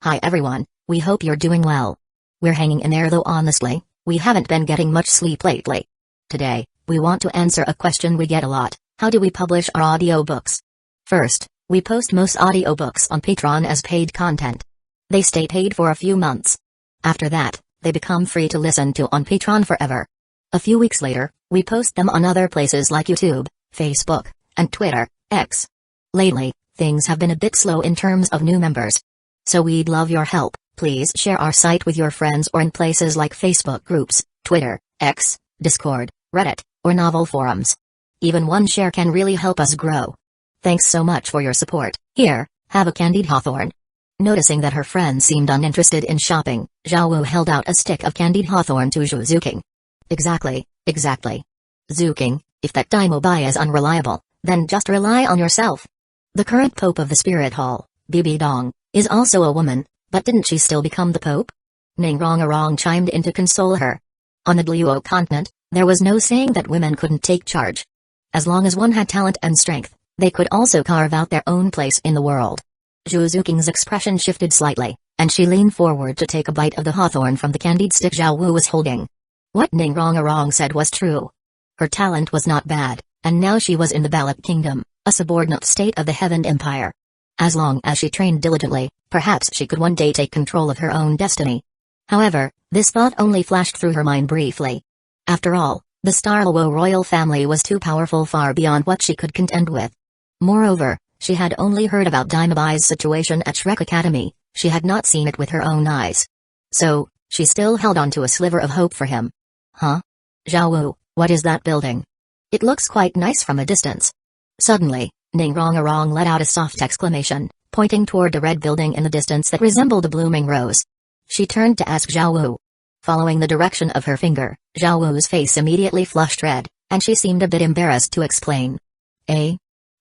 Hi everyone, we hope you're doing well. We're hanging in there though honestly, we haven't been getting much sleep lately. Today, we want to answer a question we get a lot: how do we publish our audiobooks? First, we post most audiobooks on Patreon as paid content. They stay paid for a few months. After that, they become free to listen to on Patreon forever. A few weeks later, we post them on other places like YouTube, Facebook, and Twitter, X. Lately, things have been a bit slow in terms of new members. So we'd love your help. Please share our site with your friends or in places like Facebook groups, Twitter, X, Discord, Reddit, or novel forums. Even one share can really help us grow. Thanks so much for your support. Here, have a candied hawthorn. Noticing that her friend seemed uninterested in shopping, Xiaowu held out a stick of candied hawthorn to Zhu Zuking. Exactly. Zuking, if that Daimobai is unreliable, then just rely on yourself. The current Pope of the Spirit Hall, Bibi Dong, is also a woman, but didn't she still become the Pope? Ningrong chimed in to console her. On the Douluo continent, there was no saying that women couldn't take charge. As long as one had talent and strength, they could also carve out their own place in the world. Zhu Zuking's expression shifted slightly, and she leaned forward to take a bite of the hawthorn from the candied stick Xiaowu was holding. What Ningrong said was true. Her talent was not bad, and now she was in the Balak Kingdom, a subordinate state of the Heaven Empire. As long as she trained diligently, perhaps she could one day take control of her own destiny. However, this thought only flashed through her mind briefly. After all, the Starluo royal family was too powerful, far beyond what she could contend with. Moreover, she had only heard about Daimabai's situation at Shrek Academy, she had not seen it with her own eyes. So, she still held on to a sliver of hope for him. Huh? Xiaowu, what is that building? It looks quite nice from a distance. Suddenly, Ningrong let out a soft exclamation, pointing toward a red building in the distance that resembled a blooming rose. She turned to ask Xiaowu. Following the direction of her finger, Xiaowu's face immediately flushed red, and she seemed a bit embarrassed to explain. Eh?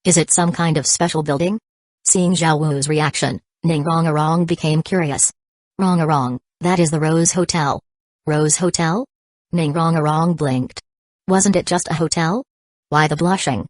Is it some kind of special building? Seeing Xiaowu's reaction, Ningrong became curious. Wrong, that is the Rose Hotel. Rose Hotel? Ningrong blinked. Wasn't it just a hotel? Why the blushing?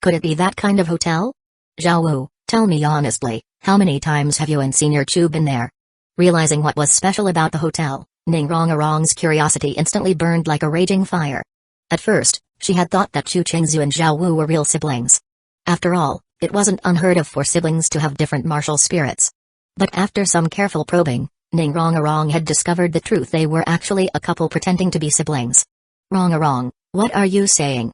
Could it be that kind of hotel? Xiaowu, tell me honestly, how many times have you and Senior Chu been there? Realizing what was special about the hotel, Ningrong's curiosity instantly burned like a raging fire. At first, she had thought that Chu Qingzu and Xiaowu were real siblings. After all, it wasn't unheard of for siblings to have different martial spirits. But after some careful probing, Ningrong had discovered the truth: they were actually a couple pretending to be siblings. Wrong, what are you saying?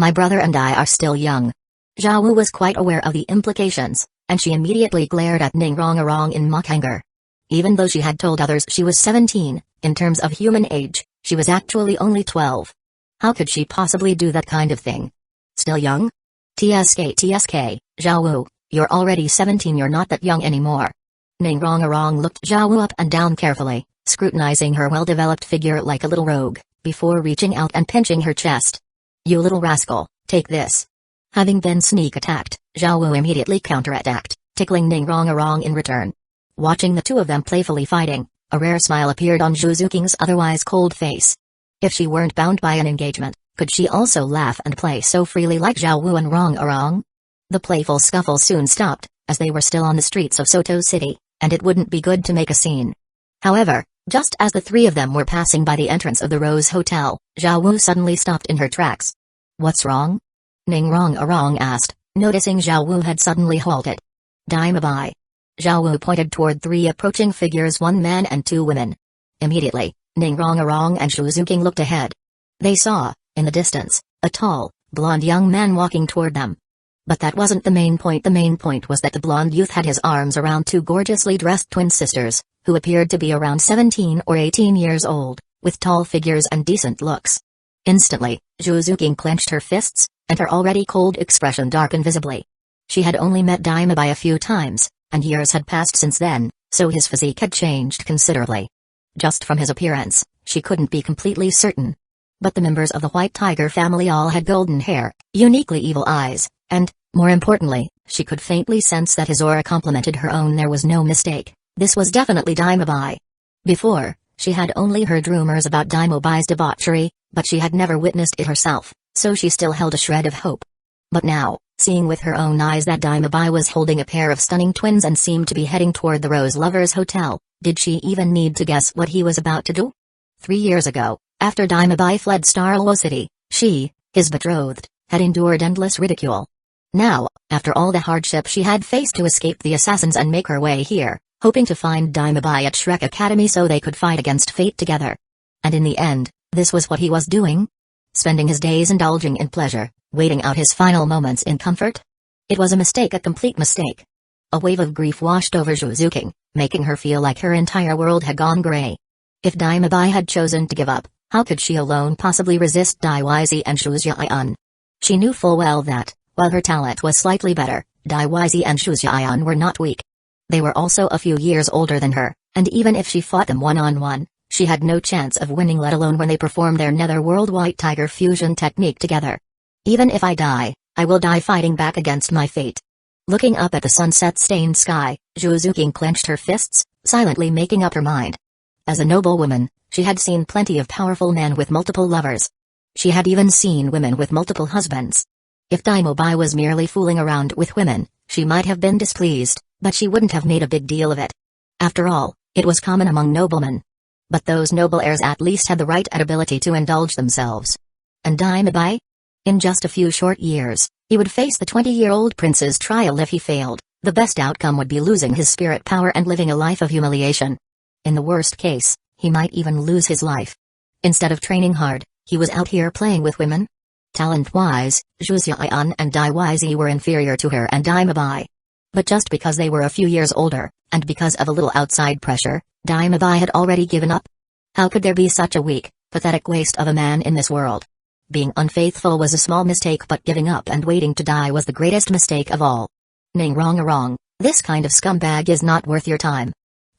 My brother and I are still young. Xiaowu was quite aware of the implications, and she immediately glared at Ningrong in mock anger. Even though she had told others she was 17, in terms of human age, she was actually only 12. How could she possibly do that kind of thing? Still young? TSK, Xiaowu, you're already 17, you're not that young anymore. Ningrong looked Xiaowu up and down carefully, scrutinizing her well-developed figure like a little rogue, before reaching out and pinching her chest. You little rascal, take this. Having been sneak attacked, Xiaowu immediately counterattacked, tickling Ningrong in return. Watching the two of them playfully fighting, a rare smile appeared on Zhu Zuking's otherwise cold face. If she weren't bound by an engagement, could she also laugh and play so freely like Xiaowu and Rong? The playful scuffle soon stopped, as they were still on the streets of Soto City, and it wouldn't be good to make a scene. However, just as the three of them were passing by the entrance of the Rose Hotel, Xiaowu suddenly stopped in her tracks. What's wrong? Ningrong asked, noticing Xiaowu had suddenly halted. Daimabai. Xiaowu pointed toward three approaching figures, one man and two women. Immediately, Ningrong and Zhu Zuking looked ahead. They saw, in the distance, a tall, blonde young man walking toward them. But that wasn't the main point. The main point was that the blonde youth had his arms around two gorgeously dressed twin sisters, who appeared to be around 17 or 18 years old, with tall figures and decent looks. Instantly, Zhu Zuking clenched her fists, and her already cold expression darkened visibly. She had only met Daimabai a few times, and years had passed since then, so his physique had changed considerably. Just from his appearance, she couldn't be completely certain. But the members of the White Tiger family all had golden hair, uniquely evil eyes, and, more importantly, she could faintly sense that his aura complemented her own. There was no mistake, this was definitely Daimabai. Before, she had only heard rumors about Daimabai's debauchery, but she had never witnessed it herself, so she still held a shred of hope. But now, seeing with her own eyes that Daimabai was holding a pair of stunning twins and seemed to be heading toward the Rose Lovers Hotel, did she even need to guess what he was about to do? 3 years ago, after Daimabai fled Starluo City, she, his betrothed, had endured endless ridicule. Now, after all the hardship she had faced to escape the assassins and make her way here, hoping to find Daimabai at Shrek Academy so they could fight against fate together. And in the end, this was what he was doing? Spending his days indulging in pleasure, waiting out his final moments in comfort? It was a mistake, a complete mistake. A wave of grief washed over Zhuzuking, making her feel like her entire world had gone gray. If Daimabai had chosen to give up, how could she alone possibly resist Daiwizi and Shujian? She knew full well that, while her talent was slightly better, Daiwizi and Shujian were not weak. They were also a few years older than her, and even if she fought them one-on-one, she had no chance of winning, let alone when they performed their Netherworld White Tiger fusion technique together. Even if I die, I will die fighting back against my fate. Looking up at the sunset-stained sky, Zhuzuking clenched her fists, silently making up her mind. As a noble woman, she had seen plenty of powerful men with multiple lovers. She had even seen women with multiple husbands. If Daimabai was merely fooling around with women, she might have been displeased, but she wouldn't have made a big deal of it. After all, it was common among noblemen. But those noble heirs at least had the right and ability to indulge themselves. And Daimabai? In just a few short years, he would face the 20-year-old prince's trial. If he failed, the best outcome would be losing his spirit power and living a life of humiliation. In the worst case, he might even lose his life. Instead of training hard, he was out here playing with women? Talent-wise, Zhujian and Daiwizi were inferior to her and Daimabai. But just because they were a few years older, and because of a little outside pressure, Daimabai had already given up? How could there be such a weak, pathetic waste of a man in this world? Being unfaithful was a small mistake, but giving up and waiting to die was the greatest mistake of all. Wrong. This kind of scumbag is not worth your time.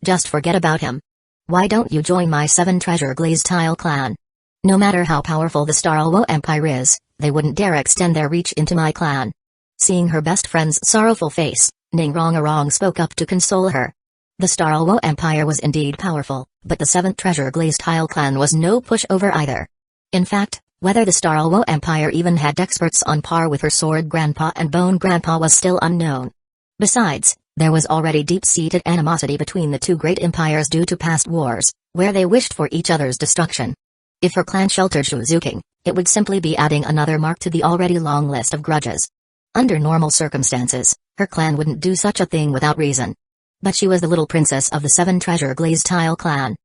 Just forget about him. Why don't you join my 7 treasure glazed tile clan? No matter how powerful the Starluo Empire is, they wouldn't dare extend their reach into my clan. Seeing her best friend's sorrowful face, Ningrong spoke up to console her. The Starluo Empire was indeed powerful, but the 7th treasure glazed tile clan was no pushover either. In fact, whether the Starluo Empire even had experts on par with her Sword Grandpa and Bone Grandpa was still unknown. Besides, there was already deep-seated animosity between the two great empires due to past wars, where they wished for each other's destruction. If her clan sheltered Zhuzuking, it would simply be adding another mark to the already long list of grudges. Under normal circumstances, her clan wouldn't do such a thing without reason. But she was the little princess of the 7 treasure glazed tile clan.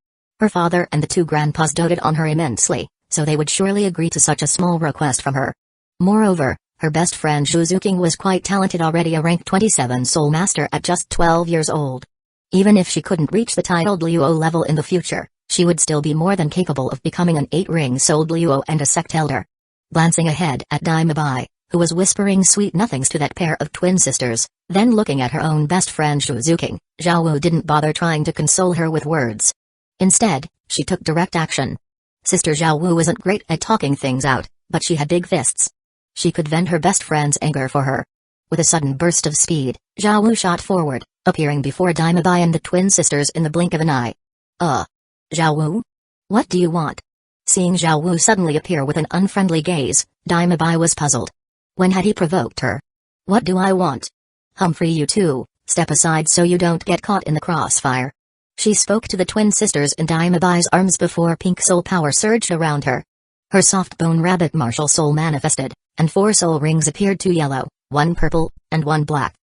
Her father and the 2 grandpas doted on her immensely, so they would surely agree to such a small request from her. Moreover, her best friend Zhuzuking was quite talented, already a rank 27 soul master at just 12 years old. Even if she couldn't reach the titled Luo level in the future, she would still be more than capable of becoming an 8-ring-souled Luo and a sect elder. Glancing ahead at Daimabai, who was whispering sweet nothings to that pair of twin sisters, then looking at her own best friend Zhuzuking, Zhao didn't bother trying to console her with words. Instead, she took direct action. Sister Zhao wasn't great at talking things out, but she had big fists. She could vent her best friend's anger for her. With a sudden burst of speed, Zhao shot forward, appearing before Daimabai and the twin sisters in the blink of an eye. Zhao? What do you want? Seeing Zhao suddenly appear with an unfriendly gaze, Daimabai was puzzled. When had he provoked her? What do I want? Humphrey, you two, step aside so you don't get caught in the crossfire. She spoke to the twin sisters in Daimabai's arms before pink soul power surged around her. Her soft bone rabbit martial soul manifested, and 4 soul rings appeared, 2 yellow, 1 purple, and 1 black.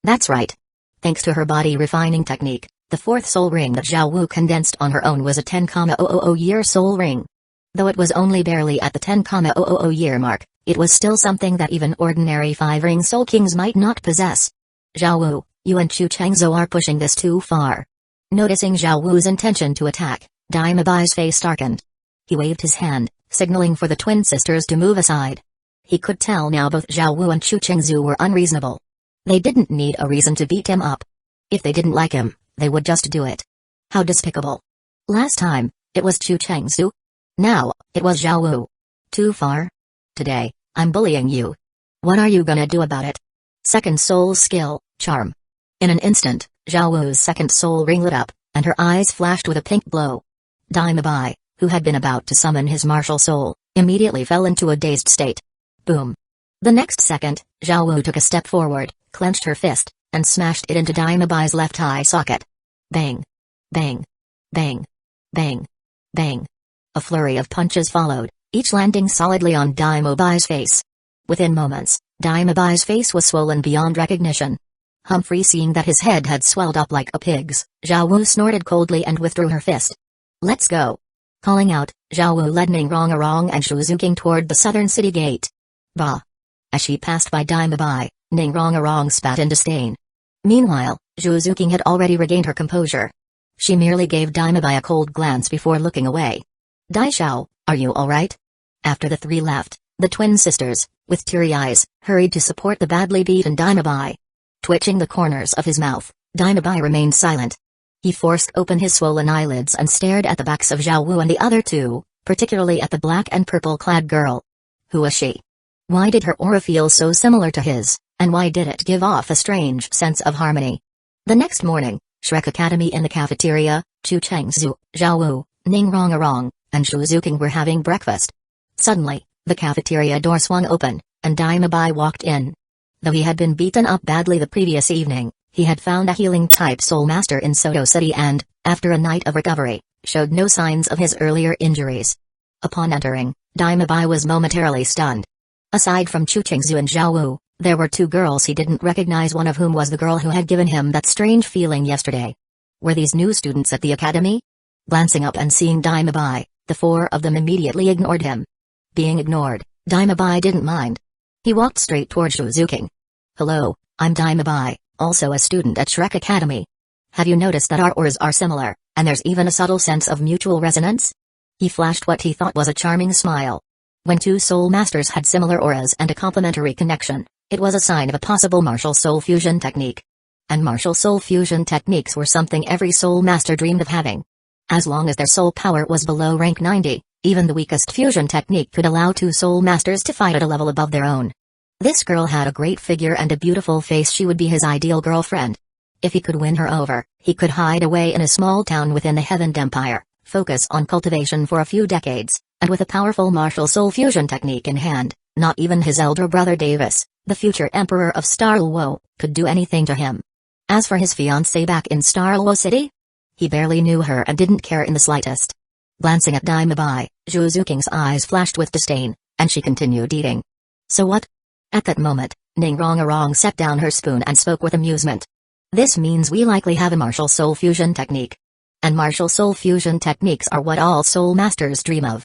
That's right. Thanks to her body refining technique, the 4th soul ring that Zhao Wu condensed on her own was a 10,000 year soul ring. Though it was only barely at the 10,000 year mark, it was still something that even ordinary 5-ring soul kings might not possess. Zhao Wu, you and Chu Changzhou are pushing this too far. Noticing Zhao Wu's intention to attack, Daimabai's face darkened. He waved his hand, signaling for the twin sisters to move aside. He could tell now both Zhao Wu and Chu Changzhou were unreasonable. They didn't need a reason to beat him up. If they didn't like him, they would just do it. How despicable. Last time, it was Chu Changzhou. Now, it was Zhao Wu. Too far? Today, I'm bullying you. What are you gonna do about it? Second soul skill, charm. In an instant, Zhao Wu's second soul ring lit up, and her eyes flashed with a pink glow. Daimabai, who had been about to summon his martial soul, immediately fell into a dazed state. Boom. The next second, Zhao Wu took a step forward, clenched her fist, and smashed it into Daimabai's left eye socket. Bang! Bang! Bang! Bang! Bang! A flurry of punches followed, each landing solidly on Daimabai's face. Within moments, Daimabai's face was swollen beyond recognition. Humphrey, seeing that his head had swelled up like a pig's, Zhao Wu snorted coldly and withdrew her fist. Let's go! Calling out, Zhao Wu led Ningrongarong and Shuzuking toward the southern city gate. Bah! As she passed by Daimabai, Ningrongarong spat in disdain. Meanwhile, Shuzuking had already regained her composure. She merely gave Daimabai a cold glance before looking away. Daishao, are you alright? After the three left, the twin sisters, with teary eyes, hurried to support the badly beaten Daimabai. Twitching the corners of his mouth, Daimabai remained silent. He forced open his swollen eyelids and stared at the backs of Zhao Wu and the other two, particularly at the black and purple-clad girl. Who was she? Why did her aura feel so similar to his, and why did it give off a strange sense of harmony? The next morning, Shrek Academy in the cafeteria, Chu Chengzu, Zhao Wu, Ningrongarong, and Shuzuking were having breakfast. Suddenly, the cafeteria door swung open, and Daimabai walked in. Though he had been beaten up badly the previous evening, he had found a healing-type soul master in Soto City and, after a night of recovery, showed no signs of his earlier injuries. Upon entering, Daimabai was momentarily stunned. Aside from Chu Chengzu and Zhao Wu, there were two girls he didn't recognize, one of whom was the girl who had given him that strange feeling yesterday. Were these new students at the academy? Glancing up and seeing Daimabai, the four of them immediately ignored him. Being ignored, Daimabai didn't mind. He walked straight toward Shuzuking. Hello, I'm Daimabai, also a student at Shrek Academy. Have you noticed that our auras are similar, and there's even a subtle sense of mutual resonance? He flashed what he thought was a charming smile. When two soul masters had similar auras and a complementary connection, it was a sign of a possible martial soul fusion technique. And martial soul fusion techniques were something every soul master dreamed of having. As long as their soul power was below rank 90, even the weakest fusion technique could allow two soul masters to fight at a level above their own. This girl had a great figure and a beautiful face. She would be his ideal girlfriend. If he could win her over, he could hide away in a small town within the Heavened Empire, focus on cultivation for a few decades, and with a powerful martial soul fusion technique in hand, not even his elder brother Davis, the future emperor of Starluo, could do anything to him. As for his fiancée back in Starluo City, he barely knew her and didn't care in the slightest. Glancing at Daimabai, Shu'Zuking's eyes flashed with disdain, and she continued eating. So what? At that moment, Ningrongarong set down her spoon and spoke with amusement. This means we likely have a martial soul fusion technique. And martial soul fusion techniques are what all soul masters dream of.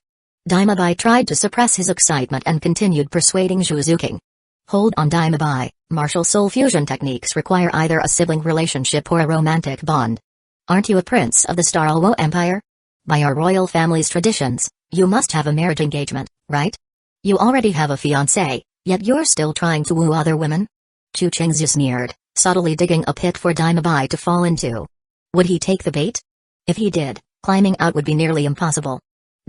Daimabai tried to suppress his excitement and continued persuading Shu'Zuking. Hold on Daimabai, martial soul fusion techniques require either a sibling relationship or a romantic bond. Aren't you a prince of the Starluo Empire? By our royal family's traditions, you must have a marriage engagement, right? You already have a fiancé, yet you're still trying to woo other women? Chu Chengzu sneered, subtly digging a pit for Daimabai to fall into. Would he take the bait? If he did, climbing out would be nearly impossible.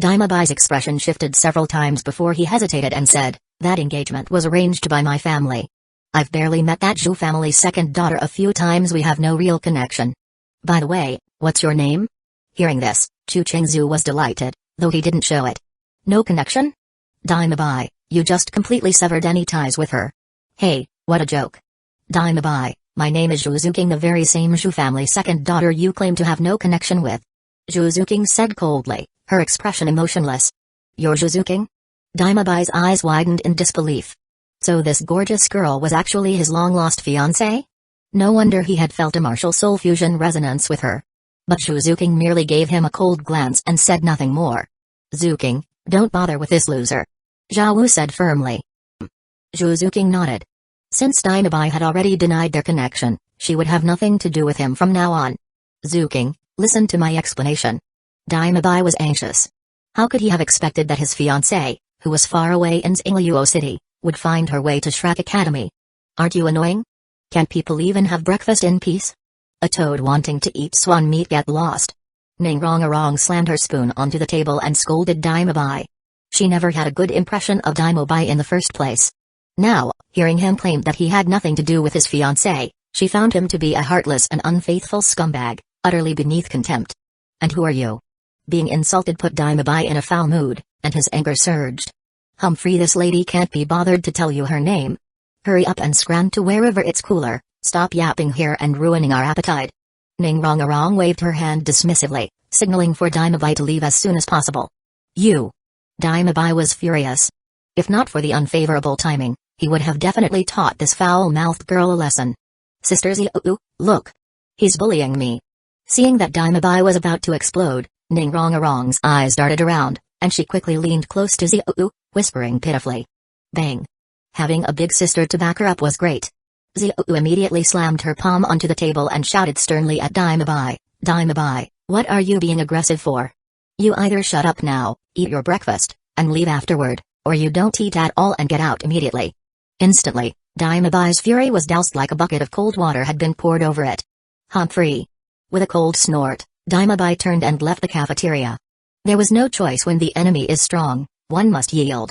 Daimabai's expression shifted several times before he hesitated and said, that engagement was arranged by my family. I've barely met that Zhu family's second daughter a few times. We have no real connection. By the way, what's your name? Hearing this, Chu Chengzu was delighted, though he didn't show it. No connection? Daimabai, you just completely severed any ties with her. Hey, what a joke. Daimabai, my name is Shu'Zuking, the very same Zhu family's second daughter you claim to have no connection with. Shu'Zuking said coldly, her expression emotionless. You're Shu'Zuking? Daimabai's eyes widened in disbelief. So this gorgeous girl was actually his long-lost fiancée? No wonder he had felt a martial soul fusion resonance with her. But Shu'Zuking merely gave him a cold glance and said nothing more. Zuking, don't bother with this loser. Zhao Wu said firmly. Shu'Zuking nodded. Since Daimabai had already denied their connection, she would have nothing to do with him from now on. Zuking, listen to my explanation. Daimabai was anxious. How could he have expected that his fiancée, who was far away in Xingluo City, would find her way to Shrek Academy? Aren't you annoying? Can't people even have breakfast in peace? A toad wanting to eat swan meat get lost. Ningrongarong slammed her spoon onto the table and scolded Daimabai. She never had a good impression of Daimabai in the first place. Now, hearing him claim that he had nothing to do with his fiancée, she found him to be a heartless and unfaithful scumbag, utterly beneath contempt. And who are you? Being insulted put Daimabai in a foul mood, and his anger surged. Humphrey, this lady can't be bothered to tell you her name. Hurry up and scram to wherever it's cooler. Stop yapping here and ruining our appetite. Ning-rong-a-rong waved her hand dismissively, signaling for Daimabai to leave as soon as possible. You! Daimabai was furious. If not for the unfavorable timing, he would have definitely taught this foul-mouthed girl a lesson. Sister Xiao, look! He's bullying me. Seeing that Daimabai was about to explode, Ning-rong-a-rong's eyes darted around, and she quickly leaned close to Xiao, whispering pitifully. Bang! Having a big sister to back her up was great. Xiao immediately slammed her palm onto the table and shouted sternly at Daimabai, Daimabai, what are you being aggressive for? You either shut up now, eat your breakfast, and leave afterward, or you don't eat at all and get out immediately. Instantly, Daimabai's fury was doused like a bucket of cold water had been poured over it. Humphrey! With a cold snort, Daimabai turned and left the cafeteria. There was no choice when the enemy is strong, one must yield.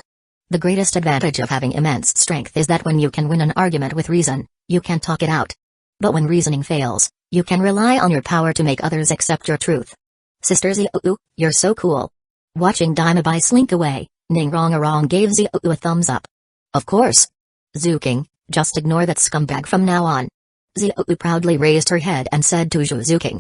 The greatest advantage of having immense strength is that when you can win an argument with reason, you can talk it out. But when reasoning fails, you can rely on your power to make others accept your truth. Sister Xiao, you're so cool. Watching Daimabai slink away, Ning-rong-a-rong gave Xiao a thumbs up. Of course. Zuking, just ignore that scumbag from now on. Xiao proudly raised her head and said to Zhu Zuking.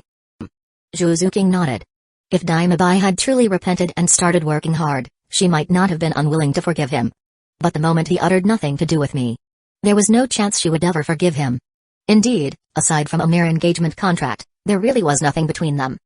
Zhu Zuking nodded. If Daimabai had truly repented and started working hard, she might not have been unwilling to forgive him. But the moment he uttered nothing to do with me, there was no chance she would ever forgive him. Indeed, aside from a mere engagement contract, there really was nothing between them.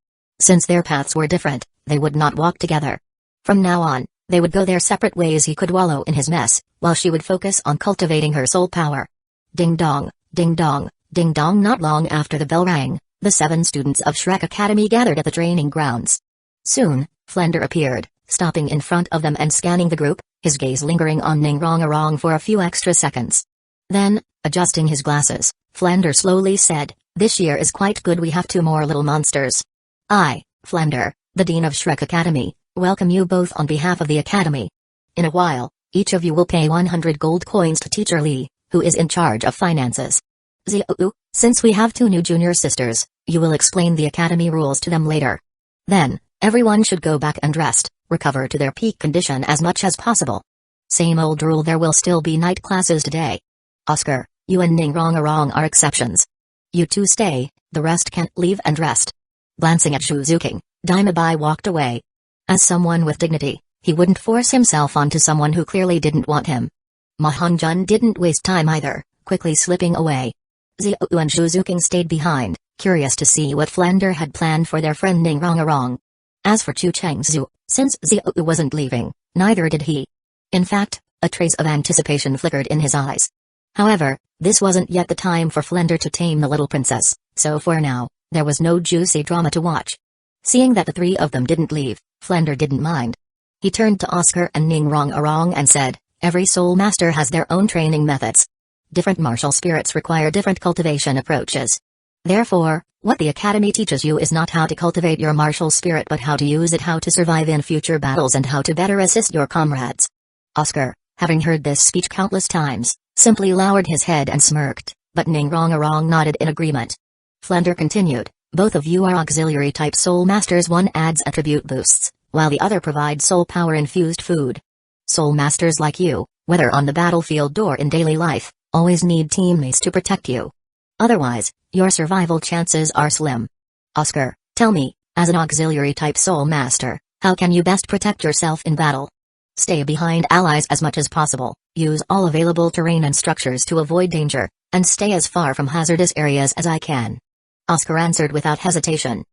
Since their paths were different, they would not walk together. From now on, they would go their separate ways. He could wallow in his mess, while she would focus on cultivating her soul power. Ding dong, ding dong, ding dong. Not long after the bell rang, the 7 students of Shrek Academy gathered at the training grounds. Soon, Flender appeared, stopping in front of them and scanning the group, his gaze lingering on Ning-rong-a-rong for a few extra seconds. Then, adjusting his glasses, Flender slowly said, "This year is quite good. We have 2 more little monsters. I, Flender, the Dean of Shrek Academy, welcome you both on behalf of the Academy. In a while, each of you will pay 100 gold coins to Teacher Lee, who is in charge of finances. Xiao, since we have 2 new junior sisters, you will explain the Academy rules to them later. Then, everyone should go back and rest, recover to their peak condition as much as possible. Same old rule, there will still be night classes today. Oscar, you and Ning-rong-a-rong are exceptions. You 2 stay, the rest can't leave and rest." Glancing at Zhu Zuking, Daimabai walked away. As someone with dignity, he wouldn't force himself onto someone who clearly didn't want him. Ma Hongjun didn't waste time either, quickly slipping away. Xiao and Zhu Zuking stayed behind, curious to see what Flender had planned for their friend Ning-rong-a-rong. As for Chu Chengzu, since Xiao wasn't leaving, neither did he. In fact, a trace of anticipation flickered in his eyes. However, this wasn't yet the time for Flender to tame the little princess, so for now, there was no juicy drama to watch. Seeing that the 3 of them didn't leave, Flender didn't mind. He turned to Oscar and Ning-rong-a-rong and said, "Every soul master has their own training methods. Different martial spirits require different cultivation approaches. Therefore, what the Academy teaches you is not how to cultivate your martial spirit but how to use it, how to survive in future battles, and how to better assist your comrades." Oscar, having heard this speech countless times, simply lowered his head and smirked, but Ning-rong-a-rong nodded in agreement. Flender continued, "Both of you are auxiliary-type soul masters. One adds attribute boosts, while the other provides soul power-infused food. Soul masters like you, whether on the battlefield or in daily life, always need teammates to protect you. Otherwise, your survival chances are slim. Oscar, tell me, as an auxiliary-type soul master, how can you best protect yourself in battle?" "Stay behind allies as much as possible, use all available terrain and structures to avoid danger, and stay as far from hazardous areas as I can," Oscar answered without hesitation.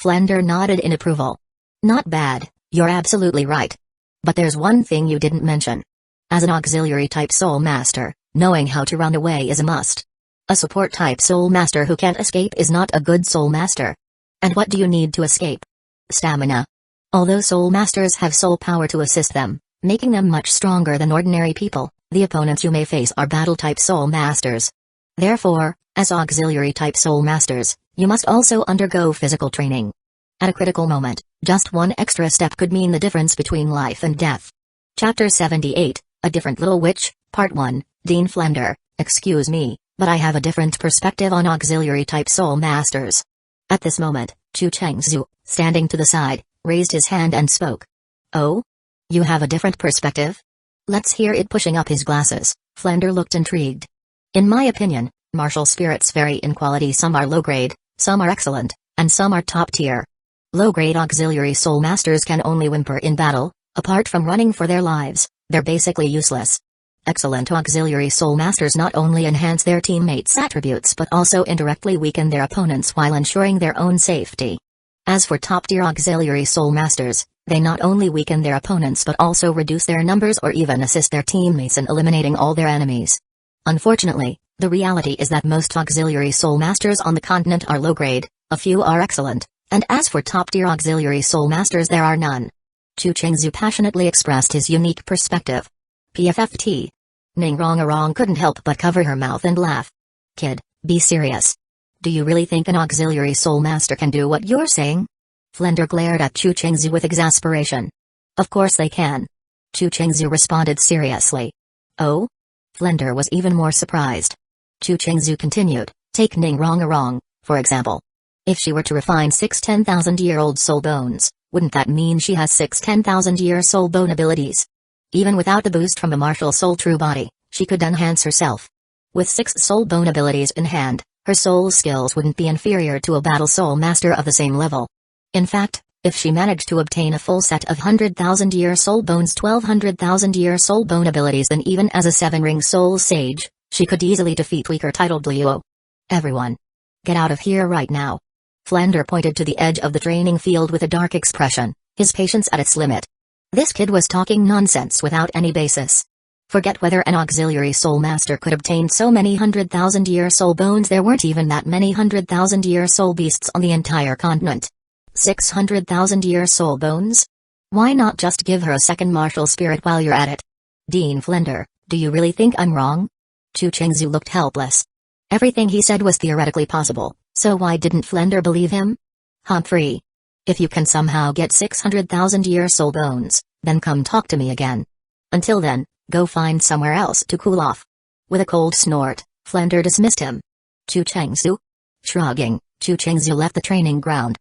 Flender nodded in approval. "Not bad, you're absolutely right. But there's one thing you didn't mention. As an auxiliary-type soul master, knowing how to run away is a must. A support-type soul master who can't escape is not a good soul master. And what do you need to escape? Stamina. Although soul masters have soul power to assist them, making them much stronger than ordinary people, the opponents you may face are battle-type soul masters. Therefore, as auxiliary-type soul masters, you must also undergo physical training. At a critical moment, just one extra step could mean the difference between life and death." Chapter 78, A Different Little Witch, Part 1, Dean Flender, "Excuse me, but I have a different perspective on auxiliary-type soul masters." At this moment, Chu Chengzu, standing to the side, raised his hand and spoke. "Oh? You have a different perspective?" Let's hear it. Pushing up his glasses, Flender looked intrigued. In my opinion, martial spirits vary in quality. Some are low-grade, some are excellent, and some are top-tier. Low-grade auxiliary soul masters can only whimper in battle. Apart from running for their lives, they're basically useless. Excellent auxiliary soul masters not only enhance their teammates' attributes but also indirectly weaken their opponents while ensuring their own safety. As for top-tier auxiliary soul masters, they not only weaken their opponents but also reduce their numbers or even assist their teammates in eliminating all their enemies. Unfortunately, the reality is that most auxiliary soul masters on the continent are low-grade, a few are excellent, and as for top-tier auxiliary soul masters there are none. Chu Chengzu passionately expressed his unique perspective. PFFT. Ning Rongarong couldn't help but cover her mouth and laugh. Kid, be serious. Do you really think an auxiliary soul master can do what you're saying? Flender glared at Chu Chengzu with exasperation. Of course they can. Chu Chengzu responded seriously. Oh? Flender was even more surprised. Chu Chengzu continued, take Ning Rongarong, for example. If she were to refine 6 10,000-year-old soul bones, wouldn't that mean she has 6 10,000-year soul bone abilities? Even without the boost from a martial soul true body, she could enhance herself. With 6 soul bone abilities in hand, her soul skills wouldn't be inferior to a battle soul master of the same level. In fact, if she managed to obtain a full set of 100,000-year soul bones, 1,200,000-year soul bone abilities, then even as a 7-ring soul sage, she could easily defeat weaker titled Douluo. Everyone. Get out of here right now. Flender pointed to the edge of the training field with a dark expression, his patience at its limit. This kid was talking nonsense without any basis. Forget whether an auxiliary soul master could obtain so many 100,000-year soul bones. There weren't even that many 100,000-year soul beasts on the entire continent. 600,000-year soul bones? Why not just give her a second martial spirit while you're at it? Dean Flender, do you really think I'm wrong? Chu Chengzu looked helpless. Everything he said was theoretically possible, so why didn't Flender believe him? Humphrey. If you can somehow get 600,000-year soul bones, then come talk to me again. Until then, go find somewhere else to cool off. With a cold snort, Flender dismissed him. Chu Chengzu? Shrugging, Chu Chengzu left the training ground.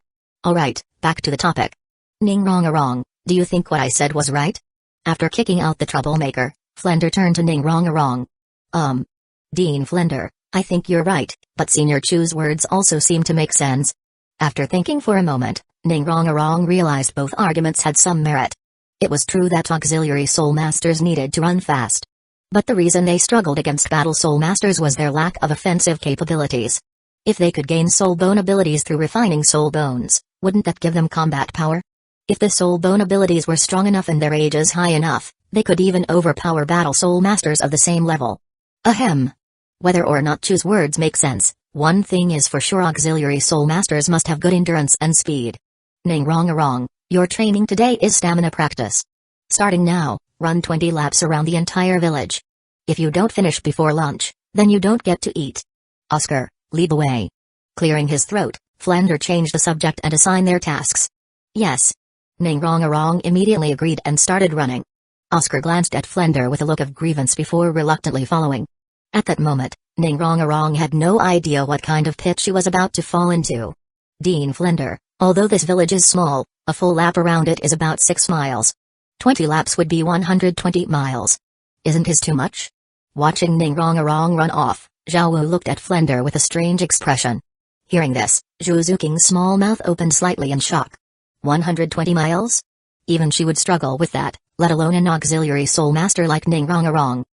Alright, back to the topic. Ning Rongarong, do you think what I said was right? After kicking out the troublemaker, Flender turned to Ning Rongarong. Dean Flender, I think you're right, but Senior Chu's words also seem to make sense. After thinking for a moment, Ning Rongarong realized both arguments had some merit. It was true that auxiliary soul masters needed to run fast. But the reason they struggled against battle soul masters was their lack of offensive capabilities. If they could gain soul bone abilities through refining soul bones, wouldn't that give them combat power? If the soul bone abilities were strong enough and their ages high enough, they could even overpower battle soul masters of the same level. Ahem. Whether or not Chu's words make sense, one thing is for sure: auxiliary soul masters must have good endurance and speed. Ning Rongarong, your training today is stamina practice. Starting now, run 20 laps around the entire village. If you don't finish before lunch, then you don't get to eat. Oscar, lead the way. Clearing his throat, Flender changed the subject and assigned their tasks. Yes. Ning Rongarong immediately agreed and started running. Oscar glanced at Flender with a look of grievance before reluctantly following. At that moment, Ning Rongarong had no idea what kind of pit she was about to fall into. Dean Flender, although this village is small, a full lap around it is about 6 miles. 20 laps would be 120 miles. Isn't this too much? Watching Ning Rongarong run off, Zhao Wu looked at Flender with a strange expression. Hearing this, Zhu Zuking's small mouth opened slightly in shock. 120 miles? Even she would struggle with that, let alone an auxiliary soul master like Ning Rongarong.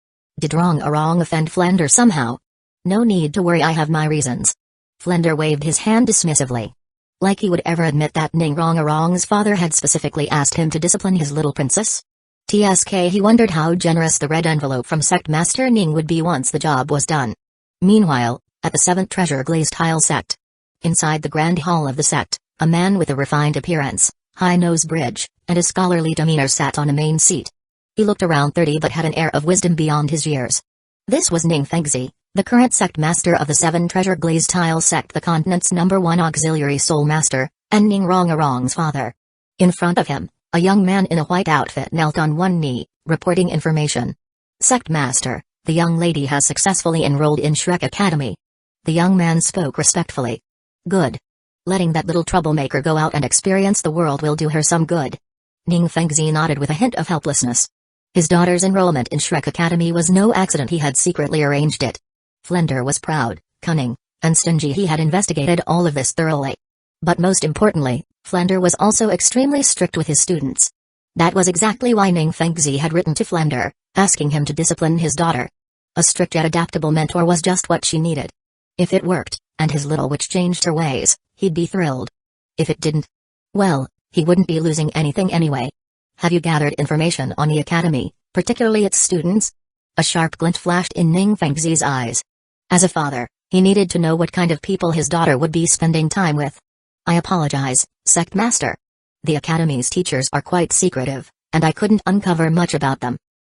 Did Rongarong offend Flender somehow? No need to worry, I have my reasons. Flender waved his hand dismissively. Like he would ever admit that Ning Rongarong's father had specifically asked him to discipline his little princess? TSK, he wondered how generous the red envelope from Sect Master Ning would be once the job was done. Meanwhile, at the 7th Treasure Glazed Tile Sect. Inside the Grand Hall of the sect, a man with a refined appearance, high nose bridge, and a scholarly demeanor sat on a main seat. He looked around 30 but had an air of wisdom beyond his years. This was Ning Fengzi, the current sect master of the 7 Treasure Glazed Tile Sect, the continent's #1 auxiliary soul master, and Ning Rongarong's father. In front of him, a young man in a white outfit knelt on one knee, reporting information. Sect master, the young lady has successfully enrolled in Shrek Academy. The young man spoke respectfully. Good. Letting that little troublemaker go out and experience the world will do her some good. Ning Fengzi nodded with a hint of helplessness. His daughter's enrollment in Shrek Academy was no accident. He had secretly arranged it. Flender was proud, cunning, and stingy. He had investigated all of this thoroughly. But most importantly, Flender was also extremely strict with his students. That was exactly why Ning Fengzi had written to Flender, asking him to discipline his daughter. A strict yet adaptable mentor was just what she needed. If it worked, and his little witch changed her ways, he'd be thrilled. If it didn't, well, he wouldn't be losing anything anyway. Have you gathered information on the academy, particularly its students? A sharp glint flashed in Ning Fengzi's eyes. As a father, he needed to know what kind of people his daughter would be spending time with. I apologize, Sect Master. The academy's teachers are quite secretive, and I couldn't uncover much about them.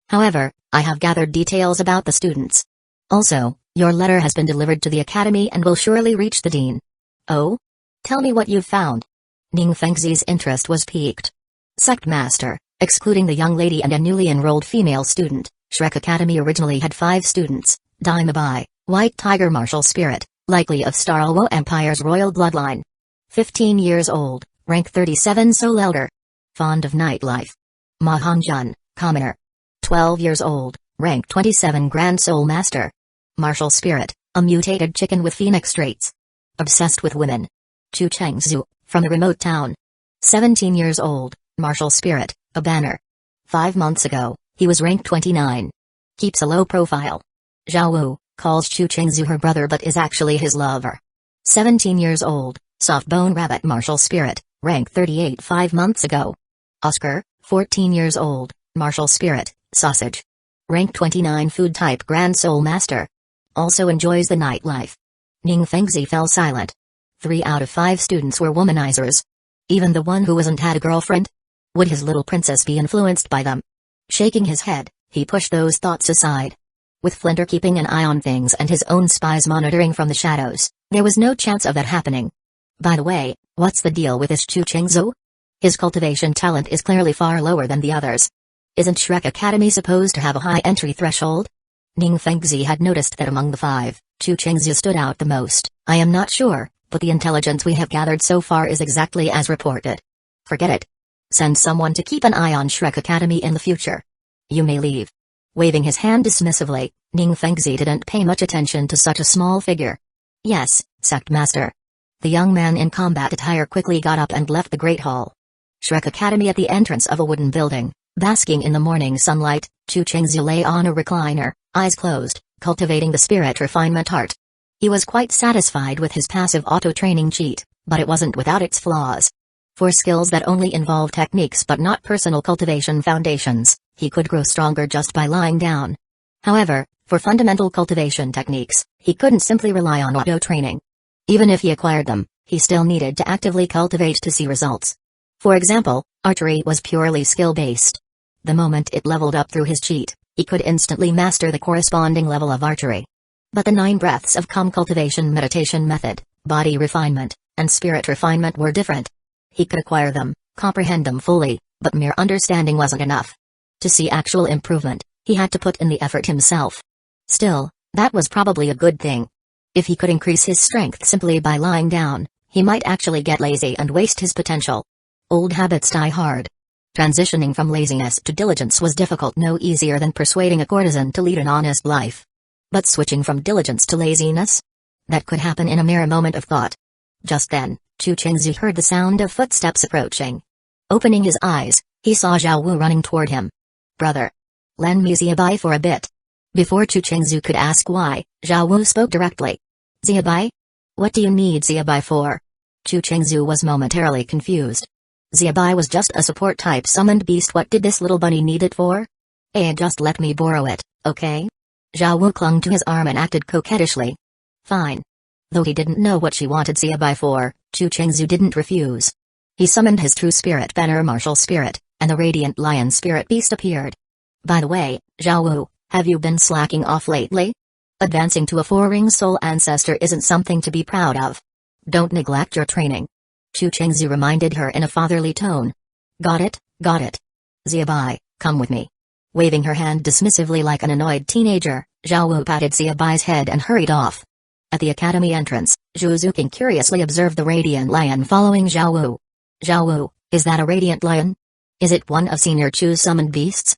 However, I have gathered details about the students. Also, your letter has been delivered to the academy and will surely reach the dean. Oh? Tell me what you've found. Ning Fengzi's interest was piqued. Sect Master, excluding the young lady and a newly enrolled female student, Shrek Academy originally had 5 students: Daimabai, White Tiger Martial Spirit, likely of Staralwo Empire's royal bloodline. 15 years old, rank 37 Soul Elder. Fond of nightlife. Ma Hongjun, commoner. 12 years old, rank 27 Grand Soul Master. Martial Spirit, a mutated chicken with phoenix traits. Obsessed with women. Chu Chengzu, from a remote town. 17 years old, Martial Spirit, a banner. 5 months ago, he was rank 29. Keeps a low profile. Zhao Wu, calls Chu Chengzu her brother but is actually his lover. 17 years old, Soft Bone Rabbit Martial Spirit, rank 38 5 months ago. Oscar, 14 years old, Martial Spirit, Sausage. Rank 29 Food Type Grand Soul Master. Also enjoys the nightlife. Ning Fengzi fell silent. 3 out of 5 students were womanizers. Even the one who wasn't had a girlfriend? Would his little princess be influenced by them? Shaking his head, he pushed those thoughts aside. With Flender keeping an eye on things and his own spies monitoring from the shadows, there was no chance of that happening. By the way, what's the deal with this Chu Chengzu? His cultivation talent is clearly far lower than the others. Isn't Shrek Academy supposed to have a high entry threshold? Ning Fengzi had noticed that among the 5, Chu Chengzu stood out the most. I am not sure, but the intelligence we have gathered so far is exactly as reported. Forget it. Send someone to keep an eye on Shrek Academy in the future. You may leave. Waving his hand dismissively, Ning Fengzi didn't pay much attention to such a small figure. Yes, Sect Master. The young man in combat attire quickly got up and left the Great Hall. Shrek Academy at the entrance of a wooden building, basking in the morning sunlight, Chu Chengzu lay on a recliner, eyes closed, cultivating the spirit refinement art. He was quite satisfied with his passive auto-training cheat, but it wasn't without its flaws. For skills that only involve techniques but not personal cultivation foundations, he could grow stronger just by lying down. However, for fundamental cultivation techniques, he couldn't simply rely on auto-training. Even if he acquired them, he still needed to actively cultivate to see results. For example, archery was purely skill-based. The moment it leveled up through his cheat, he could instantly master the corresponding level of archery. But the 9 breaths of calm cultivation meditation method, body refinement, and spirit refinement were different. He could acquire them, comprehend them fully, but mere understanding wasn't enough. To see actual improvement, he had to put in the effort himself. Still, that was probably a good thing. If he could increase his strength simply by lying down, he might actually get lazy and waste his potential. Old habits die hard. Transitioning from laziness to diligence was difficult, no easier than persuading a courtesan to lead an honest life. But switching from diligence to laziness? That could happen in a mere moment of thought. Just then, Chu Chengzu heard the sound of footsteps approaching. Opening his eyes, he saw Zhao Wu running toward him. Brother. Lend me Ziabai for a bit. Before Chu Chengzu could ask why, Zhao Wu spoke directly. Ziabai? What do you need Ziabai for? Chu Chengzu was momentarily confused. Ziabai was just a support-type summoned beast. What did this little bunny need it for? Just let me borrow it, okay? Zhao Wu clung to his arm and acted coquettishly. Fine. Though he didn't know what she wanted Ziabai for, Chu Chengzu didn't refuse. He summoned his true spirit banner Martial Spirit, and the radiant lion spirit beast appeared. By the way, Zhao Wu, have you been slacking off lately? Advancing to a 4-ring soul ancestor isn't something to be proud of. Don't neglect your training. Chu Chengzu reminded her in a fatherly tone. Got it, got it. Ziabai, come with me. Waving her hand dismissively like an annoyed teenager, Zhao Wu patted Ziabai's head and hurried off. At the academy entrance, Zhu Zuqing curiously observed the radiant lion following Zhao Wu. Zhao Wu, is that a radiant lion? Is it one of Senior Chu's summoned beasts?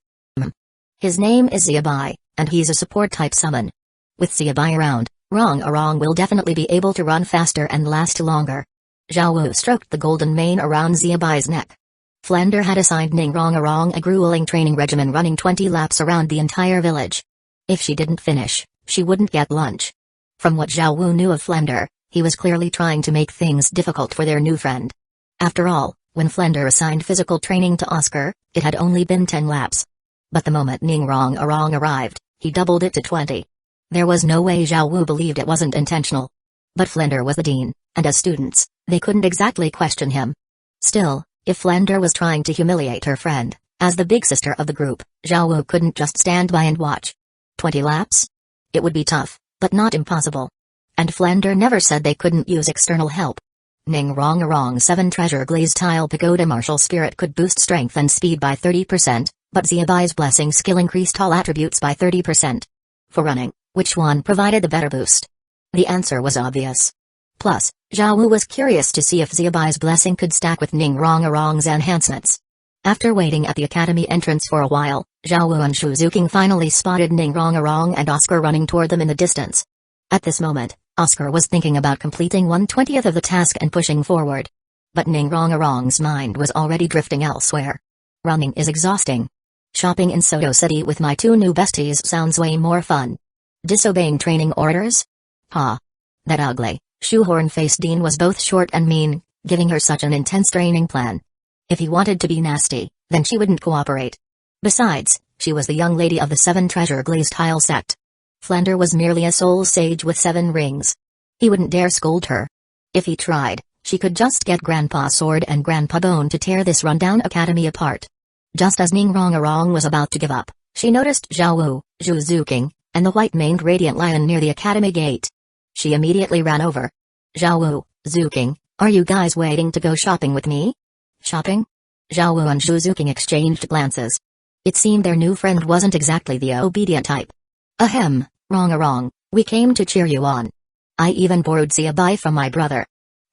His name is Xiaobai, and he's a support-type summon. With Xiaobai around, Rong will definitely be able to run faster and last longer. Zhao Wu stroked the golden mane around Xiaobai's neck. Flender had assigned Ning Rong a grueling training regimen running 20 laps around the entire village. If she didn't finish, she wouldn't get lunch. From what Zhao Wu knew of Flender, he was clearly trying to make things difficult for their new friend. After all, when Flender assigned physical training to Oscar, it had only been 10 laps. But the moment Ning Rong arrived, he doubled it to 20. There was no way Zhao Wu believed it wasn't intentional. But Flender was the dean, and as students, they couldn't exactly question him. Still, if Flender was trying to humiliate her friend, as the big sister of the group, Zhao Wu couldn't just stand by and watch. 20 laps? It would be tough, but not impossible. And Flender never said they couldn't use external help. Ning Rong 7 Treasure Glazed Tile Pagoda Martial Spirit could boost strength and speed by 30%, but Xiaobai's Blessing skill increased all attributes by 30%. For running, which one provided the better boost? The answer was obvious. Plus, Zhao Wu was curious to see if Xiaobai's Blessing could stack with Ning Rong's enhancements. After waiting at the academy entrance for a while, Zhao Wu and Shu Zuking finally spotted Ning Rong and Oscar running toward them in the distance. At this moment, Oscar was thinking about completing 1/20th of the task and pushing forward. But Ning Rong's mind was already drifting elsewhere. Running is exhausting. Shopping in Soto City with my 2 new besties sounds way more fun. Disobeying training orders? Ha! That ugly, shoehorn-faced dean was both short and mean, giving her such an intense training plan. If he wanted to be nasty, then she wouldn't cooperate. Besides, she was the young lady of the 7 Treasure Glazed Tile sect. Flender was merely a soul sage with 7 rings. He wouldn't dare scold her. If he tried, she could just get Grandpa Sword and Grandpa Bone to tear this rundown academy apart. Just as Ning Rong was about to give up, she noticed Zhao Wu, Shu Zuking, and the white-maned Radiant Lion near the academy gate. She immediately ran over. Zhao Wu, Zuking, are you guys waiting to go shopping with me? Shopping? Zhao Wu and Shu Zuking exchanged glances. It seemed their new friend wasn't exactly the obedient type. Ahem, Rong, we came to cheer you on. I even borrowed Xiaobai from my brother.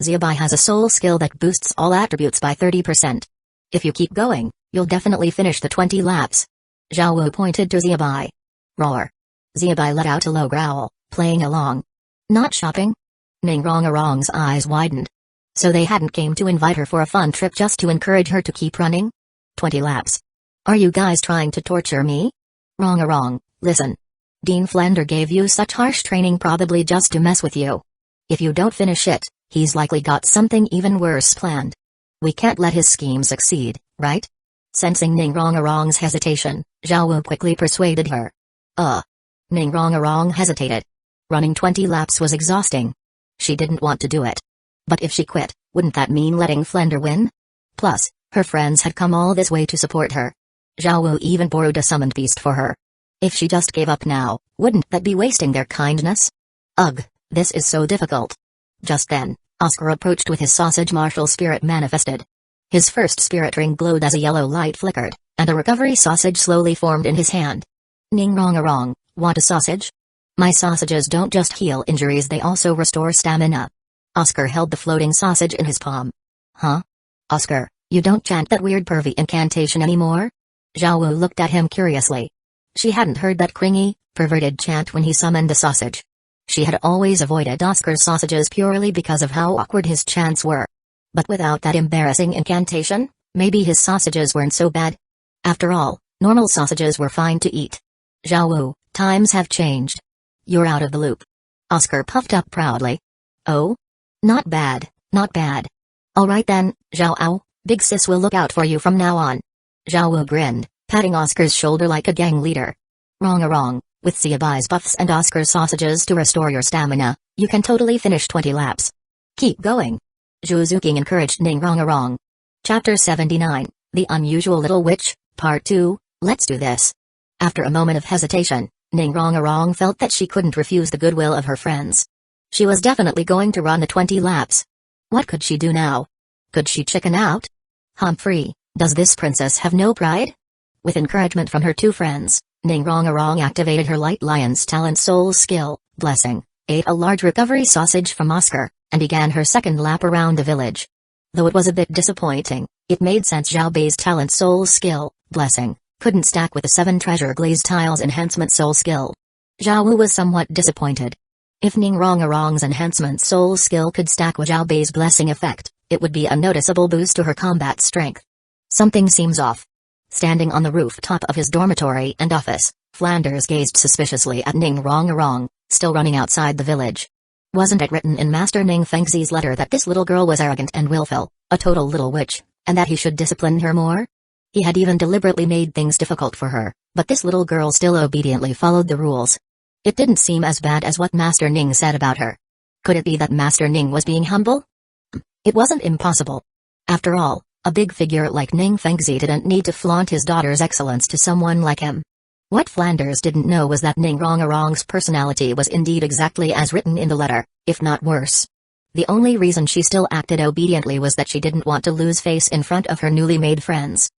Xiaobai has a soul skill that boosts all attributes by 30%. If you keep going, you'll definitely finish the 20 laps. Zhao Wu pointed to Xiaobai. Roar. Xiaobai let out a low growl, playing along. Not shopping? Ning Rong's eyes widened. So they hadn't came to invite her for a fun trip just to encourage her to keep running? 20 laps. Are you guys trying to torture me? Rong, listen. Dean Flender gave you such harsh training probably just to mess with you. If you don't finish it, he's likely got something even worse planned. We can't let his scheme succeed, right? Sensing Ning Rong's hesitation, Zhao Wu quickly persuaded her. Ning Rong hesitated. Running 20 laps was exhausting. She didn't want to do it. But if she quit, wouldn't that mean letting Flender win? Plus, her friends had come all this way to support her. Zhao Wu even borrowed a summoned beast for her. If she just gave up now, wouldn't that be wasting their kindness? Ugh, this is so difficult. Just then, Oscar approached with his sausage martial spirit manifested. His first spirit ring glowed as a yellow light flickered, and a recovery sausage slowly formed in his hand. Ning Rong, want a sausage? My sausages don't just heal injuries, they also restore stamina. Oscar held the floating sausage in his palm. Huh? Oscar, you don't chant that weird pervy incantation anymore? Zhao Wu looked at him curiously. She hadn't heard that cringy, perverted chant when he summoned the sausage. She had always avoided Oscar's sausages purely because of how awkward his chants were. But without that embarrassing incantation, maybe his sausages weren't so bad. After all, normal sausages were fine to eat. Zhao Wu, times have changed. You're out of the loop. Oscar puffed up proudly. Oh? Not bad, not bad. Alright then, Zhao Ao, big sis will look out for you from now on. Zhao Wu grinned, patting Oscar's shoulder like a gang leader. Wrong, with Xiaobai's buffs and Oscar's sausages to restore your stamina, you can totally finish 20 laps. Keep going. Shu Zuking encouraged Ning Rong. Chapter 79, The Unusual Little Witch, Part 2, Let's do this. After a moment of hesitation, Ning Rong felt that she couldn't refuse the goodwill of her friends. She was definitely going to run the 20 laps. What could she do now? Could she chicken out? Humphrey, does this princess have no pride? With encouragement from her 2 friends, Ning Rong activated her Light Lion's talent soul skill, Blessing, ate a large recovery sausage from Oscar, and began her second lap around the village. Though it was a bit disappointing, it made sense Xiaobai's talent soul skill, Blessing, couldn't stack with the 7 treasure glaze tiles enhancement soul skill. Zhao Wu was somewhat disappointed. If Ningrongarong's enhancement soul skill could stack with Zhao Bei's blessing effect, it would be a noticeable boost to her combat strength. Something seems off. Standing on the rooftop of his dormitory and office, Flanders gazed suspiciously at Ningrongarong, still running outside the village. Wasn't it written in Master Ning Fengzi's letter that this little girl was arrogant and willful, a total little witch, and that he should discipline her more? He had even deliberately made things difficult for her, but this little girl still obediently followed the rules. It didn't seem as bad as what Master Ning said about her. Could it be that Master Ning was being humble? It wasn't impossible. After all, a big figure like Ning Fengzi didn't need to flaunt his daughter's excellence to someone like him. What Flanders didn't know was that Ningrongarong's personality was indeed exactly as written in the letter, if not worse. The only reason she still acted obediently was that she didn't want to lose face in front of her newly made friends.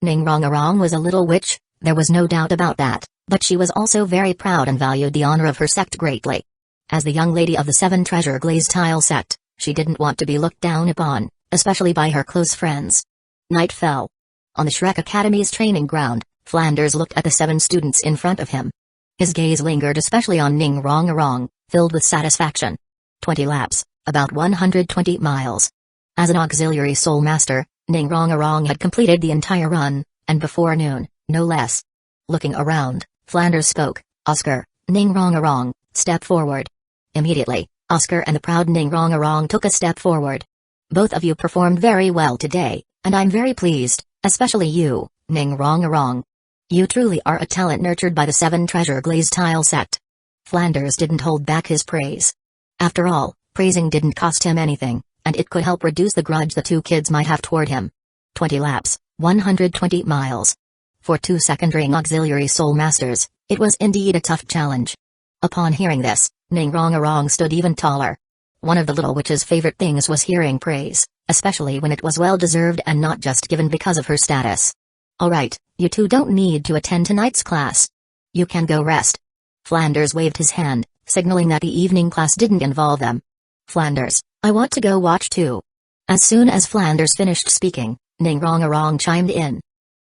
Ningrongarong was a little witch, there was no doubt about that, but she was also very proud and valued the honor of her sect greatly. As the young lady of the 7 treasure glaze tile sect, she didn't want to be looked down upon, especially by her close friends. Night fell. On the Shrek Academy's training ground, Flanders looked at the 7 students in front of him. His gaze lingered especially on Ningrongarong, filled with satisfaction. 20 laps, about 120 miles. As an auxiliary soul master, Ningrongarong had completed the entire run, and before noon, no less. Looking around, Flanders spoke, "Oscar, Ningrongarong, step forward." Immediately, Oscar and the proud Ningrongarong took a step forward. "Both of you performed very well today, and I'm very pleased, especially you, Ningrongarong. You truly are a talent nurtured by the 7 treasure glaze tile sect." Flanders didn't hold back his praise. After all, praising didn't cost him anything, and it could help reduce the grudge the 2 kids might have toward him. 20 laps, 120 miles. For 2 second-ring auxiliary soul masters, it was indeed a tough challenge. Upon hearing this, Ningrongarong stood even taller. One of the little witch's favorite things was hearing praise, especially when it was well-deserved and not just given because of her status. "Alright, you 2 don't need to attend tonight's class. You can go rest." Flanders waved his hand, signaling that the evening class didn't involve them. "Flanders, I want to go watch too." As soon as Flanders finished speaking, Ningrongarong chimed in.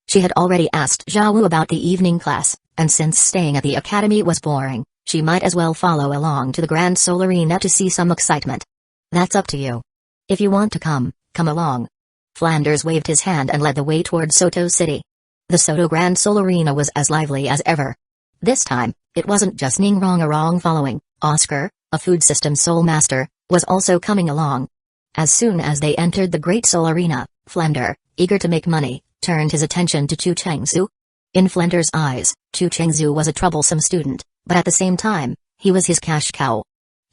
She had already asked Zhao Wu about the evening class, and since staying at the academy was boring, she might as well follow along to the Grand Soul Arena to see some excitement. "That's up to you. If you want to come along." Flanders waved his hand and led the way toward Soto City. The Soto Grand Soul Arena was as lively as ever. This time, it wasn't just Ningrongarong following. Oscar, a food system soul master, was also coming along. As soon as they entered the Great Soul Arena, Flander, eager to make money, turned his attention to Chu Chengzu. In Flander's eyes, Chu Chengzu was a troublesome student, but at the same time, he was his cash cow.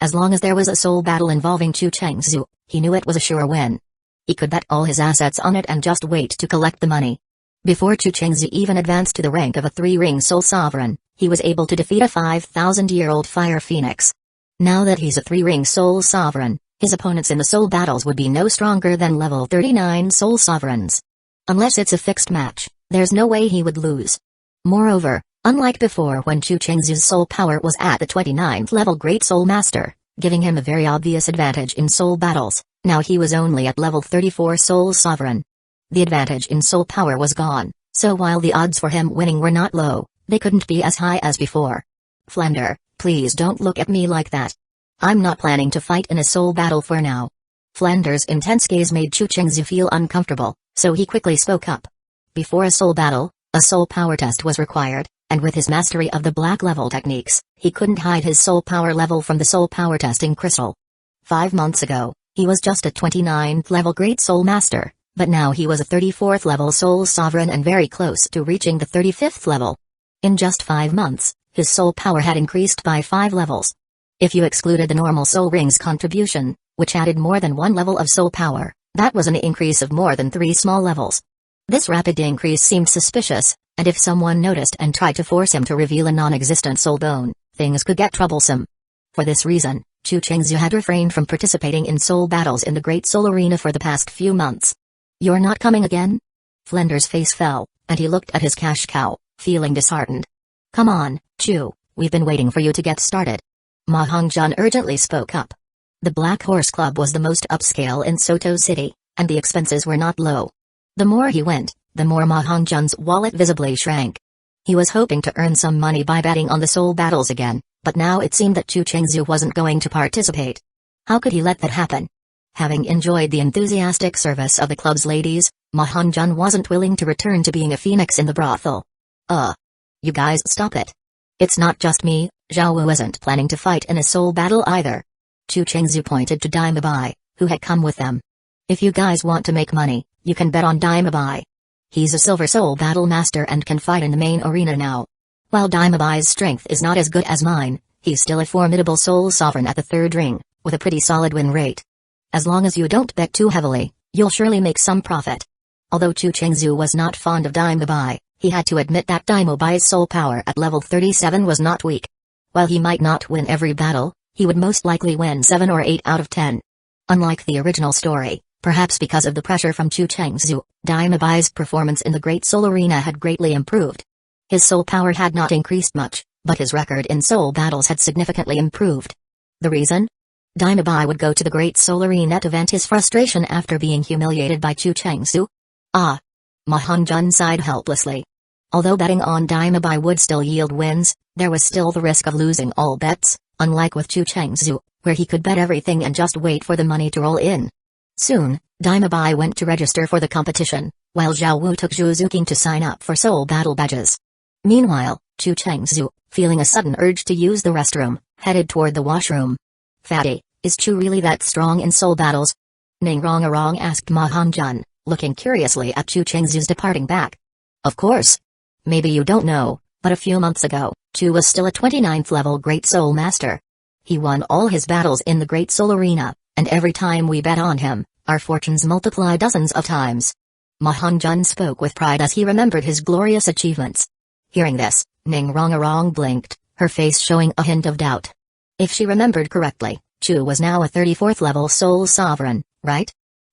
As long as there was a soul battle involving Chu Chengzu, he knew it was a sure win. He could bet all his assets on it and just wait to collect the money. Before Chu Chengzu even advanced to the rank of a 3-ring soul sovereign, he was able to defeat a 5,000-year-old fire phoenix. Now that he's a 3-ring soul sovereign, his opponents in the soul battles would be no stronger than level 39 soul sovereigns. Unless it's a fixed match, there's no way he would lose. Moreover, unlike before when Chu Chengzu's soul power was at the 29th level Great Soul Master, giving him a very obvious advantage in soul battles, now he was only at level 34 soul sovereign. The advantage in soul power was gone, so while the odds for him winning were not low, they couldn't be as high as before. "Flander, please don't look at me like that. I'm not planning to fight in a soul battle for now." Flander's intense gaze made Chu Chengzu feel uncomfortable, so he quickly spoke up. Before a soul battle, a soul power test was required, and with his mastery of the black level techniques, he couldn't hide his soul power level from the soul power testing crystal. 5 months ago, he was just a 29th level Great Soul Master, but now he was a 34th level Soul Sovereign and very close to reaching the 35th level. In just 5 months, his soul power had increased by 5 levels. If you excluded the normal soul ring's contribution, which added more than 1 level of soul power, that was an increase of more than 3 small levels. This rapid increase seemed suspicious, and if someone noticed and tried to force him to reveal a non-existent soul bone, things could get troublesome. For this reason, Chu Chengzu had refrained from participating in soul battles in the Great Soul Arena for the past few months. "You're not coming again?" Flender's face fell, and he looked at his cash cow, feeling disheartened. "Come on, Chu, we've been waiting for you to get started." Ma Hongjun urgently spoke up. The Black Horse Club was the most upscale in Soto City, and the expenses were not low. The more he went, the more Ma Hongjun's wallet visibly shrank. He was hoping to earn some money by betting on the soul battles again, but now it seemed that Chu Chengzu wasn't going to participate. How could he let that happen? Having enjoyed the enthusiastic service of the club's ladies, Ma Hongjun wasn't willing to return to being a phoenix in the brothel. You guys stop it. It's not just me, Zhao Wu isn't planning to fight in a soul battle either. Chu Chengzu pointed to Dai Mabai, who had come with them. If you guys want to make money, you can bet on Dai Mabai. He's a silver soul battle master and can fight in the main arena now. While Dai Mabai's strength is not as good as mine, he's still a formidable soul sovereign at the third ring, with a pretty solid win rate. As long as you don't bet too heavily, you'll surely make some profit. Although Chu Chengzu was not fond of Dai Mabai, he had to admit that Dai Mabai's soul power at level 37 was not weak. While he might not win every battle, he would most likely win 7 or 8 out of 10. Unlike the original story, perhaps because of the pressure from Chu Chengzu, Dai Mabai's performance in the Great Soul Arena had greatly improved. His soul power had not increased much, but his record in soul battles had significantly improved. The reason? Dai Mabai would go to the Great Soul Arena to vent his frustration after being humiliated by Chu Chengzu. Ma Hongjun sighed helplessly. Although betting on Dai Mabai would still yield wins, there was still the risk of losing all bets, unlike with Chu Chengzu, where he could bet everything and just wait for the money to roll in. Soon, Dai Mabai went to register for the competition, while Zhao Wu took Zhu Zuqing to sign up for soul battle badges. Meanwhile, Chu Chengzu, feeling a sudden urge to use the restroom, headed toward the washroom. Fatty, is Chu really that strong in soul battles? Ning Rong asked Ma Hongjun, looking curiously at Chu Chengzu's departing back. Of course. Maybe you don't know, but a few months ago, Chu was still a 29th level Great Soul Master. He won all his battles in the Great Soul Arena, and every time we bet on him, our fortunes multiply dozens of times. Ma Hongjun spoke with pride as he remembered his glorious achievements. Hearing this, Ning Rong blinked, her face showing a hint of doubt. If she remembered correctly, Chu was now a 34th level Soul Sovereign, right?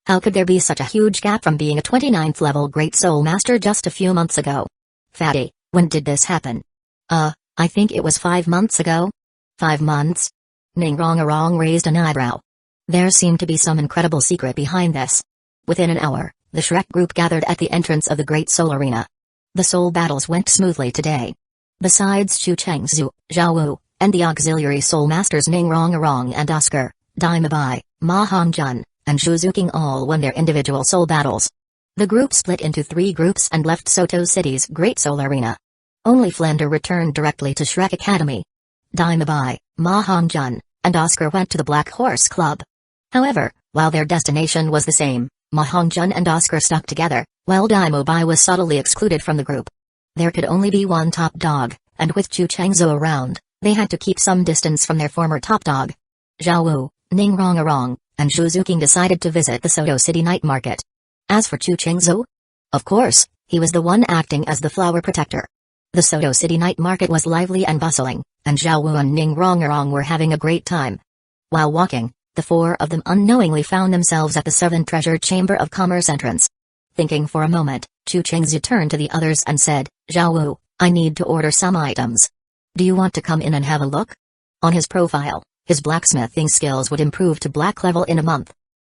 How could there be such a huge gap from being a 29th level Great Soul Master just a few months ago? Fatty, when did this happen? I think it was 5 months ago. 5 months? Ning Rong raised an eyebrow. There seemed to be some incredible secret behind this. Within an hour, the Shrek group gathered at the entrance of the Great Soul Arena. The soul battles went smoothly today. Besides Chu Chengzu, Zhao Wu, and the auxiliary soul masters Ning Rong and Oscar, Dai Mabai, Ma Hongjun, and Zhu Zuqing all won their individual soul battles. The group split into 3 groups and left Soto City's Great Soul Arena. Only Flander returned directly to Shrek Academy. Dai Mabai, Ma Hongjun, and Oscar went to the Black Horse Club. However, while their destination was the same, Ma Hongjun and Oscar stuck together, while Dai Mabai was subtly excluded from the group. There could only be one top dog, and with Chu Chengzu around, they had to keep some distance from their former top dog. Zhao Wu, Ning Rong, and Zhu Zuqing decided to visit the Soto City night market. As for Chu Chengzu? Of course, he was the one acting as the flower protector. The Soto City night market was lively and bustling, and Zhao Wu and Ning Rong were having a great time. While walking, the 4 of them unknowingly found themselves at the 7 Treasure Chamber of Commerce entrance. Thinking for a moment, Chu Chengzu turned to the others and said, Zhao Wu, I need to order some items. Do you want to come in and have a look? On his profile, his blacksmithing skills would improve to black level in a month.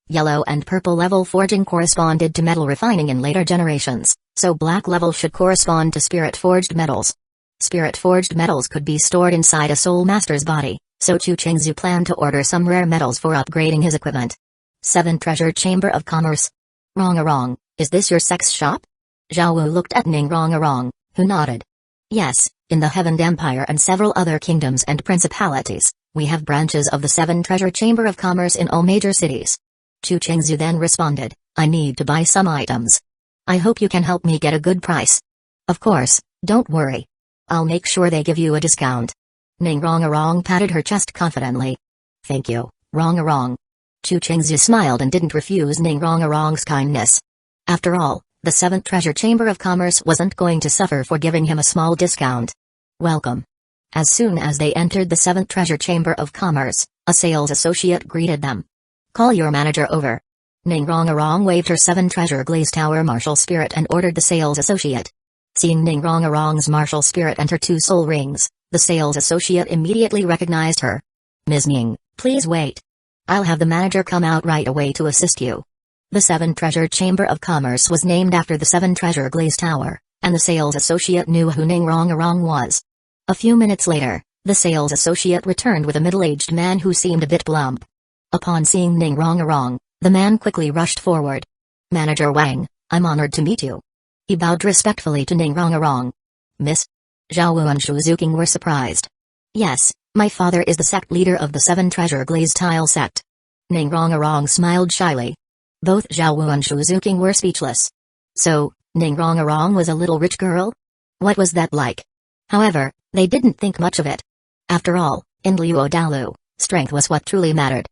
Yellow and purple level forging corresponded to metal refining in later generations, so black level should correspond to spirit-forged metals. Spirit-forged metals could be stored inside a soul master's body, so Chu Chengzu planned to order some rare metals for upgrading his equipment. 7 Treasure Chamber of Commerce. Rong, is this your sex shop? Zhao Wu looked at Ning Rong, who nodded. Yes, in the Heavened Empire and several other kingdoms and principalities, we have branches of the 7 Treasure Chamber of Commerce in all major cities. Chu Chengzu then responded, I need to buy some items. I hope you can help me get a good price. Of course, don't worry. I'll make sure they give you a discount. Ning Rong patted her chest confidently. Thank you, Rong. Chu Chengzu smiled and didn't refuse Ning Rong's kindness. After all, the 7th Treasure Chamber of Commerce wasn't going to suffer for giving him a small discount. Welcome. As soon as they entered the 7th Treasure Chamber of Commerce, a sales associate greeted them. Call your manager over. Ning Rong waved her 7 Treasure Glaze Tower martial spirit and ordered the sales associate. Seeing Ning Rong's martial spirit and her 2 soul rings, the sales associate immediately recognized her. Ms. Ning, please wait. I'll have the manager come out right away to assist you. The 7 Treasure Chamber of Commerce was named after the 7 Treasure Glaze Tower, and the sales associate knew who Ning Rongarong was. A few minutes later, the sales associate returned with a middle-aged man who seemed a bit plump. Upon seeing Ning Rongarong, the man quickly rushed forward. "Manager Wang, I'm honored to meet you." He bowed respectfully to Ning Rongarong. "Miss?" Zhao and Shu Zuking were surprised. "Yes, my father is the sect leader of the Seven Treasure Glaze Tile sect." Ning Rongarong smiled shyly. Both Zhao and Shu Zuking were speechless. So, Ning Rongarong was a little rich girl? What was that like? However, they didn't think much of it. After all, in Douluo, strength was what truly mattered.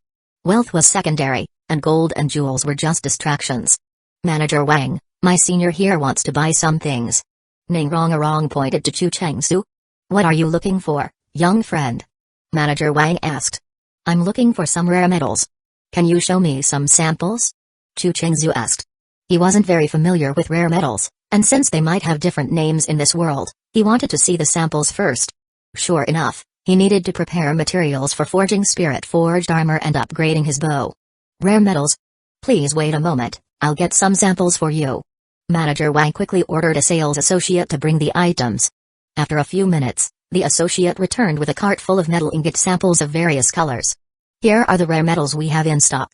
Wealth was secondary, and gold and jewels were just distractions. "Manager Wang, my senior here wants to buy some things." Ning Rongarong pointed to Chu Chengsu. "What are you looking for, young friend?" Manager Wang asked. "I'm looking for some rare metals. Can you show me some samples?" Chu Chengsu asked. He wasn't very familiar with rare metals, and since they might have different names in this world, he wanted to see the samples first. Sure enough, he needed to prepare materials for forging spirit-forged armor and upgrading his bow. "Rare metals? Please wait a moment, I'll get some samples for you." Manager Wang quickly ordered a sales associate to bring the items. After a few minutes, the associate returned with a cart full of metal ingot samples of various colors. "Here are the rare metals we have in stock."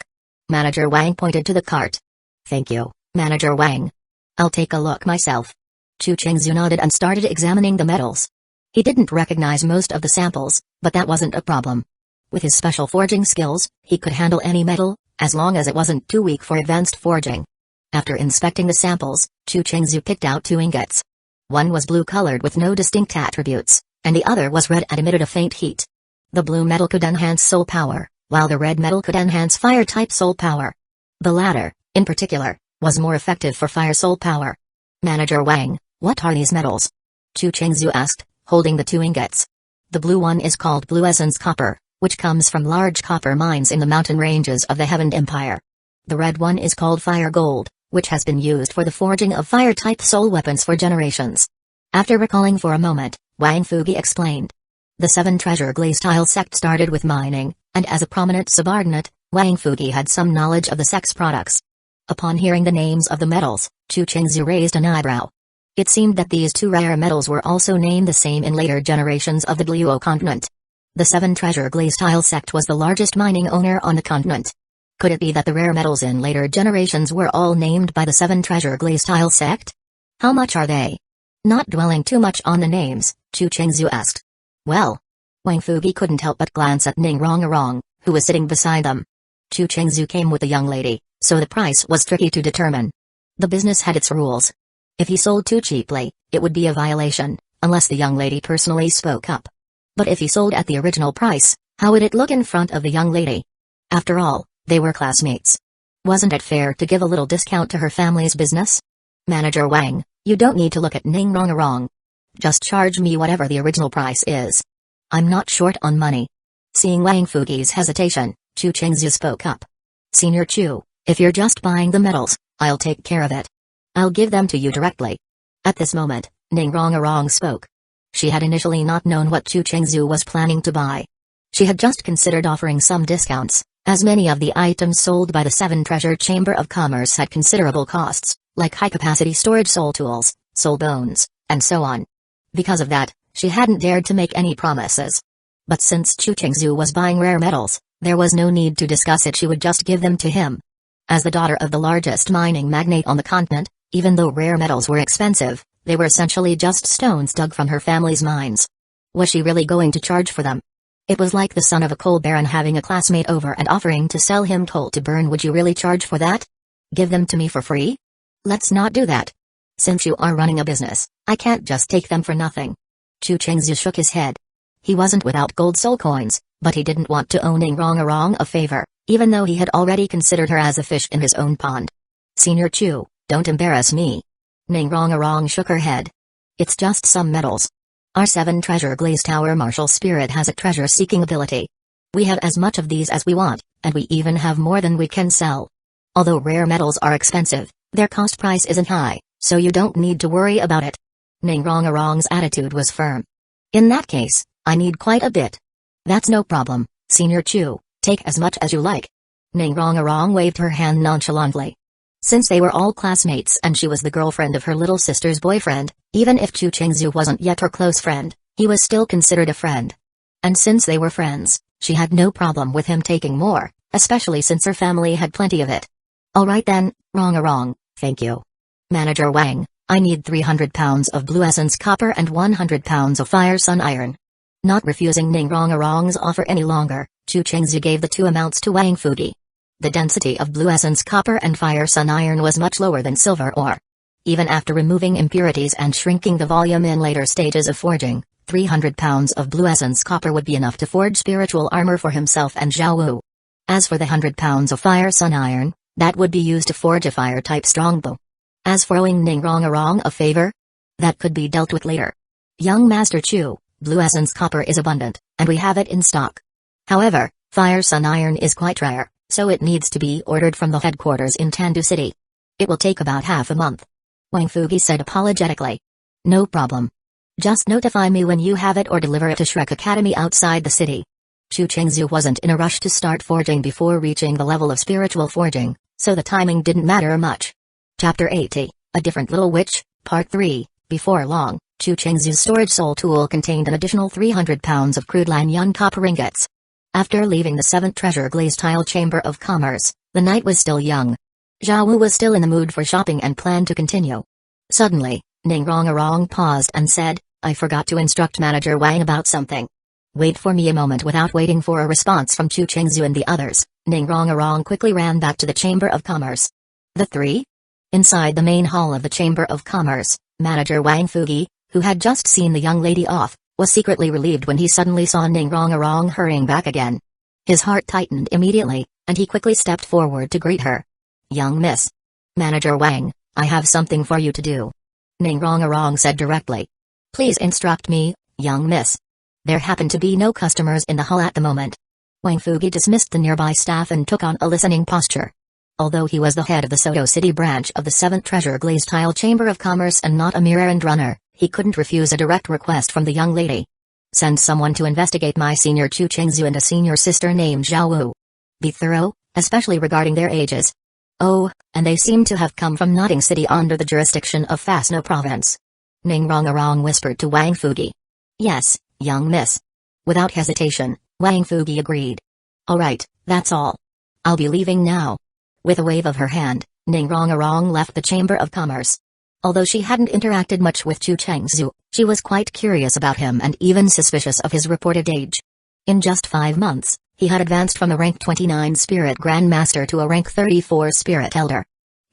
Manager Wang pointed to the cart. "Thank you, Manager Wang. I'll take a look myself." Chu Chengzu nodded and started examining the metals. He didn't recognize most of the samples, but that wasn't a problem. With his special forging skills, he could handle any metal, as long as it wasn't too weak for advanced forging. After inspecting the samples, Chu Chengzu picked out 2 ingots. One was blue-colored with no distinct attributes, and the other was red and emitted a faint heat. The blue metal could enhance soul power, while the red metal could enhance fire-type soul power. The latter, in particular, was more effective for fire soul power. "Manager Wang, what are these metals?" Chu Chengzu asked, holding the 2 ingots. The blue one is called blue essence copper, which comes from large copper mines in the mountain ranges of the Heaven Empire. The red one is called fire gold, which has been used for the forging of fire-type soul weapons for generations. After recalling for a moment, Wang Fugi explained. The Seven Treasure Glaze Tile sect started with mining, and as a prominent subordinate, Wang Fugi had some knowledge of the sect's products. Upon hearing the names of the metals, Chu Chengzu raised an eyebrow. It seemed that these 2 rare metals were also named the same in later generations of the Douluo continent. The Seven Treasure Glaze Tile sect was the largest mining owner on the continent. Could it be that the rare metals in later generations were all named by the Seven Treasure Glaze Tile sect? How much are they? Not dwelling too much on the names, Chu Chengzu asked. "Well." Wang Fugi couldn't help but glance at Ning Rongarong, who was sitting beside them. Chu Chengzu came with a young lady, so the price was tricky to determine. The business had its rules. If he sold too cheaply, it would be a violation, unless the young lady personally spoke up. But if he sold at the original price, how would it look in front of the young lady? After all, they were classmates. Wasn't it fair to give a little discount to her family's business? "Manager Wang, you don't need to look at Ning Rongarong. Just charge me whatever the original price is. I'm not short on money." Seeing Wang Fugi's hesitation, Chu Chengzu spoke up. "Senior Chu, if you're just buying the metals, I'll take care of it. I'll give them to you directly." At this moment, Ning Rongarong spoke. She had initially not known what Chu Chengzu was planning to buy. She had just considered offering some discounts, as many of the items sold by the Seven Treasure Chamber of Commerce had considerable costs, like high-capacity storage soul tools, soul bones, and so on. Because of that, she hadn't dared to make any promises. But since Chu Chengzu was buying rare metals, there was no need to discuss it. She would just give them to him. As the daughter of the largest mining magnate on the continent, even though rare metals were expensive, they were essentially just stones dug from her family's mines. Was she really going to charge for them? It was like the son of a coal baron having a classmate over and offering to sell him coal to burn. Would you really charge for that? Give them to me for free? Let's not do that. Since you are running a business, I can't just take them for nothing. Chu Chengzu shook his head. He wasn't without gold soul coins, but he didn't want to owe Ning Rongarong a favor, even though he had already considered her as a fish in his own pond. "Senior Chu, don't embarrass me." Ning Rongarong shook her head. "It's just some metals. Our Seven Treasure Glaze Tower martial spirit has a treasure-seeking ability. We have as much of these as we want, and we even have more than we can sell. Although rare metals are expensive, their cost price isn't high, so you don't need to worry about it." Ning Rongarong's attitude was firm. "In that case, I need quite a bit." "That's no problem, Senior Chu, take as much as you like." Ning Rongarong waved her hand nonchalantly. Since they were all classmates and she was the girlfriend of her little sister's boyfriend, even if Chu Chengzu wasn't yet her close friend, he was still considered a friend. And since they were friends, she had no problem with him taking more, especially since her family had plenty of it. Alright then, wrong, thank you. Manager Wang, I need 300 pounds of blue essence copper and 100 pounds of fire sun iron. Not refusing Ning Rong's offer any longer, Chu Chengzu gave the two amounts to Wang Fugi. The density of blue essence copper and fire sun iron was much lower than silver ore. Even after removing impurities and shrinking the volume in later stages of forging, 300 pounds of blue essence copper would be enough to forge spiritual armor for himself and Zhao Wu. As for the 100 pounds of fire sun iron, that would be used to forge a fire-type strongbow. As for owing Ning Rong a favor, that could be dealt with later. Young Master Chu, blue essence copper is abundant, and we have it in stock. However, fire sun iron is quite rare, so it needs to be ordered from the headquarters in Tandu City. It will take about half a month. Wang Fugi said apologetically. No problem. Just notify me when you have it or deliver it to Shrek Academy outside the city. Chu Chengzu wasn't in a rush to start forging before reaching the level of spiritual forging, so the timing didn't matter much. Chapter 80, A Different Little Witch, Part 3. Before long, Chu Chengzu's storage soul tool contained an additional 300 pounds of crude Lanyun copper ingots. After leaving the 7th treasure glazed tile chamber of commerce, the night was still young. Zhao Wu was still in the mood for shopping and planned to continue. Suddenly, Ning Rong paused and said, I forgot to instruct Manager Wang about something. Wait for me a moment. Without waiting for a response from Chu Chengzu and the others, Ning Rong quickly ran back to the Chamber of Commerce. The three? Inside the main hall of the Chamber of Commerce, Manager Wang Fugi, who had just seen the young lady off, was secretly relieved when he suddenly saw Ning Rong hurrying back again. His heart tightened immediately, and he quickly stepped forward to greet her. Young miss. Manager Wang, I have something for you to do. Ning Rong said directly. Please instruct me, young miss. There happened to be no customers in the hall at the moment. Wang Fugi dismissed the nearby staff and took on a listening posture. Although he was the head of the Soto City branch of the 7th Treasure Glazed Tile Chamber of Commerce and not a mere errand runner, he couldn't refuse a direct request from the young lady. Send someone to investigate my senior Chu Chengzu and a senior sister named Zhao Wu. Be thorough, especially regarding their ages. Oh, and they seem to have come from Notting City under the jurisdiction of Fasno Province. Ning Rong whispered to Wang Fugi. Yes, young miss. Without hesitation, Wang Fugi agreed. Alright, that's all. I'll be leaving now. With a wave of her hand, Ning Rong left the Chamber of Commerce. Although she hadn't interacted much with Chu Chengzu, she was quite curious about him and even suspicious of his reported age. In just 5 months, he had advanced from a rank 29 Spirit Grandmaster to a rank 34 Spirit Elder.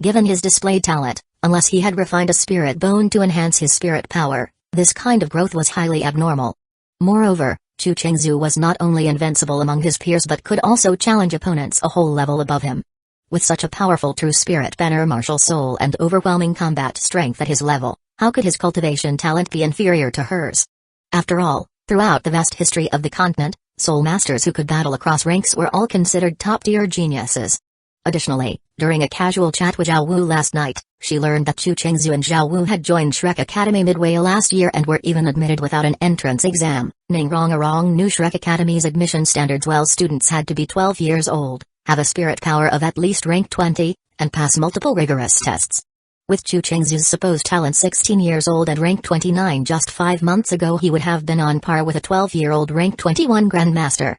Given his displayed talent, unless he had refined a spirit bone to enhance his spirit power, this kind of growth was highly abnormal. Moreover, Chu Chengzu was not only invincible among his peers but could also challenge opponents a whole level above him. With such a powerful true spirit banner martial soul and overwhelming combat strength at his level, how could his cultivation talent be inferior to hers? After all, throughout the vast history of the continent, soul masters who could battle across ranks were all considered top-tier geniuses. Additionally, during a casual chat with Zhao Wu last night, she learned that Chu Chengzu and Zhao Wu had joined Shrek Academy midway last year and were even admitted without an entrance exam. Ning Rong knew Shrek Academy's admission standards well. Students had to be 12 years old, have a spirit power of at least rank 20, and pass multiple rigorous tests. With Chu Chengzu's supposed talent 16 years old and rank 29 just 5 months ago, he would have been on par with a 12-year-old rank 21 Grandmaster.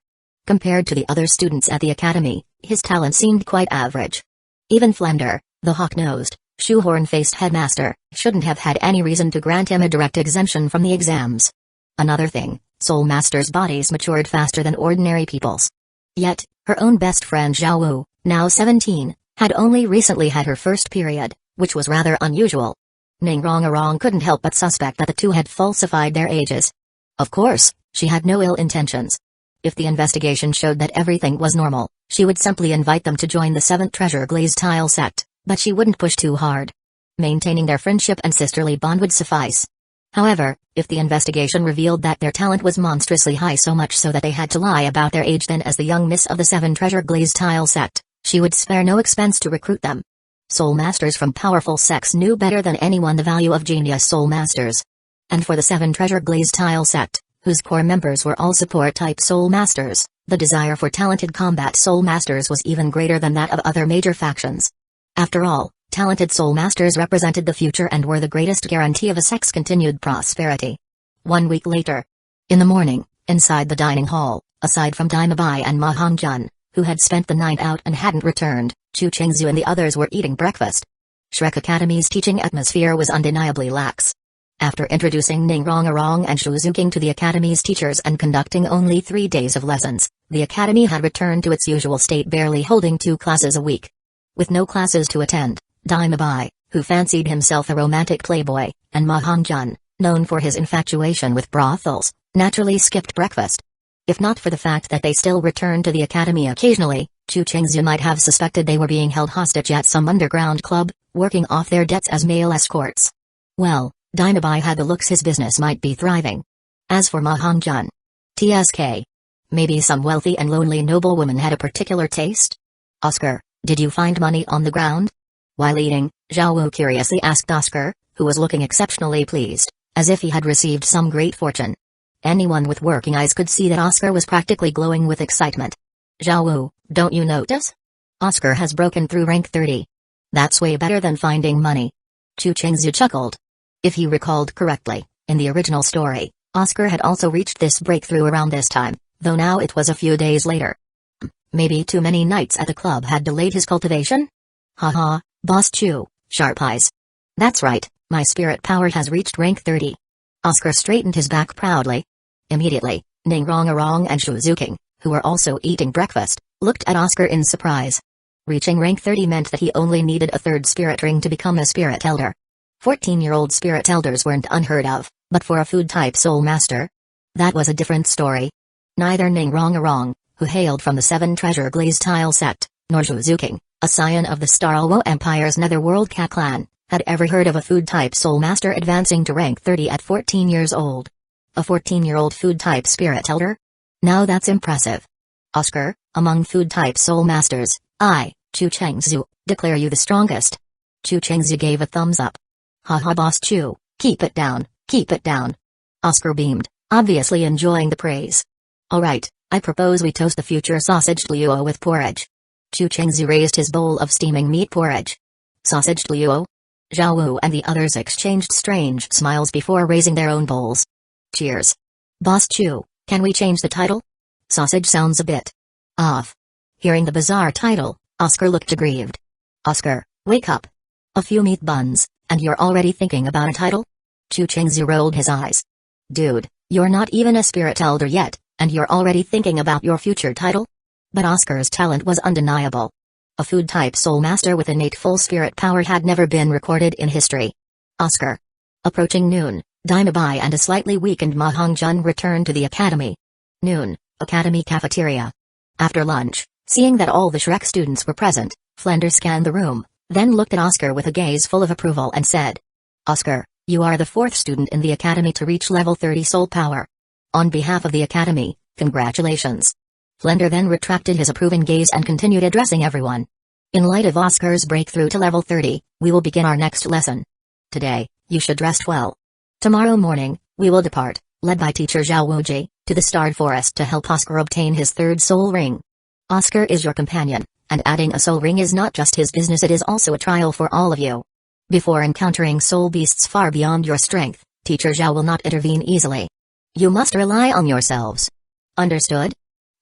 Compared to the other students at the academy, his talent seemed quite average. Even Flender, the hawk-nosed, shoehorn-faced headmaster, shouldn't have had any reason to grant him a direct exemption from the exams. Another thing, soul masters' bodies matured faster than ordinary people's. Yet, her own best friend Zhao Wu, now 17, had only recently had her first period, which was rather unusual. Ning Rong couldn't help but suspect that the two had falsified their ages. Of course, she had no ill intentions. If the investigation showed that everything was normal, she would simply invite them to join the 7th Treasure Glazed Tile sect, but she wouldn't push too hard. Maintaining their friendship and sisterly bond would suffice. However, if the investigation revealed that their talent was monstrously high, so much so that they had to lie about their age, then as the young miss of the 7 Treasure Glazed Tile sect, she would spare no expense to recruit them. Soul masters from powerful sects knew better than anyone the value of genius soul masters. And for the 7 Treasure Glazed Tile sect, whose core members were all support-type soul masters, the desire for talented combat soul masters was even greater than that of other major factions. After all, Talented soul masters represented the future and were the greatest guarantee of a sect's continued prosperity. 1 week later. In the morning, inside the dining hall, aside from Daimabai and Ma Hongjun, who had spent the night out and hadn't returned, Chu Chengzu and the others were eating breakfast. Shrek Academy's teaching atmosphere was undeniably lax. After introducing Ningrongarong and Shuzuking to the Academy's teachers and conducting only 3 days of lessons, the Academy had returned to its usual state, barely holding 2 classes a week. With no classes to attend, Daimabai, who fancied himself a romantic playboy, and Ma Hongjun, known for his infatuation with brothels, naturally skipped breakfast. If not for the fact that they still returned to the Academy occasionally, Chu Chengzu might have suspected they were being held hostage at some underground club, working off their debts as male escorts. Well, Daimabai had the looks his business might be thriving. As for Ma Hongjun, TSK. Maybe some wealthy and lonely noblewoman had a particular taste? Oscar, did you find money on the ground? While eating, Zhao Wu curiously asked Oscar, who was looking exceptionally pleased, as if he had received some great fortune. Anyone with working eyes could see that Oscar was practically glowing with excitement. Zhao Wu, don't you notice? Oscar has broken through rank 30. That's way better than finding money. Chu Chengzu chuckled. If he recalled correctly, in the original story, Oscar had also reached this breakthrough around this time, though now it was a few days later. Maybe too many nights at the club had delayed his cultivation? Haha, Boss Chu, sharp eyes. That's right, my spirit power has reached rank 30. Oscar straightened his back proudly. Immediately, Ningrongarong and Shuzuking, who were also eating breakfast, looked at Oscar in surprise. Reaching rank 30 meant that he only needed a 3rd spirit ring to become a spirit elder. 14-year-old spirit elders weren't unheard of, but for a food-type soul master? That was a different story. Neither Ningrongarong, who hailed from the 7 Treasure Glaze Tile sect, nor Shuzuking, a scion of the Staralwo Empire's Netherworld Cat clan, had ever heard of a food-type soul master advancing to rank 30 at 14 years old. A 14-year-old food-type spirit elder? Now that's impressive. Oscar, among food-type soul masters, I, Chu Chengzu, declare you the strongest. Chu Chengzu gave a thumbs up. Haha, Boss Chu, keep it down, keep it down. Oscar beamed, obviously enjoying the praise. Alright, I propose we toast the future sausage Luo with porridge. Chu Chengzu raised his bowl of steaming meat porridge. Sausage Luo? Zhao Wu and the others exchanged strange smiles before raising their own bowls. Cheers. Boss Chu, can we change the title? Sausage sounds a bit off. Hearing the bizarre title, Oscar looked aggrieved. Oscar, wake up. A few meat buns, and you're already thinking about a title? Chu Chengzu rolled his eyes. Dude, you're not even a spirit elder yet, and you're already thinking about your future title? But Oscar's talent was undeniable. A food-type soul master with innate full spirit power had never been recorded in history. Oscar. Approaching noon, Daimabai and a slightly weakened Ma Hongjun returned to the academy. Noon, academy cafeteria. After lunch, seeing that all the Shrek students were present, Flender scanned the room, then looked at Oscar with a gaze full of approval and said, Oscar, you are the 4th student in the academy to reach level 30 soul power. On behalf of the academy, congratulations. Flender then retracted his approving gaze and continued addressing everyone. In light of Oscar's breakthrough to level 30, we will begin our next lesson. Today, you should rest well. Tomorrow morning, we will depart, led by teacher Zhao Wuji, to the Starred Forest to help Oscar obtain his 3rd soul ring. Oscar is your companion, and adding a soul ring is not just his business, it is also a trial for all of you. Before encountering soul beasts far beyond your strength, teacher Zhao will not intervene easily. You must rely on yourselves. Understood?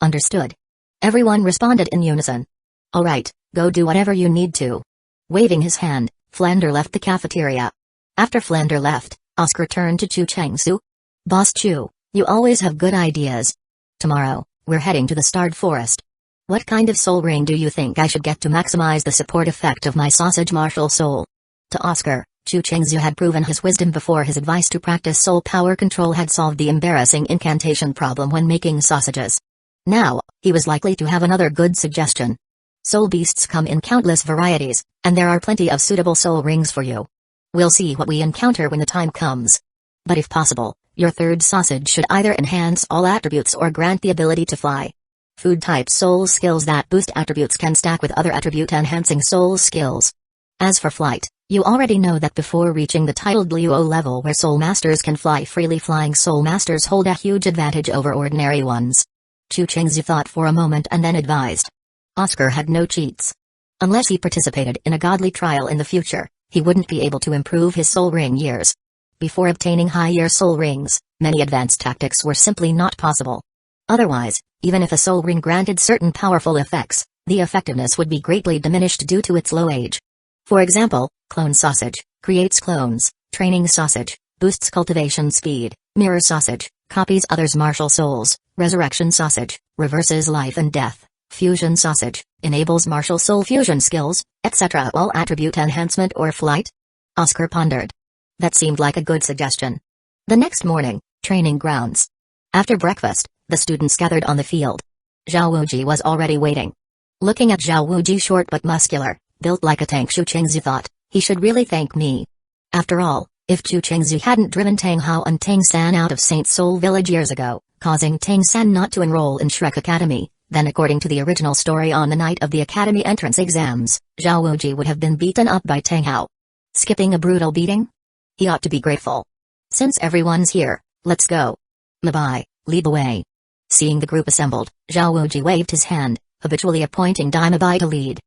Understood. Everyone responded in unison. Alright, go do whatever you need to. Waving his hand, Flender left the cafeteria. After Flender left, Oscar turned to Chu Chengzu. Boss Chu, you always have good ideas. Tomorrow, we're heading to the Starred Forest. What kind of soul ring do you think I should get to maximize the support effect of my sausage martial soul? To Oscar, Chu Chengzu had proven his wisdom before. His advice to practice soul power control had solved the embarrassing incantation problem when making sausages. Now, he was likely to have another good suggestion. Soul beasts come in countless varieties, and there are plenty of suitable soul rings for you. We'll see what we encounter when the time comes. But if possible, your 3rd sausage should either enhance all attributes or grant the ability to fly. Food-type soul skills that boost attributes can stack with other attribute-enhancing soul skills. As for flight, you already know that before reaching the titled Luo level where soul masters can fly freely, flying soul masters hold a huge advantage over ordinary ones. Chu Chengzu thought for a moment and then advised. Oscar had no cheats. Unless he participated in a godly trial in the future, he wouldn't be able to improve his soul ring years. Before obtaining high-year soul rings, many advanced tactics were simply not possible. Otherwise, even if a soul ring granted certain powerful effects, the effectiveness would be greatly diminished due to its low age. For example, clone sausage creates clones, training sausage boosts cultivation speed, mirror sausage copies others' martial souls, resurrection sausage reverses life and death, fusion sausage enables martial soul fusion skills, etc. All attribute enhancement or flight? Oscar pondered. That seemed like a good suggestion. The next morning, training grounds. After breakfast, the students gathered on the field. Zhao Wuji was already waiting. Looking at Zhao Wuji, short but muscular, built like a tank, Xu Chengzu thought, he should really thank me. After all, if Xu Chengzu hadn't driven Tang Hao and Tang San out of Saint Soul Village years ago, causing Tang San not to enroll in Shrek Academy, then according to the original story on the night of the academy entrance exams, Zhao Wuji would have been beaten up by Tang Hao. Skipping a brutal beating? He ought to be grateful. Since everyone's here, let's go. Mabai, lead the way. Seeing the group assembled, Zhao Wuji waved his hand, habitually appointing Daimabai to lead.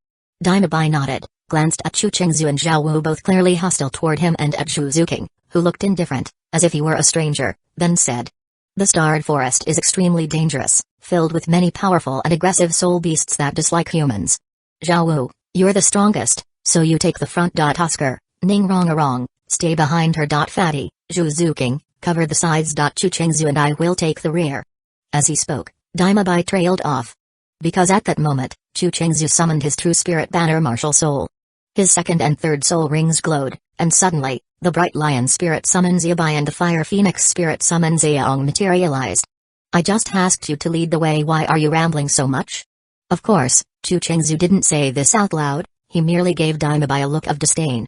Daimabai nodded, glanced at Xu Chengzu and Zhao Wu, both clearly hostile toward him, and at Zhu Zuking, who looked indifferent, as if he were a stranger, then said. The Starred Forest is extremely dangerous, filled with many powerful and aggressive soul beasts that dislike humans. Zhao Wu, you're the strongest, so you take the front. Oscar, Ning Rong, stay behind her. Fatty, Zhu Zuking, cover the sides. Chu Chengzu and I will take the rear. As he spoke, Daimabai trailed off. Because at that moment, Chu Chengzu summoned his true spirit banner martial soul. His second and third soul rings glowed, and suddenly, the bright lion spirit summon Ziabai and the fire phoenix spirit summon Zaong materialized. I just asked you to lead the way, why are you rambling so much? Of course, Chu Chengzu didn't say this out loud, he merely gave Daimabai a look of disdain.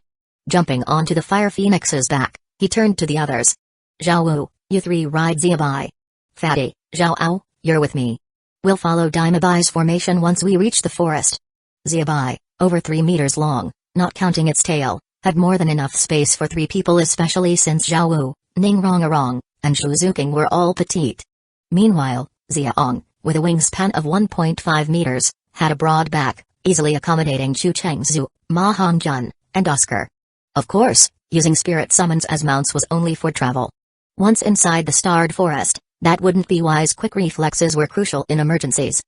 Jumping onto the fire phoenix's back, he turned to the others. Zhao Wu, you three ride Ziabai. Fatty, Zhao Ao, you're with me. We'll follow Daimabai's formation once we reach the forest. Ziabai, over 3 meters long, not counting its tail, had more than enough space for 3 people, especially since Zhao Wu, Ning Rong, and Zhu Zuking were all petite. Meanwhile, Ziaong, with a wingspan of 1.5 meters, had a broad back, easily accommodating Chu Chengzu, Ma Hongjun, and Oscar. Of course, using spirit summons as mounts was only for travel. Once inside the Starred Forest, that wouldn't be wise. Quick reflexes were crucial in emergencies.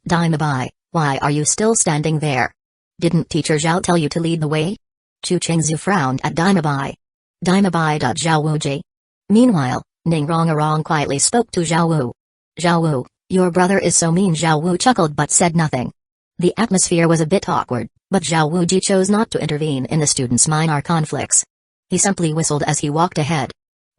Daimabai, why are you still standing there? Didn't Teacher Zhao tell you to lead the way? Chu Chengzu frowned at Daimabai. Daimabai. Zhao Wuji. Meanwhile, Ning Rong quietly spoke to Zhao Wu. Zhao Wu, your brother is so mean. Zhao Wu chuckled but said nothing. The atmosphere was a bit awkward, but Zhao Wuji chose not to intervene in the students' minor conflicts. He simply whistled as he walked ahead.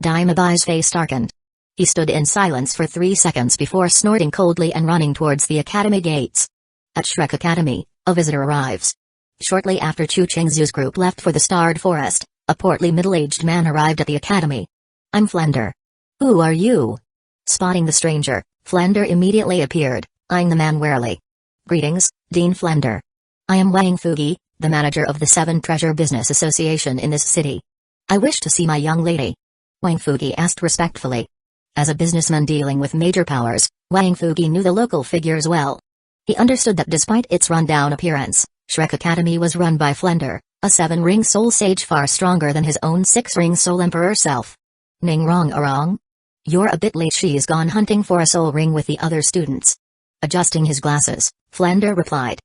Daimabai's face darkened. He stood in silence for 3 seconds before snorting coldly and running towards the academy gates. At Shrek Academy, a visitor arrives. Shortly after Chu Chengzu's group left for the Starred Forest, a portly middle-aged man arrived at the academy. I'm Flender. Who are you? Spotting the stranger, Flender immediately appeared, eyeing the man warily. Greetings, Dean Flender. I am Wang Fugi, the manager of the 7 Treasure Business Association in this city. I wish to see my young lady. Wang Fugi asked respectfully. As a businessman dealing with major powers, Wang Fugi knew the local figures well. He understood that despite its run-down appearance, Shrek Academy was run by Flender, a 7-ring soul sage far stronger than his own 6-ring soul emperor self. Ning Rong? You're a bit late. She's gone hunting for a soul ring with the other students. Adjusting his glasses, Flender replied.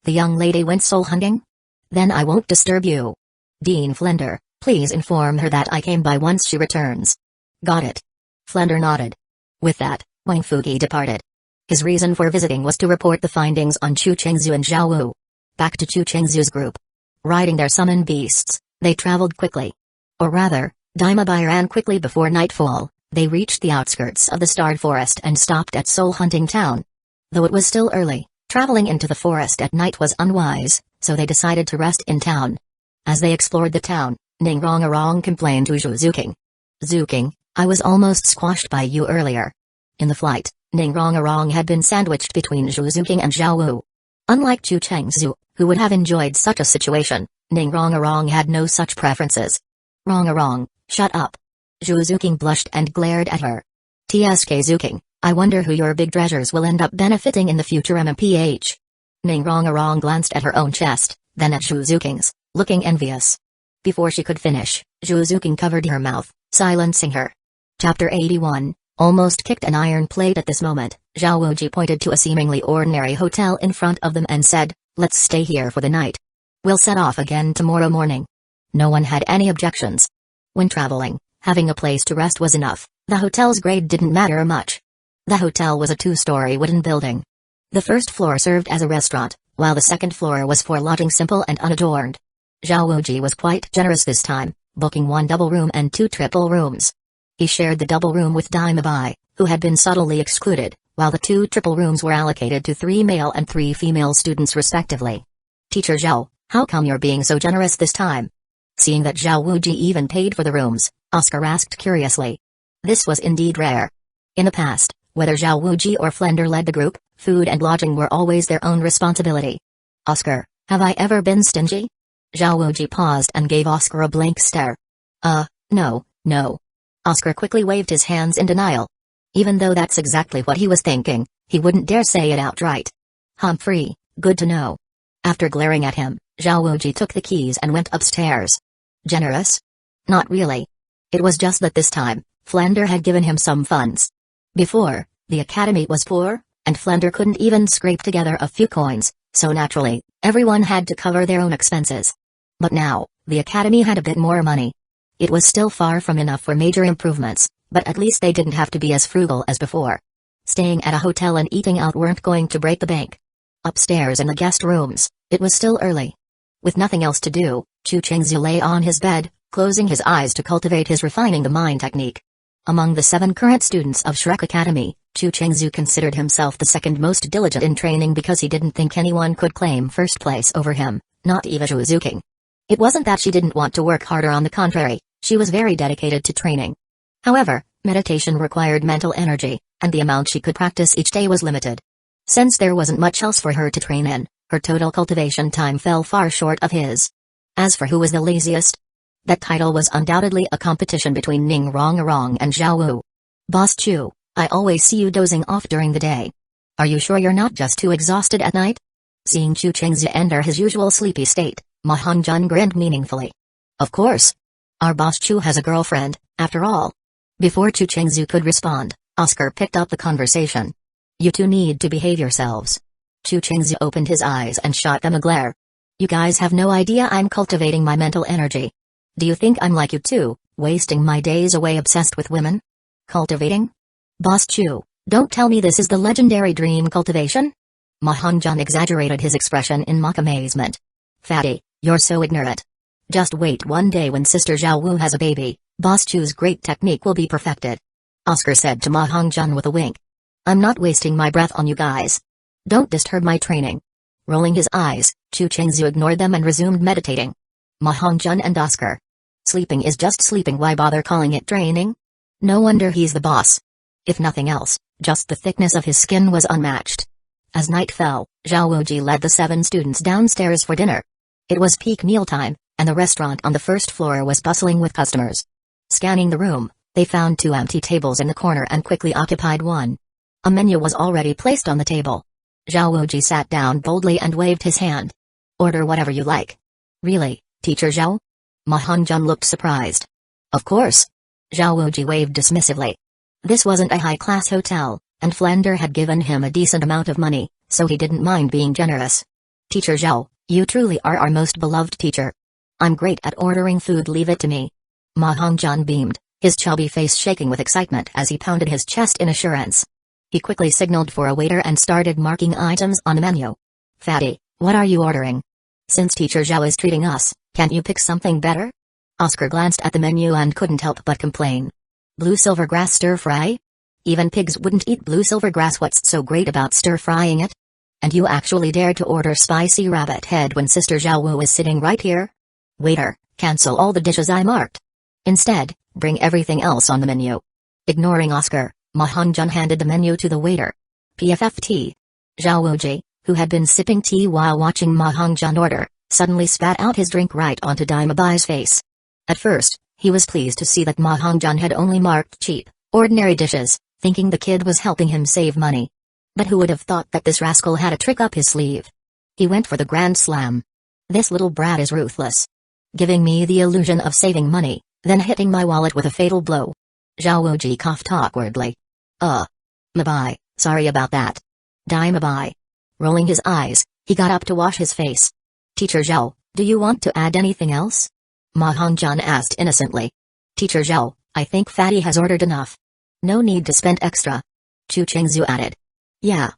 The young lady went soul hunting? Then I won't disturb you. Dean Flender, please inform her that I came by once she returns. Got it. Flender nodded. With that, Wang Fugi departed. His reason for visiting was to report the findings on Chu Chengzu and Zhao Wu. Back to Chu Chengzu's group. Riding their summoned beasts, they traveled quickly. Or rather, Daimabai ran quickly before nightfall. They reached the outskirts of the Starred Forest and stopped at Soul Hunting Town. Though it was still early, traveling into the forest at night was unwise, so they decided to rest in town. As they explored the town, Ning Rong complained to Zhu Zuking. Zuking, I was almost squashed by you earlier. In the flight, Ning Rong had been sandwiched between Zhu Zuking and Zhao Wu. Unlike Chu Chengzu, who would have enjoyed such a situation, Ning Rong had no such preferences. Rong, shut up. Zhu Zuking blushed and glared at her. TSK Zuking, I wonder who your big treasures will end up benefiting in the future. MMPH. Ning Rong glanced at her own chest, then at Zhuzuking's, looking envious. Before she could finish, Zhuzuking covered her mouth, silencing her. Chapter 81, almost kicked an iron plate at this moment. Zhao Wuji pointed to a seemingly ordinary hotel in front of them and said, "Let's stay here for the night. We'll set off again tomorrow morning." No one had any objections. When traveling, having a place to rest was enough. The hotel's grade didn't matter much. The hotel was a 2-story wooden building. The first floor served as a restaurant, while the second floor was for lodging simple and unadorned. Zhao Wuji was quite generous this time, booking 1 double room and 2 triple rooms. He shared the double room with Daimabai, who had been subtly excluded, while the 2 triple rooms were allocated to 3 male and 3 female students respectively. "Teacher Zhao, how come you're being so generous this time?" Seeing that Zhao Wuji even paid for the rooms, Oscar asked curiously. This was indeed rare. In the past, whether Zhao Wuji or Flender led the group, food and lodging were always their own responsibility. "Oscar, have I ever been stingy?" Zhao Wuji paused and gave Oscar a blank stare. No. Oscar quickly waved his hands in denial. Even though that's exactly what he was thinking, he wouldn't dare say it outright. "Humphrey, good to know." After glaring at him, Zhao Wuji took the keys and went upstairs. Generous? Not really. It was just that this time, Flender had given him some funds. Before, the academy was poor, and Flender couldn't even scrape together a few coins, so naturally, everyone had to cover their own expenses. But now, the academy had a bit more money. It was still far from enough for major improvements, but at least they didn't have to be as frugal as before. Staying at a hotel and eating out weren't going to break the bank. Upstairs in the guest rooms, it was still early. With nothing else to do, Chu Chengzu lay on his bed, closing his eyes to cultivate his refining the mind technique. Among the 7 current students of Shrek Academy, Chu Chengzu considered himself the second most diligent in training because he didn't think anyone could claim first place over him, not even Zhuzuking. It wasn't that she didn't want to work harder, on the contrary, she was very dedicated to training. However, meditation required mental energy, and the amount she could practice each day was limited. Since there wasn't much else for her to train in, her total cultivation time fell far short of his. As for who was the laziest? That title was undoubtedly a competition between Ning Rong and Zhao Wu. "Boss Chu, I always see you dozing off during the day. Are you sure you're not just too exhausted at night?" Seeing Chu Chengzu enter his usual sleepy state, Ma Hongjun grinned meaningfully. "Of course. Our boss Chu has a girlfriend, after all." Before Chu Chengzu could respond, Oscar picked up the conversation. "You two need to behave yourselves." Chu Chengzu opened his eyes and shot them a glare. "You guys have no idea I'm cultivating my mental energy. Do you think I'm like you too, wasting my days away obsessed with women? Cultivating? Boss Chu, don't tell me this is the legendary dream cultivation?" Ma Hongjun exaggerated his expression in mock amazement. "Fatty, you're so ignorant. Just wait one day when Sister Zhao Wu has a baby, Boss Chu's great technique will be perfected," Oscar said to Ma Hongjun with a wink. "I'm not wasting my breath on you guys. Don't disturb my training." Rolling his eyes, Chu Chengzu ignored them and resumed meditating. Ma Hongjun and Oscar. Sleeping is just sleeping, why bother calling it training? No wonder he's the boss. If nothing else, just the thickness of his skin was unmatched. As night fell, Zhao Wuji led the 7 students downstairs for dinner. It was peak mealtime, and the restaurant on the first floor was bustling with customers. Scanning the room, they found 2 empty tables in the corner and quickly occupied one. A menu was already placed on the table. Zhao Wuji sat down boldly and waved his hand. "Order whatever you like." "Really, Teacher Zhao?" Ma Hongjun looked surprised. "Of course." Zhao Wuji waved dismissively. This wasn't a high-class hotel, and Flender had given him a decent amount of money, so he didn't mind being generous. "Teacher Zhao, you truly are our most beloved teacher. I'm great at ordering food, leave it to me." Ma Hongjun beamed, his chubby face shaking with excitement as he pounded his chest in assurance. He quickly signaled for a waiter and started marking items on the menu. "Fatty, what are you ordering? Since Teacher Zhao is treating us, can't you pick something better?" Oscar glanced at the menu and couldn't help but complain. "Blue silvergrass stir-fry? Even pigs wouldn't eat blue silvergrass. What's so great about stir-frying it? And you actually dare to order spicy rabbit head when Sister Zhao Wu is sitting right here? Waiter, cancel all the dishes I marked. Instead, bring everything else on the menu." Ignoring Oscar, Ma Hongjun handed the menu to the waiter. "PFFT." Zhao Wuji, who had been sipping tea while watching Ma Hongjun order, suddenly spat out his drink right onto Daimabai's face. At first, he was pleased to see that Ma Hongjun had only marked cheap, ordinary dishes, thinking the kid was helping him save money. But who would have thought that this rascal had a trick up his sleeve? He went for the grand slam. This little brat is ruthless. Giving me the illusion of saving money, then hitting my wallet with a fatal blow. Zhao Wuji coughed awkwardly. Mabai, sorry about that. Dai Mabai. Rolling his eyes, he got up to wash his face. Teacher Zhao, do you want to add anything else? Ma Hongzhan asked innocently. Teacher Zhao, I think Fatty has ordered enough. No need to spend extra. Chu Chengzu added. Yeah.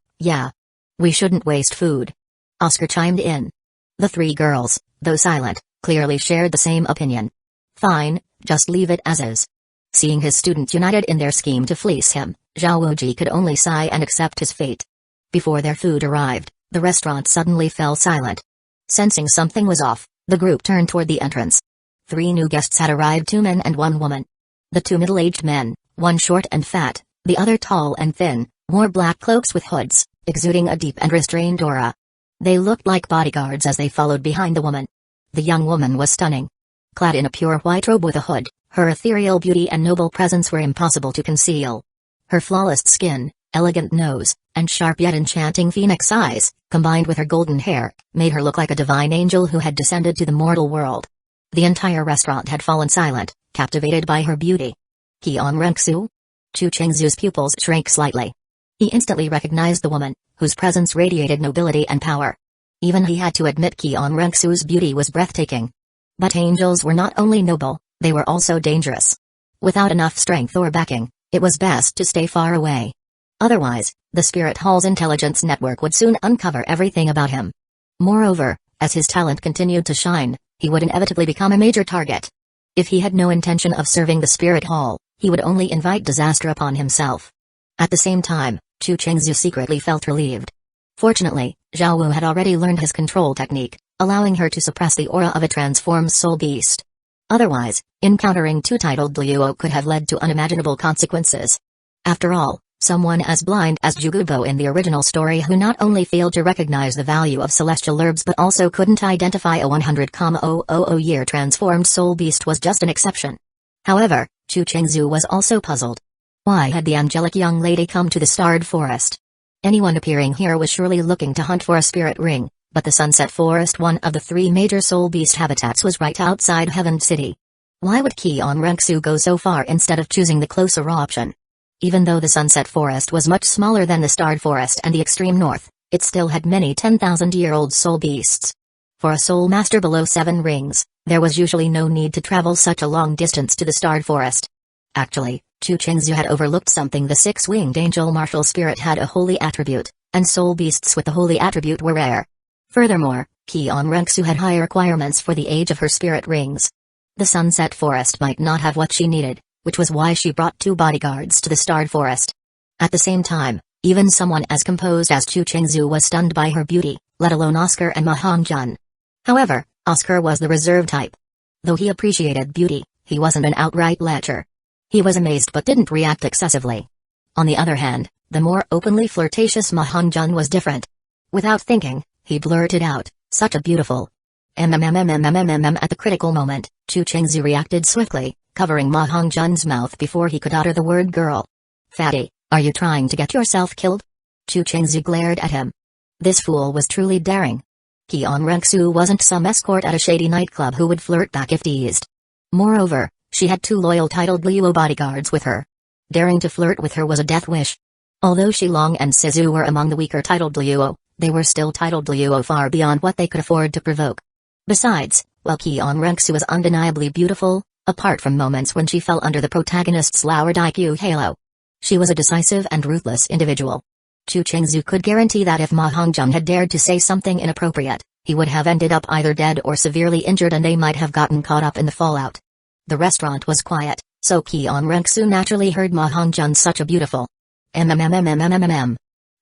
We shouldn't waste food. Oscar chimed in. The three girls, though silent, clearly shared the same opinion. Fine, just leave it as is. Seeing his students united in their scheme to fleece him, Zhao Wuji could only sigh and accept his fate. Before their food arrived, the restaurant suddenly fell silent. Sensing something was off, the group turned toward the entrance. 3 new guests had arrived, 2 men and 1 woman. The 2 middle-aged men, one short and fat, the other tall and thin, wore black cloaks with hoods, exuding a deep and restrained aura. They looked like bodyguards as they followed behind the woman. The young woman was stunning. Clad in a pure white robe with a hood, her ethereal beauty and noble presence were impossible to conceal. Her flawless skin, elegant nose, and sharp yet enchanting phoenix eyes, combined with her golden hair, made her look like a divine angel who had descended to the mortal world. The entire restaurant had fallen silent, captivated by her beauty. Qian Renxu? Chu Chengzu's pupils shrank slightly. He instantly recognized the woman, whose presence radiated nobility and power. Even he had to admit Qian Renxu's beauty was breathtaking. But angels were not only noble, they were also dangerous. Without enough strength or backing, it was best to stay far away. Otherwise, the Spirit Hall's intelligence network would soon uncover everything about him. Moreover, as his talent continued to shine, he would inevitably become a major target. If he had no intention of serving the Spirit Hall, he would only invite disaster upon himself. At the same time, Chu Chengzu secretly felt relieved. Fortunately, Zhao Wu had already learned his control technique, allowing her to suppress the aura of a transformed soul beast. Otherwise, encountering 2 titled Luo could have led to unimaginable consequences. After all, someone as blind as Jugubo in the original story who not only failed to recognize the value of celestial herbs but also couldn't identify a 100,000-year transformed soul beast was just an exception. However, Chu Chengzu was also puzzled. Why had the angelic young lady come to the starred forest? Anyone appearing here was surely looking to hunt for a spirit ring, but the Sunset Forest, one of the 3 major soul beast habitats, was right outside Heaven City. Why would Qian Renxu go so far instead of choosing the closer option? Even though the Sunset Forest was much smaller than the Starred Forest and the extreme north, it still had many 10,000-year-old soul beasts. For a soul master below 7 rings, there was usually no need to travel such a long distance to the Starred Forest. Actually, Chu Chengzu had overlooked something. The 6-winged angel martial spirit had a holy attribute, and soul beasts with the holy attribute were rare. Furthermore, Qian Renxu had high requirements for the age of her spirit rings. The Sunset Forest might not have what she needed, which was why she brought 2 bodyguards to the Starred Forest. At the same time, even someone as composed as Chu Chengzu was stunned by her beauty, let alone Oscar and Ma Hongzhan. However, Oscar was the reserved type. Though he appreciated beauty, he wasn't an outright lecher. He was amazed but didn't react excessively. On the other hand, the more openly flirtatious Ma Hongzhan was different. Without thinking, he blurted out, "Such a beautiful..." At the critical moment, Chu Chengzu reacted swiftly, covering Ma Hongzhan's mouth before he could utter the word girl. "Fatty, are you trying to get yourself killed?" Chu Chengzu glared at him. This fool was truly daring. Qian Renxu wasn't some escort at a shady nightclub who would flirt back if teased. Moreover, she had 2 loyal titled Luo bodyguards with her. Daring to flirt with her was a death wish. Although Shilong and Sizu were among the weaker titled Luo, they were still titled Luo far beyond what they could afford to provoke. Besides, while Qian Renxu was undeniably beautiful, apart from moments when she fell under the protagonist's lowered IQ halo, she was a decisive and ruthless individual. Chu Chengzu could guarantee that if Ma Hongzhan had dared to say something inappropriate, he would have ended up either dead or severely injured, and they might have gotten caught up in the fallout. The restaurant was quiet, so Qian Renxu naturally heard Ma Hongzhan such a beautiful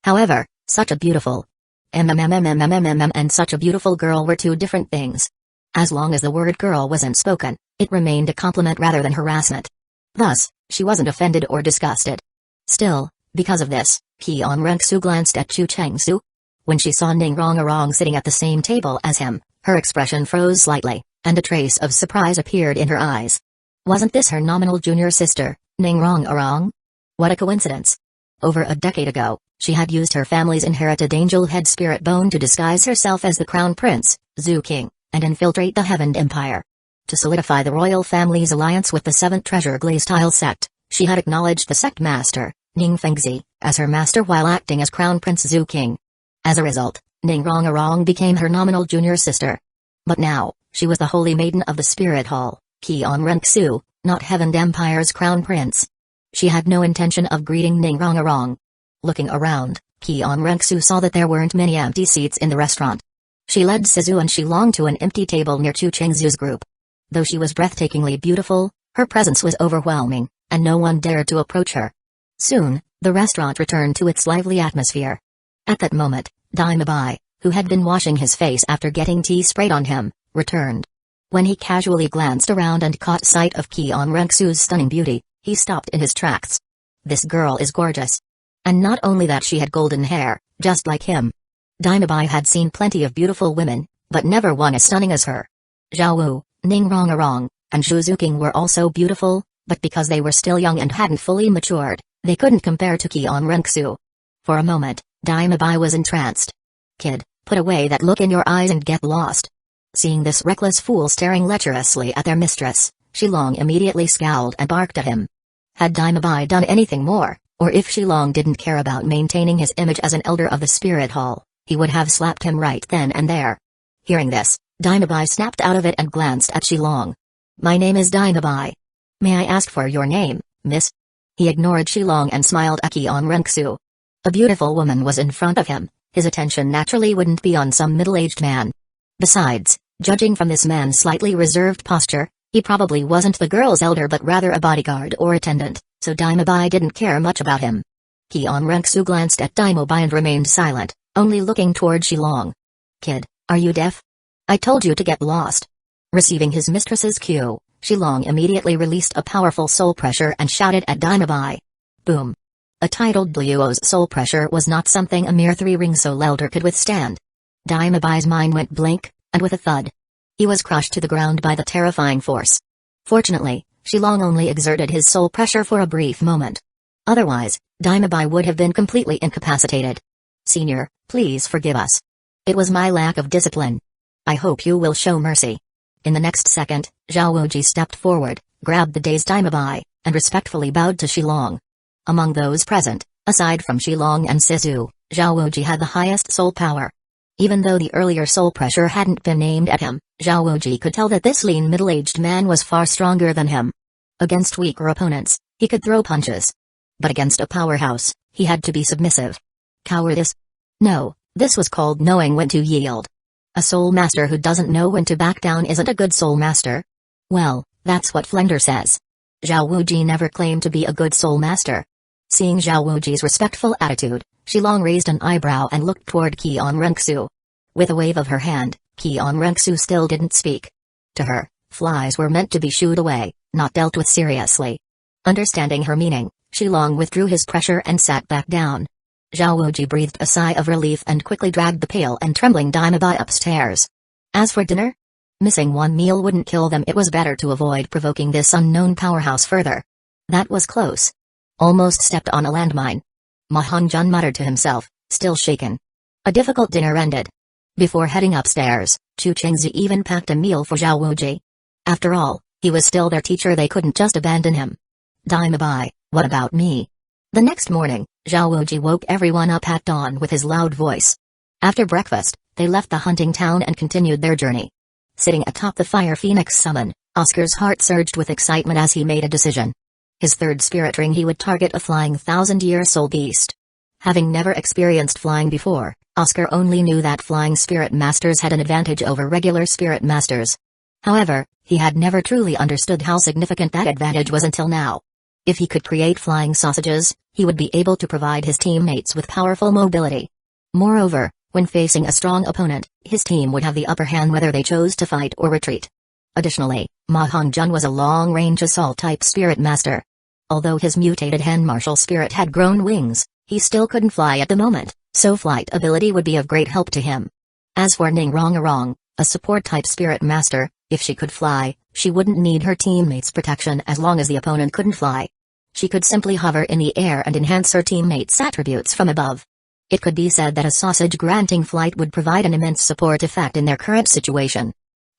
However, such a beautiful and such a beautiful girl were 2 different things. As long as the word girl wasn't spoken, it remained a compliment rather than harassment. Thus, she wasn't offended or disgusted. Still, because of this, Qian Renxu glanced at Chu Chengzu. When she saw Ning Rong sitting at the same table as him, her expression froze slightly, and a trace of surprise appeared in her eyes. Wasn't this her nominal junior sister, Ning Rong? What a coincidence. Over a decade ago, she had used her family's inherited angel head spirit bone to disguise herself as the crown prince, Zhu King, and infiltrate the Heaven Empire. To solidify the royal family's alliance with the Seventh Treasure Glaze-style sect, she had acknowledged the sect master, Ning Fengzi, as her master while acting as Crown Prince Zhu King. As a result, Ning Rongarong became her nominal junior sister. But now, she was the holy maiden of the Spirit Hall, Qian Renxu, not Heaven Empire's crown prince. She had no intention of greeting Ning Rongarong. Looking around, Qian Renxu saw that there weren't many empty seats in the restaurant. She led Sizu and Shilong to an empty table near Chu Chengzu's group. Though she was breathtakingly beautiful, her presence was overwhelming, and no one dared to approach her. Soon, the restaurant returned to its lively atmosphere. At that moment, Daimabai, who had been washing his face after getting tea sprayed on him, returned. When he casually glanced around and caught sight of Qian Renxu's stunning beauty, he stopped in his tracks. This girl is gorgeous. And not only that, she had golden hair, just like him. Daimabai had seen plenty of beautiful women, but never one as stunning as her. Zhao Wu, Ning Rongarong, and Zhu Zuqing were also beautiful, but because they were still young and hadn't fully matured, they couldn't compare to Qian Renxu. For a moment, Daimabai was entranced. "Kid, put away that look in your eyes and get lost." Seeing this reckless fool staring lecherously at their mistress, Shilong immediately scowled and barked at him. Had Daimabai done anything more, or if Shilong didn't care about maintaining his image as an elder of the Spirit Hall, he would have slapped him right then and there. Hearing this, Daimabai snapped out of it and glanced at Shilong. "My name is Daimabai. May I ask for your name, miss?" He ignored Shilong and smiled at Qian Renxu. A beautiful woman was in front of him, his attention naturally wouldn't be on some middle-aged man. Besides, judging from this man's slightly reserved posture, he probably wasn't the girl's elder but rather a bodyguard or attendant, so Daimabai didn't care much about him. Qian Renxu glanced at Daimabai and remained silent, only looking toward Shilong. "Kid, are you deaf? I told you to get lost." Receiving his mistress's cue, Shilong immediately released a powerful soul pressure and shouted at Daimabai. Boom! A titled Duo's soul pressure was not something a mere three-ring soul elder could withstand. Daimabai's mind went blank, and with a thud, he was crushed to the ground by the terrifying force. Fortunately, Shilong only exerted his soul pressure for a brief moment. Otherwise, Daimabai would have been completely incapacitated. "Senior, please forgive us. It was my lack of discipline. I hope you will show mercy." In the next second, Zhao Wuji stepped forward, grabbed the dazed Daimabai, and respectfully bowed to Shilong. Among those present, aside from Shilong and Sizu, Zhao Wuji had the highest soul power. Even though the earlier soul pressure hadn't been aimed at him, Zhao Wuji could tell that this lean middle-aged man was far stronger than him. Against weaker opponents, he could throw punches. But against a powerhouse, he had to be submissive. Cowardice? No, this was called knowing when to yield. A soul master who doesn't know when to back down isn't a good soul master. Well, that's what Flender says. Zhao Wuji never claimed to be a good soul master. Seeing Zhao Wuji's respectful attitude, Shilong raised an eyebrow and looked toward Qian Renxu. With a wave of her hand, Qian Renxu still didn't speak. To her, flies were meant to be shooed away, not dealt with seriously. Understanding her meaning, Shilong withdrew his pressure and sat back down. Zhao Wuji breathed a sigh of relief and quickly dragged the pale and trembling Daimabai upstairs. As for dinner? Missing one meal wouldn't kill them. It was better to avoid provoking this unknown powerhouse further. That was close. Almost stepped on a landmine. Ma Hongjun muttered to himself, still shaken. A difficult dinner ended. Before heading upstairs, Chu Chengzi even packed a meal for Zhao Wuji. After all, he was still their teacher. They couldn't just abandon him. Daimabai, what about me? The next morning, Zhao Wuji woke everyone up at dawn with his loud voice. After breakfast, they left the hunting town and continued their journey. Sitting atop the Fire Phoenix summon, Oscar's heart surged with excitement as he made a decision. His third spirit ring, he would target a flying 1,000-year soul beast. Having never experienced flying before, Oscar only knew that flying spirit masters had an advantage over regular spirit masters. However, he had never truly understood how significant that advantage was until now. If he could create flying sausages, he would be able to provide his teammates with powerful mobility. Moreover, when facing a strong opponent, his team would have the upper hand whether they chose to fight or retreat. Additionally, Ma Hongjun was a long-range assault-type spirit master. Although his mutated hand martial spirit had grown wings, he still couldn't fly at the moment, so flight ability would be of great help to him. As for Ning Rongarong, a support-type spirit master, if she could fly, she wouldn't need her teammates' protection as long as the opponent couldn't fly. She could simply hover in the air and enhance her teammates' attributes from above. It could be said that a sausage granting flight would provide an immense support effect in their current situation.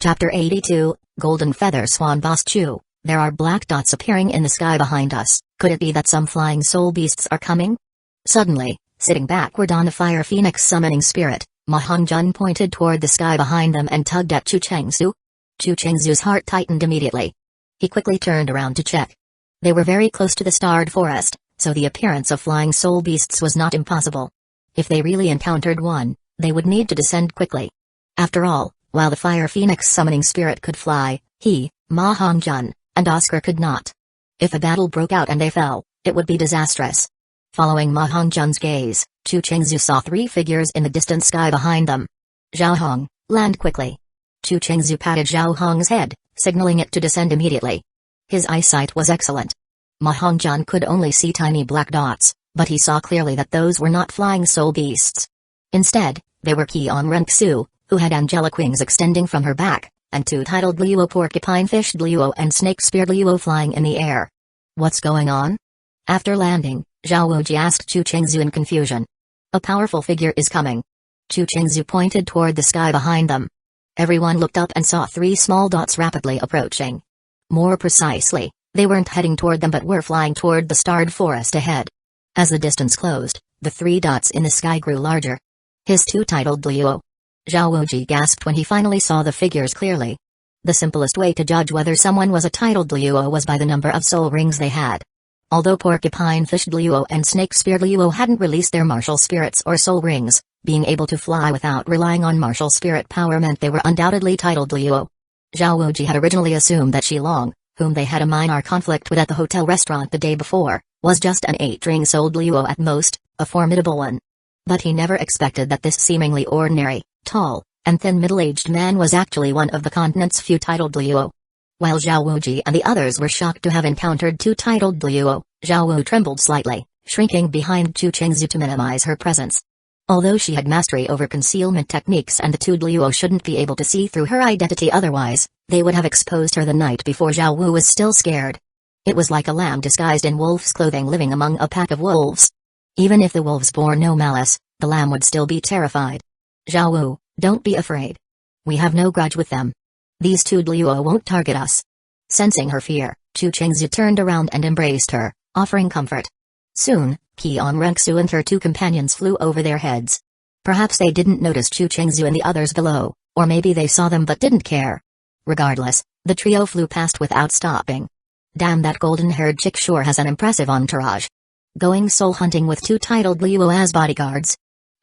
Chapter 82, Golden Feather Swan Boss Chu. There are black dots appearing in the sky behind us. Could it be that some flying soul beasts are coming? Suddenly, sitting backward on the fire phoenix summoning spirit, Ma Hongjun pointed toward the sky behind them and tugged at Chu Chengsu. Chu Chengsu's heart tightened immediately. He quickly turned around to check. They were very close to the starred forest, so the appearance of flying soul beasts was not impossible. If they really encountered one, they would need to descend quickly. After all, while the fire phoenix summoning spirit could fly, he, Ma Hongjun, and Oscar could not. If a battle broke out and they fell, it would be disastrous. Following Ma Hongjun's gaze, Chu Chengsu saw 3 figures in the distant sky behind them. Zhao Hong, land quickly. Chu Chengsu patted Zhao Hong's head, signaling it to descend immediately. His eyesight was excellent. Ma Hongjun could only see tiny black dots, but he saw clearly that those were not flying soul beasts. Instead, they were Keon Renxu, who had angelic wings extending from her back, and 2 titled Luo porcupine-fish Luo and snake-spear Luo flying in the air. What's going on? After landing, Zhao Wuji asked Chu Chengsu in confusion. A powerful figure is coming. Chu Chengsu pointed toward the sky behind them. Everyone looked up and saw 3 small dots rapidly approaching. More precisely, they weren't heading toward them but were flying toward the starred forest ahead. As the distance closed, the 3 dots in the sky grew larger. His 2 titled Luo. Zhao Wuji gasped when he finally saw the figures clearly. The simplest way to judge whether someone was a titled Luo was by the number of soul rings they had. Although porcupine-fished Luo and snake-spear Luo hadn't released their martial spirits or soul rings, being able to fly without relying on martial spirit power meant they were undoubtedly titled Luo. Zhao Wuji had originally assumed that Shilong, whom they had a minor conflict with at the hotel restaurant the day before, was just an 8-ring-souled Luo at most, a formidable one. But he never expected that this seemingly ordinary, tall, and thin middle-aged man was actually one of the continent's few titled Luo. While Zhao Wuji and the others were shocked to have encountered 2 titled Luo, Zhao Wu trembled slightly, shrinking behind Chu Chengsu to minimize her presence. Although she had mastery over concealment techniques and the 2 Luo shouldn't be able to see through her identity otherwise, they would have exposed her the night before. Zhao Wu was still scared. It was like a lamb disguised in wolf's clothing living among a pack of wolves. Even if the wolves bore no malice, the lamb would still be terrified. Zhao Wu, don't be afraid. We have no grudge with them. These 2 Luo won't target us. Sensing her fear, Chu Chengsu turned around and embraced her, offering comfort. Soon, Keon Renxu and her 2 companions flew over their heads. Perhaps they didn't notice Chu Chengsu and the others below, or maybe they saw them but didn't care. Regardless, the trio flew past without stopping. Damn, that golden-haired chick sure has an impressive entourage. Going soul hunting with 2 titled Luo as bodyguards.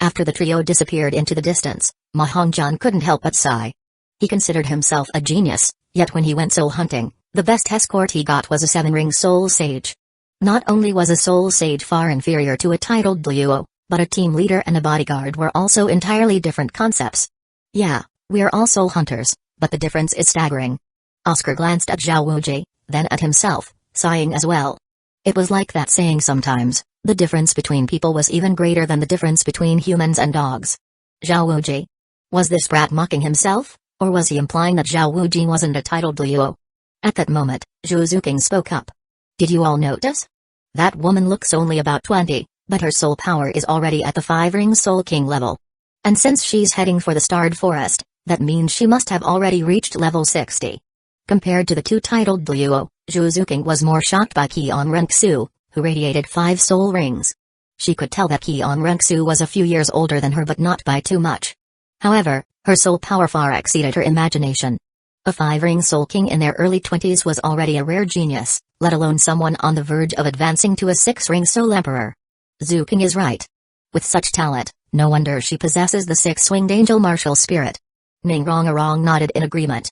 After the trio disappeared into the distance, Ma Hongjun couldn't help but sigh. He considered himself a genius, yet when he went soul hunting, the best escort he got was a 7-ring soul sage. Not only was a soul sage far inferior to a titled Luo, but a team leader and a bodyguard were also entirely different concepts. Yeah, we're all soul hunters, but the difference is staggering. Oscar glanced at Zhao Wuji, then at himself, sighing as well. It was like that saying sometimes, the difference between people was even greater than the difference between humans and dogs. Zhao Wuji. Was this brat mocking himself, or was he implying that Zhao Wuji wasn't a titled Luo? At that moment, Zhu Zuqing spoke up. Did you all notice? That woman looks only about 20, but her soul power is already at the 5-ring soul king level. And since she's heading for the starred forest, that means she must have already reached level 60. Compared to the 2 titled Luo, Zhu Zuqing was more shocked by Keon Renxu, who radiated 5 soul rings. She could tell that Keon Renxu was a few years older than her but not by too much. However, her soul power far exceeded her imagination. A 5-ring soul king in their early 20s was already a rare genius, let alone someone on the verge of advancing to a 6-ring soul emperor. Zuqing is right. With such talent, no wonder she possesses the 6-winged angel martial spirit. Ning Rong nodded in agreement.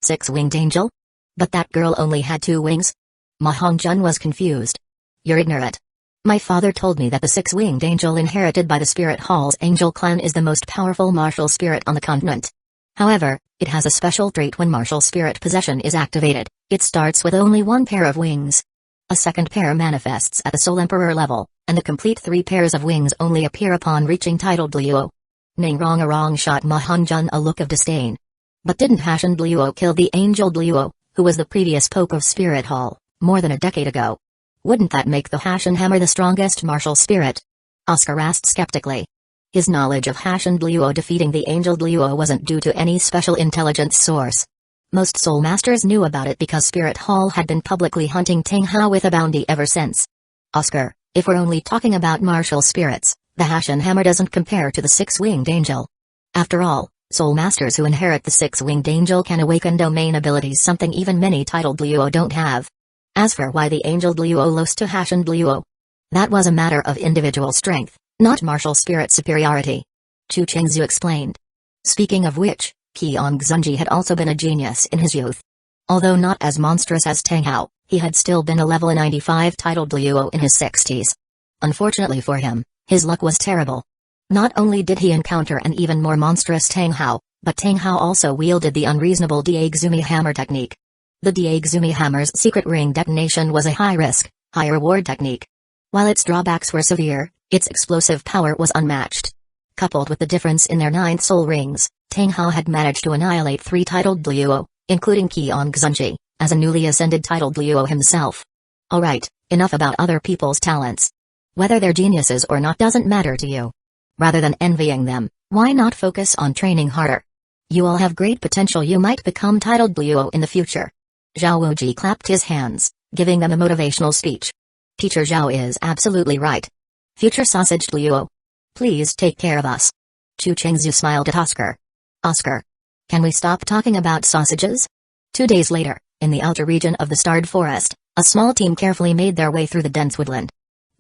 6-winged angel? But that girl only had 2 wings? Ma Hongjun was confused. You're ignorant. My father told me that the 6-winged angel inherited by the Spirit Hall's angel clan is the most powerful martial spirit on the continent. However, it has a special trait. When martial spirit possession is activated, it starts with only 1 pair of wings. A second pair manifests at the Soul Emperor level, and the complete 3 pairs of wings only appear upon reaching titled Luo. Ning Rong shot Ma Hongjun a look of disdain. But didn't Hashan Luo kill the angel Luo, who was the previous Pope of Spirit Hall, more than a decade ago? Wouldn't that make the Hashan Hammer the strongest martial spirit? Oscar asked skeptically. His knowledge of Hashan Luo defeating the angel Luo wasn't due to any special intelligence source, Most Soul Masters knew about it because Spirit Hall had been publicly hunting Tang Hao with a bounty ever since. Oscar, if we're only talking about martial spirits, the Hashin Hammer doesn't compare to the Six-Winged Angel. After all, Soul Masters who inherit the Six-Winged Angel can awaken domain abilities, something even many titled Luo don't have. As for why the Angel Luo lost to Hashin Luo, that was a matter of individual strength, not martial spirit superiority. Chu Chengzu explained. Speaking of which, Qiong Zunji had also been a genius in his youth. Although not as monstrous as Tang Hao, he had still been a level 95 titled Luo in his 60s. Unfortunately for him, his luck was terrible. Not only did he encounter an even more monstrous Tang Hao, but Tang Hao also wielded the unreasonable Diegzumi hammer technique. The Diegzumi hammer's secret ring detonation was a high-risk, high-reward technique. While its drawbacks were severe, its explosive power was unmatched. Coupled with the difference in their 9 soul rings, Tang Hao had managed to annihilate 3 titled Luo, including Qiong Zunji, as a newly ascended titled Luo himself. Alright, enough about other people's talents. Whether they're geniuses or not doesn't matter to you. Rather than envying them, why not focus on training harder? You all have great potential, you might become titled Luo in the future. Zhao Wuji clapped his hands, giving them a motivational speech. Teacher Zhao is absolutely right. Future sausaged Luo. Please take care of us. Chu Chengzu smiled at Oscar. Oscar. Can we stop talking about sausages? 2 days later, in the outer region of the Starred Forest, a small team carefully made their way through the dense woodland.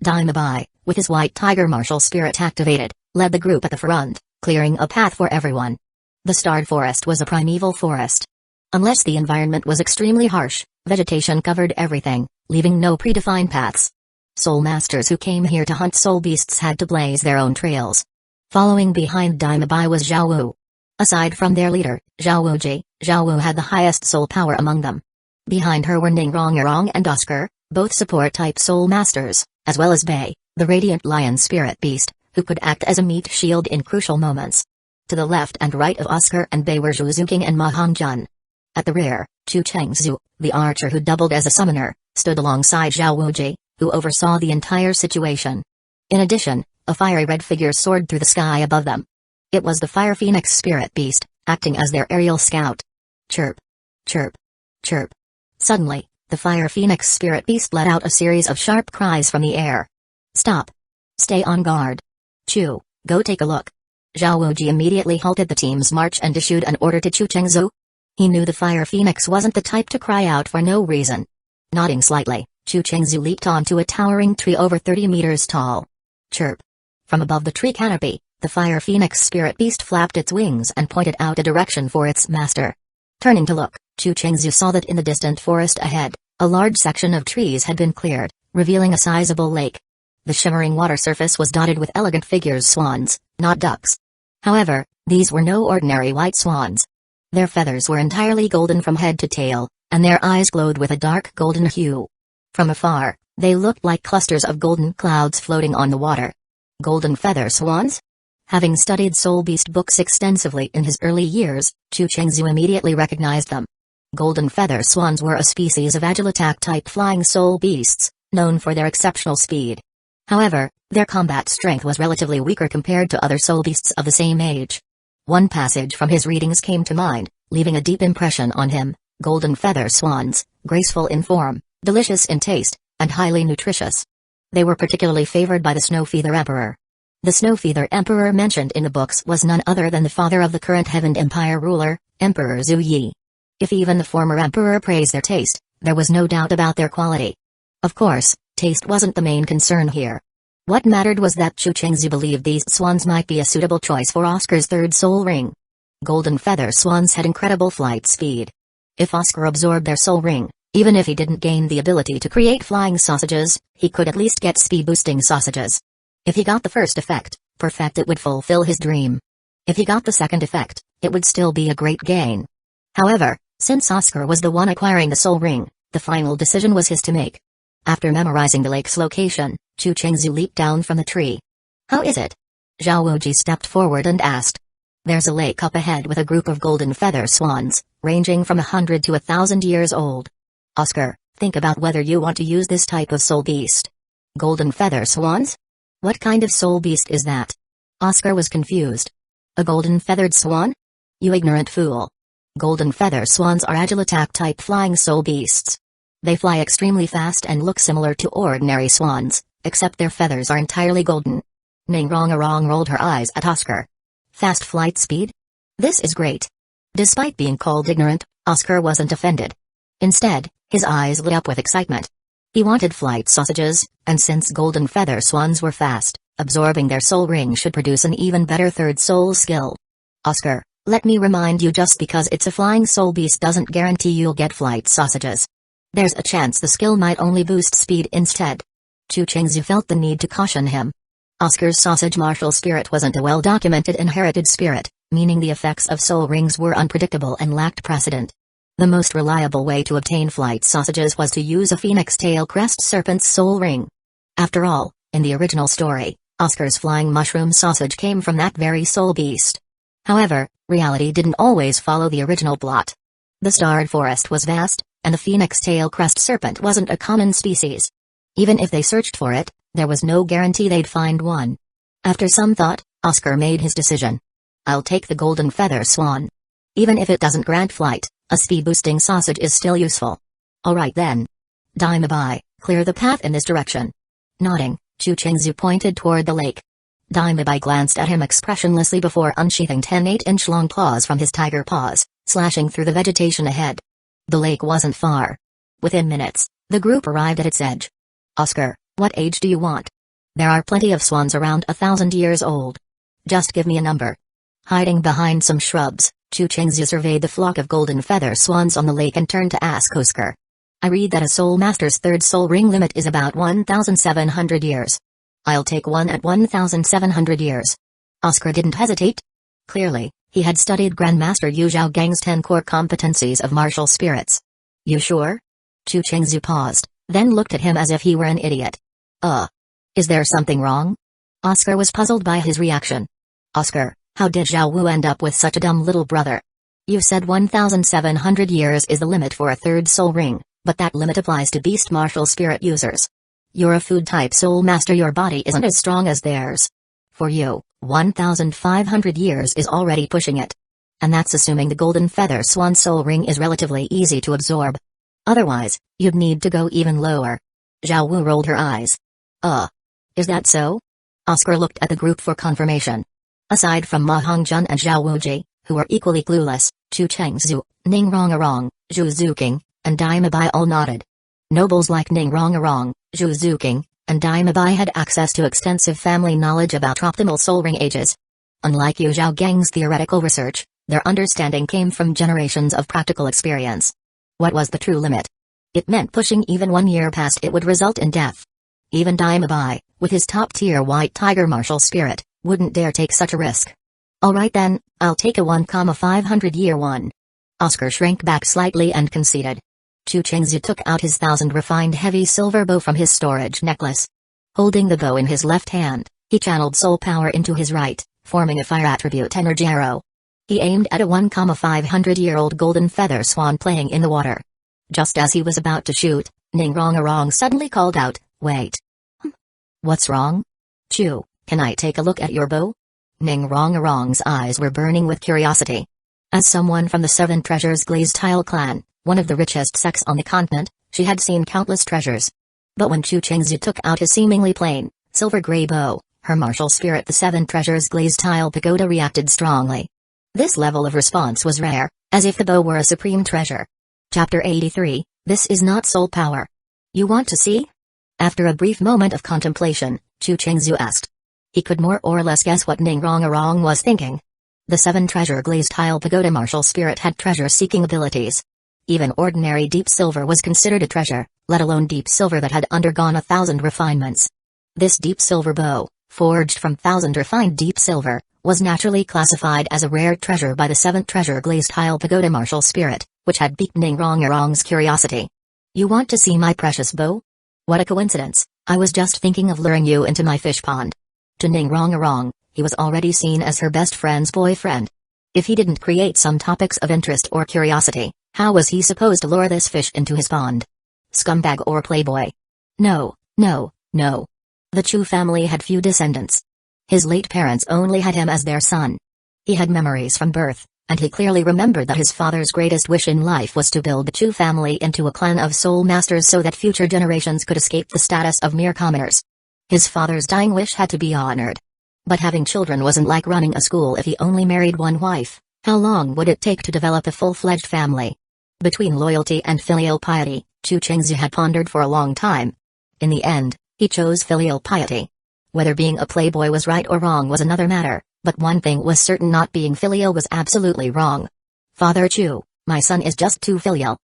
Daimabai, with his white tiger martial spirit activated, led the group at the front, clearing a path for everyone. The Starred Forest was a primeval forest. Unless the environment was extremely harsh, vegetation covered everything, leaving no predefined paths. Soul Masters who came here to hunt soul beasts had to blaze their own trails. Following behind Daimabai was Zhao Wu. Aside from their leader, Zhao Wuji, Zhao Wu had the highest soul power among them. Behind her were Ningrong and Oscar, both support-type Soul Masters, as well as Bei, the Radiant Lion Spirit Beast, who could act as a meat shield in crucial moments. To the left and right of Oscar and Bei were Zhu Zuqing and Ma Hongjun. At the rear, Chu Chengzu, the archer who doubled as a summoner, stood alongside Zhao Wuji, who oversaw the entire situation. In addition, a fiery red figure soared through the sky above them. It was the Fire Phoenix Spirit Beast, acting as their aerial scout. Chirp. Chirp. Chirp. Suddenly, the Fire Phoenix Spirit Beast let out a series of sharp cries from the air. Stop. Stay on guard. Chu, go take a look. Zhao Wuji immediately halted the team's march and issued an order to Chu Chengzu. He knew the Fire Phoenix wasn't the type to cry out for no reason. Nodding slightly, Chu Chengzu leaped onto a towering tree over 30 meters tall. Chirp. From above the tree canopy, the Fire Phoenix Spirit Beast flapped its wings and pointed out a direction for its master. Turning to look, Chu Chengzu saw that in the distant forest ahead, a large section of trees had been cleared, revealing a sizable lake. The shimmering water surface was dotted with elegant figures, swans, not ducks. However, these were no ordinary white swans. Their feathers were entirely golden from head to tail, and their eyes glowed with a dark golden hue. From afar, they looked like clusters of golden clouds floating on the water. Golden feather swans? Having studied Soul Beast books extensively in his early years, Chu Chengzu immediately recognized them. Golden feather swans were a species of agile attack-type flying soul beasts, known for their exceptional speed. However, their combat strength was relatively weaker compared to other soul beasts of the same age. One passage from his readings came to mind, leaving a deep impression on him. Golden feather swans, graceful in form, delicious in taste, and highly nutritious. They were particularly favored by the Snowfeather Emperor. The Snowfeather Emperor mentioned in the books was none other than the father of the current Heaven Empire ruler, Emperor Zhu Yi. If even the former emperor praised their taste, there was no doubt about their quality. Of course, taste wasn't the main concern here. What mattered was that Chu Chengzu believed these swans might be a suitable choice for Oscar's third soul ring. Golden feather swans had incredible flight speed. If Oscar absorbed their soul ring, even if he didn't gain the ability to create flying sausages, he could at least get speed-boosting sausages. If he got the first effect, perfect, it would fulfill his dream. If he got the second effect, it would still be a great gain. However, since Oscar was the one acquiring the soul ring, the final decision was his to make. After memorizing the lake's location, Chu Chengzu leaped down from the tree. How is it? Zhao Wuji stepped forward and asked. There's a lake up ahead with a group of golden feather swans, ranging from 100 to 1,000 years old. Oscar, think about whether you want to use this type of soul beast. Golden feather swans? What kind of soul beast is that? Oscar was confused. A golden feathered swan? You ignorant fool. Golden feather swans are agile attack-type flying soul beasts. They fly extremely fast and look similar to ordinary swans, except their feathers are entirely golden. Ningrongarong rolled her eyes at Oscar. Fast flight speed? This is great. Despite being called ignorant, Oscar wasn't offended. Instead, his eyes lit up with excitement. He wanted flight sausages, and since golden feather swans were fast, absorbing their soul ring should produce an even better third soul skill. Oscar, let me remind you, just because it's a flying soul beast doesn't guarantee you'll get flight sausages. There's a chance the skill might only boost speed instead. Chu Qingzu felt the need to caution him. Oscar's sausage martial spirit wasn't a well-documented inherited spirit, meaning the effects of soul rings were unpredictable and lacked precedent. The most reliable way to obtain flight sausages was to use a phoenix tail crest serpent's soul ring. After all, in the original story, Oscar's flying mushroom sausage came from that very soul beast. However, reality didn't always follow the original plot. The starred forest was vast, and the phoenix tail crest serpent wasn't a common species. Even if they searched for it, there was no guarantee they'd find one. After some thought, Oscar made his decision. I'll take the golden feather swan. Even if it doesn't grant flight, a speed-boosting sausage is still useful. Alright then. Daimabai, clear the path in this direction. Nodding, Chu Qingzu pointed toward the lake. Daimabai glanced at him expressionlessly before unsheathing 10 8-inch-long claws from his tiger paws, slashing through the vegetation ahead. The lake wasn't far. Within minutes, the group arrived at its edge. Oscar, what age do you want? There are plenty of swans around 1,000 years old. Just give me a number. Hiding behind some shrubs, Chu Qingzu surveyed the flock of golden feather swans on the lake and turned to ask Oscar. I read that a soul master's third soul ring limit is about 1,700 years. I'll take one at 1,700 years. Oscar didn't hesitate. Clearly, he had studied Grandmaster Yu Zhaogang's 10 core competencies of martial spirits. You sure? Chu Qingzu paused, then looked at him as if he were an idiot. Is there something wrong? Oscar was puzzled by his reaction. Oscar, how did Zhao Wu end up with such a dumb little brother? You said 1,700 years is the limit for a third soul ring, but that limit applies to beast martial spirit users. You're a food-type soul master, your body isn't as strong as theirs. For you, 1,500 years is already pushing it. And that's assuming the golden feather swan soul ring is relatively easy to absorb. Otherwise, you'd need to go even lower. Zhao Wu rolled her eyes. Is that so? Oscar looked at the group for confirmation. Aside from Ma Hongjun and Zhao Wuji, who were equally clueless, Chu Qingzu, Ningrongarong, Zhu Zuqing, and Daimabai all nodded. Nobles like Ningrongarong, Zhu Zuqing, and Daimabai had access to extensive family knowledge about optimal soul ring ages. Unlike Yu Zhaogang's theoretical research, their understanding came from generations of practical experience. What was the true limit? It meant pushing even 1 year past it would result in death. Even Daimabai, with his top-tier white tiger martial spirit, wouldn't dare take such a risk. Alright then, I'll take a 1,500 year one. Oscar shrank back slightly and conceded. Chu Qingzu took out his 1,000 refined heavy silver bow from his storage necklace. Holding the bow in his left hand, he channeled soul power into his right, forming a fire attribute energy arrow. He aimed at a 1,500-year-old golden feather swan playing in the water. Just as he was about to shoot, Ningrongarong suddenly called out, Wait. What's wrong? Chu, can I take a look at your bow? Ningrongarong's eyes were burning with curiosity. As someone from the Seven Treasures Glazed Tile clan, one of the richest sects on the continent, she had seen countless treasures. But when Chu Qingzu took out his seemingly plain, silver-gray bow, her martial spirit the Seven Treasures Glazed Tile pagoda reacted strongly. This level of response was rare, as if the bow were a supreme treasure. Chapter 83, This is not soul power. You want to see? After a brief moment of contemplation, Chu Qingzu asked. He could more or less guess what Ningrongarong was thinking. The Seven Treasure Glazed Tile pagoda martial spirit had treasure-seeking abilities. Even ordinary deep silver was considered a treasure, let alone deep silver that had undergone 1,000 refinements. This deep silver bow, forged from 1,000 refined deep silver, was naturally classified as a rare treasure by the Seventh Treasure Glazed Tile pagoda martial spirit, which had piqued Ningrongarong's curiosity. You want to see my precious bow? What a coincidence, I was just thinking of luring you into my fish pond. To Ningrongarong, he was already seen as her best friend's boyfriend. If he didn't create some topics of interest or curiosity, how was he supposed to lure this fish into his pond? Scumbag or playboy? No. The Chu family had few descendants. His late parents only had him as their son. He had memories from birth, And he clearly remembered that his father's greatest wish in life was to build the Chu family into a clan of soul masters so that future generations could escape the status of mere commoners. His father's dying wish had to be honored. But having children wasn't like running a school if he only married one wife. How long would it take to develop a full-fledged family? Between loyalty and filial piety, Chu Chengzu had pondered for a long time. In the end, he chose filial piety. Whether being a playboy was right or wrong was another matter, but one thing was certain: not being filial was absolutely wrong. Father Chu, my son is just too filial.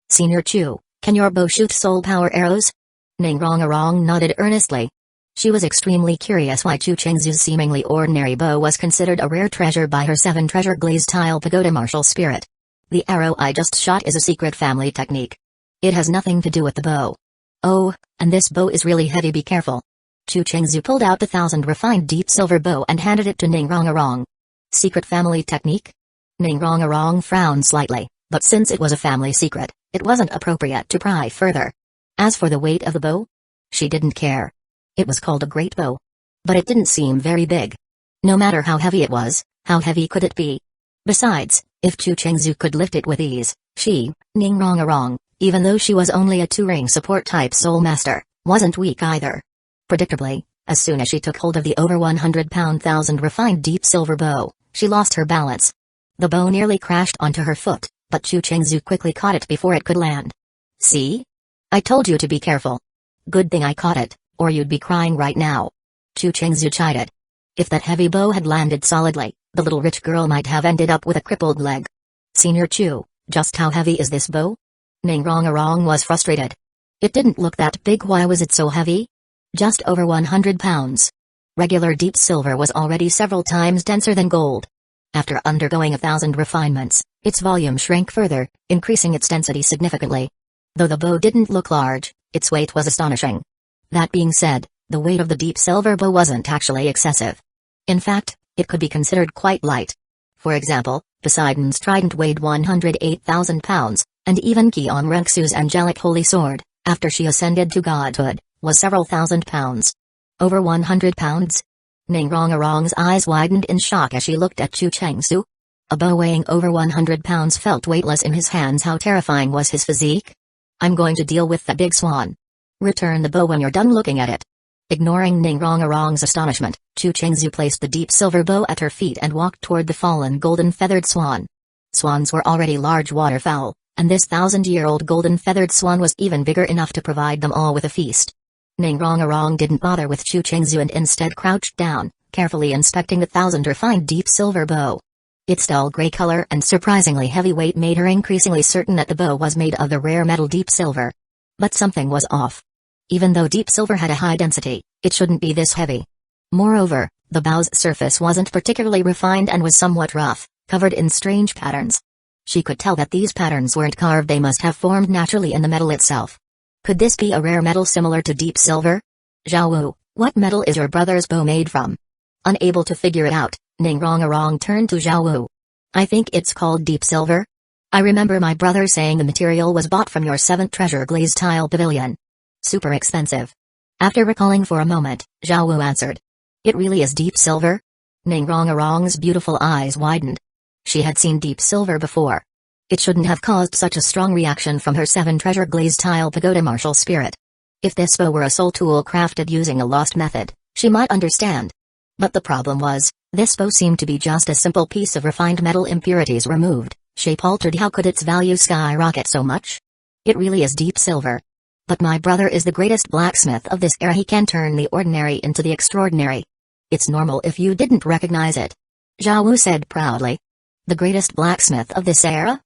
Senior Chu, can your bow shoot soul power arrows? Ningrong nodded earnestly. She was extremely curious why Chu Chengzu's seemingly ordinary bow was considered a rare treasure by her 7 treasure glazed tile pagoda martial spirit. The arrow I just shot is a secret family technique. It has nothing to do with the bow. Oh, and this bow is really heavy, be careful. Chu Chengzu pulled out the 1000 refined deep silver bow and handed it to Ningrong. Secret family technique? Ningrong frowned slightly, but since it was a family secret, it wasn't appropriate to pry further. As for the weight of the bow, she didn't care. It was called a great bow. But it didn't seem very big. No matter how heavy it was, how heavy could it be? Besides, if Chu Chengzu could lift it with ease, she, Ningrong, even though she was only a 2-ring support type soul master, wasn't weak either. Predictably, as soon as she took hold of the over 100-pound 1000 refined deep silver bow, she lost her balance. The bow nearly crashed onto her foot, but Chu Chengzu quickly caught it before it could land. See? I told you to be careful. Good thing I caught it, or you'd be crying right now. Chu Chengzu chided. If that heavy bow had landed solidly, the little rich girl might have ended up with a crippled leg. Senior Chu, just how heavy is this bow? Ningrong was frustrated. It didn't look that big. Why was it so heavy? Just over 100 pounds. Regular deep silver was already several times denser than gold. After undergoing 1,000 refinements, its volume shrank further, increasing its density significantly. Though the bow didn't look large, its weight was astonishing. That being said, the weight of the deep silver bow wasn't actually excessive. In fact, it could be considered quite light. For example, Poseidon's trident weighed 108,000 pounds, and even Kion Renksu's angelic holy sword, after she ascended to godhood, was several thousand pounds. Over 100 pounds? Ningrong's eyes widened in shock as she looked at Chu Chengzu. A bow weighing over 100 pounds felt weightless in his hands. How terrifying was his physique? I'm going to deal with that big swan. Return the bow when you're done looking at it. Ignoring Ningrong's astonishment, Chu Chengzu placed the deep silver bow at her feet and walked toward the fallen golden feathered swan. Swans were already large waterfowl, and this 1,000-year-old golden feathered swan was even bigger enough to provide them all with a feast. Ningrong didn't bother with Chu Chengzu and instead crouched down, carefully inspecting the 1,000 refined deep silver bow. Its dull gray color and surprisingly heavy weight made her increasingly certain that the bow was made of the rare metal deep silver. But something was off. Even though deep silver had a high density, it shouldn't be this heavy. Moreover, the bow's surface wasn't particularly refined and was somewhat rough, covered in strange patterns. She could tell that these patterns weren't carved, they must have formed naturally in the metal itself. Could this be a rare metal similar to deep silver? Zhao, what metal is your brother's bow made from? Unable to figure it out, Ningrong turned to Zhao. I think it's called deep silver. I remember my brother saying the material was bought from your 7th treasure glazed tile pavilion. Super expensive. After recalling for a moment, Zhao answered. It really is deep silver? Ningrong's beautiful eyes widened. She had seen deep silver before. It shouldn't have caused such a strong reaction from her 7 treasure glazed tile pagoda martial spirit. If this bow were a soul tool crafted using a lost method, she might understand. But the problem was, this bow seemed to be just a simple piece of refined metal impurities removed, shape altered. How could its value skyrocket so much? It really is deep silver. But my brother is the greatest blacksmith of this era. He can turn the ordinary into the extraordinary. It's normal if you didn't recognize it. Zhao said proudly. The greatest blacksmith of this era?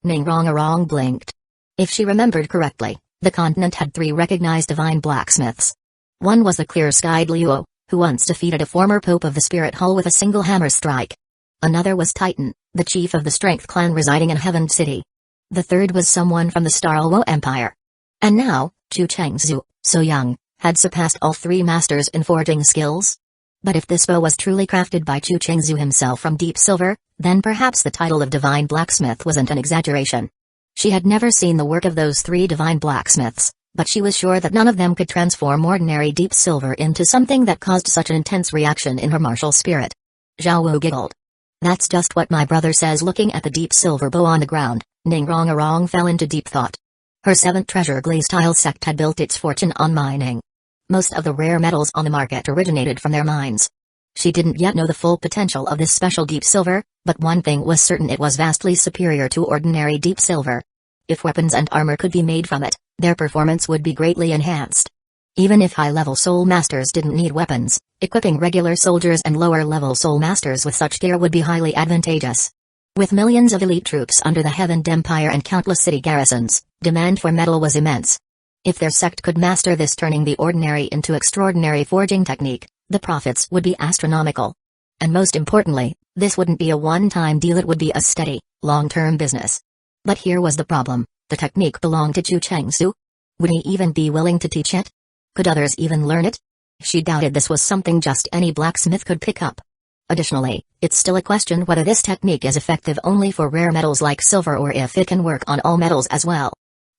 Ningrong blinked. If she remembered correctly, the continent had 3 recognized divine blacksmiths. One was the clear-skied Luo, who once defeated a former pope of the Spirit Hall with a single hammer strike. Another was Titan, the chief of the Strength clan residing in Heaven City. The third was someone from the Starluo Empire. And now, Chu Chengzu, so young, had surpassed all 3 masters in forging skills. But if this bow was truly crafted by Chu Chengzu himself from deep silver, then perhaps the title of divine blacksmith wasn't an exaggeration. She had never seen the work of those 3 divine blacksmiths, but she was sure that none of them could transform ordinary deep silver into something that caused such an intense reaction in her martial spirit. Zhao giggled. That's just what my brother says. Looking at the deep silver bow on the ground, Ningrongarong fell into deep thought. Her seventh treasure glaze-tile sect had built its fortune on mining. Most of the rare metals on the market originated from their mines. She didn't yet know the full potential of this special deep silver, but one thing was certain: it was vastly superior to ordinary deep silver. If weapons and armor could be made from it, their performance would be greatly enhanced. Even if high-level soul masters didn't need weapons, equipping regular soldiers and lower-level soul masters with such gear would be highly advantageous. With millions of elite troops under the Heavened Empire and countless city garrisons, demand for metal was immense. If their sect could master this turning the ordinary into extraordinary forging technique, the profits would be astronomical. And most importantly, this wouldn't be a one-time deal, it would be a steady, long-term business. But here was the problem: the technique belonged to Chu Chengsu. Would he even be willing to teach it? Could others even learn it? She doubted this was something just any blacksmith could pick up. Additionally, it's still a question whether this technique is effective only for rare metals like silver or if it can work on all metals as well.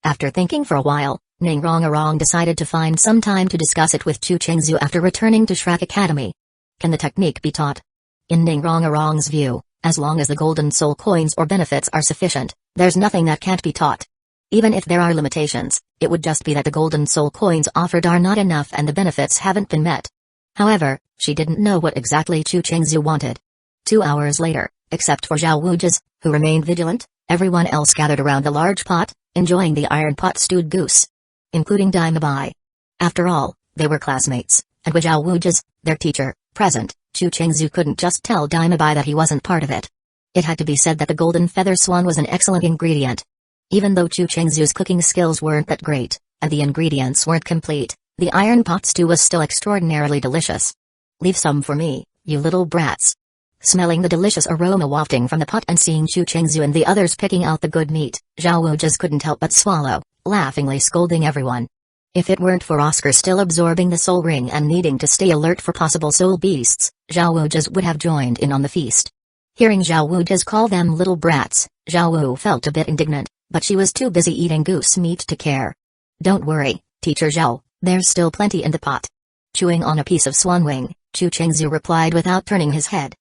After thinking for a while, Ningrongarong decided to find some time to discuss it with Chu Chengsu after returning to Shrek Academy. Can the technique be taught? In Ningrongarong's view, as long as the golden soul coins or benefits are sufficient, there's nothing that can't be taught. Even if there are limitations, it would just be that the golden soul coins offered are not enough and the benefits haven't been met. However, she didn't know what exactly Chu Chengsu wanted. 2 hours later, except for Zhao Wuji's, who remained vigilant, everyone else gathered around the large pot, enjoying the iron pot stewed goose. Including Daimabai. After all, they were classmates, and with Zhao Wuji's, their teacher, present, Chu Chengsu couldn't just tell Daimabai that he wasn't part of it. It had to be said that the golden feather swan was an excellent ingredient. Even though Chu Chengsu's cooking skills weren't that great, and the ingredients weren't complete, the iron pot stew was still extraordinarily delicious. Leave some for me, you little brats. Smelling the delicious aroma wafting from the pot and seeing Chu Chengsu and the others picking out the good meat, Zhao Wuji's couldn't help but swallow, laughingly scolding everyone. If it weren't for Oscar still absorbing the soul ring and needing to stay alert for possible soul beasts, Zhao Wuji's would have joined in on the feast. Hearing Zhao Wuji's call them little brats, Zhao Wu felt a bit indignant, but she was too busy eating goose meat to care. Don't worry, Teacher Zhao, there's still plenty in the pot. Chewing on a piece of swan wing, Chu Chengsu replied without turning his head.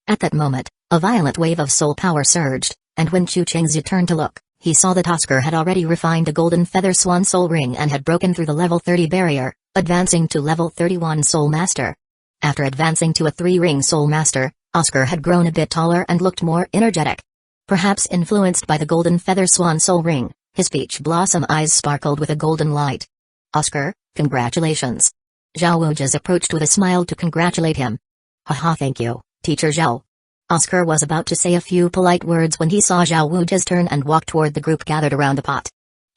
At that moment, a violent wave of soul power surged, and when Chu Chengsu turned to look, he saw that Oscar had already refined the golden feather swan soul ring and had broken through the level 30 barrier, advancing to level 31 soul master. After advancing to a 3-ring soul master, Oscar had grown a bit taller and looked more energetic. Perhaps influenced by the golden feather swan soul ring, his peach blossom eyes sparkled with a golden light. Oscar, congratulations. Zhao Wuji's approached with a smile to congratulate him. Haha, thank you, Teacher Zhao. Oscar was about to say a few polite words when he saw Zhao Wuji's turn and walked toward the group gathered around the pot.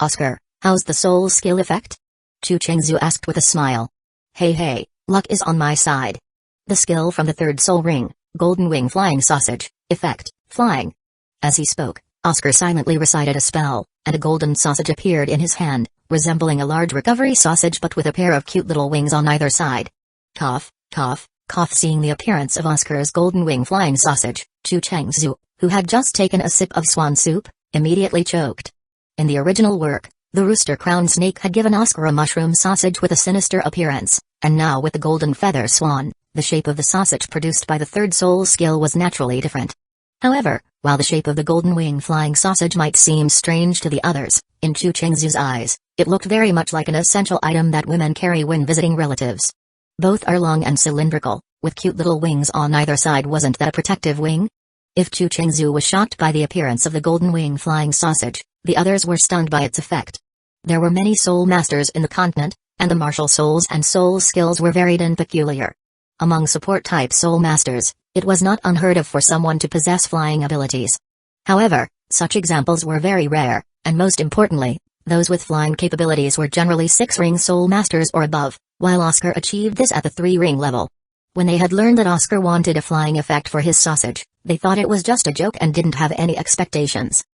Oscar, how's the soul skill effect? Chu Chengsu asked with a smile. Hey, luck is on my side. The skill from the 3rd soul ring, golden wing flying sausage, effect, flying. As he spoke, Oscar silently recited a spell, and a golden sausage appeared in his hand, resembling a large recovery sausage but with a pair of cute little wings on either side. Cough, cough, cough. Seeing the appearance of Oscar's golden wing flying sausage, Chu Chengsu, who had just taken a sip of swan soup, immediately choked. In the original work, the rooster-crowned snake had given Oscar a mushroom sausage with a sinister appearance, and now with the golden feather swan, the shape of the sausage produced by the 3rd soul skill was naturally different. However, while the shape of the golden wing flying sausage might seem strange to the others, in Chu Chengsu's eyes, it looked very much like an essential item that women carry when visiting relatives. Both are long and cylindrical, with cute little wings on either side. Wasn't that a protective wing? If Chu Chengsu was shocked by the appearance of the golden wing flying sausage, the others were stunned by its effect. There were many soul masters in the continent, and the martial souls and soul skills were varied and peculiar. Among support-type soul masters, it was not unheard of for someone to possess flying abilities. However, such examples were very rare, and most importantly, those with flying capabilities were generally 6-ring soul masters or above, while Oscar achieved this at the 3-ring level. When they had learned that Oscar wanted a flying effect for his sausage, they thought it was just a joke and didn't have any expectations.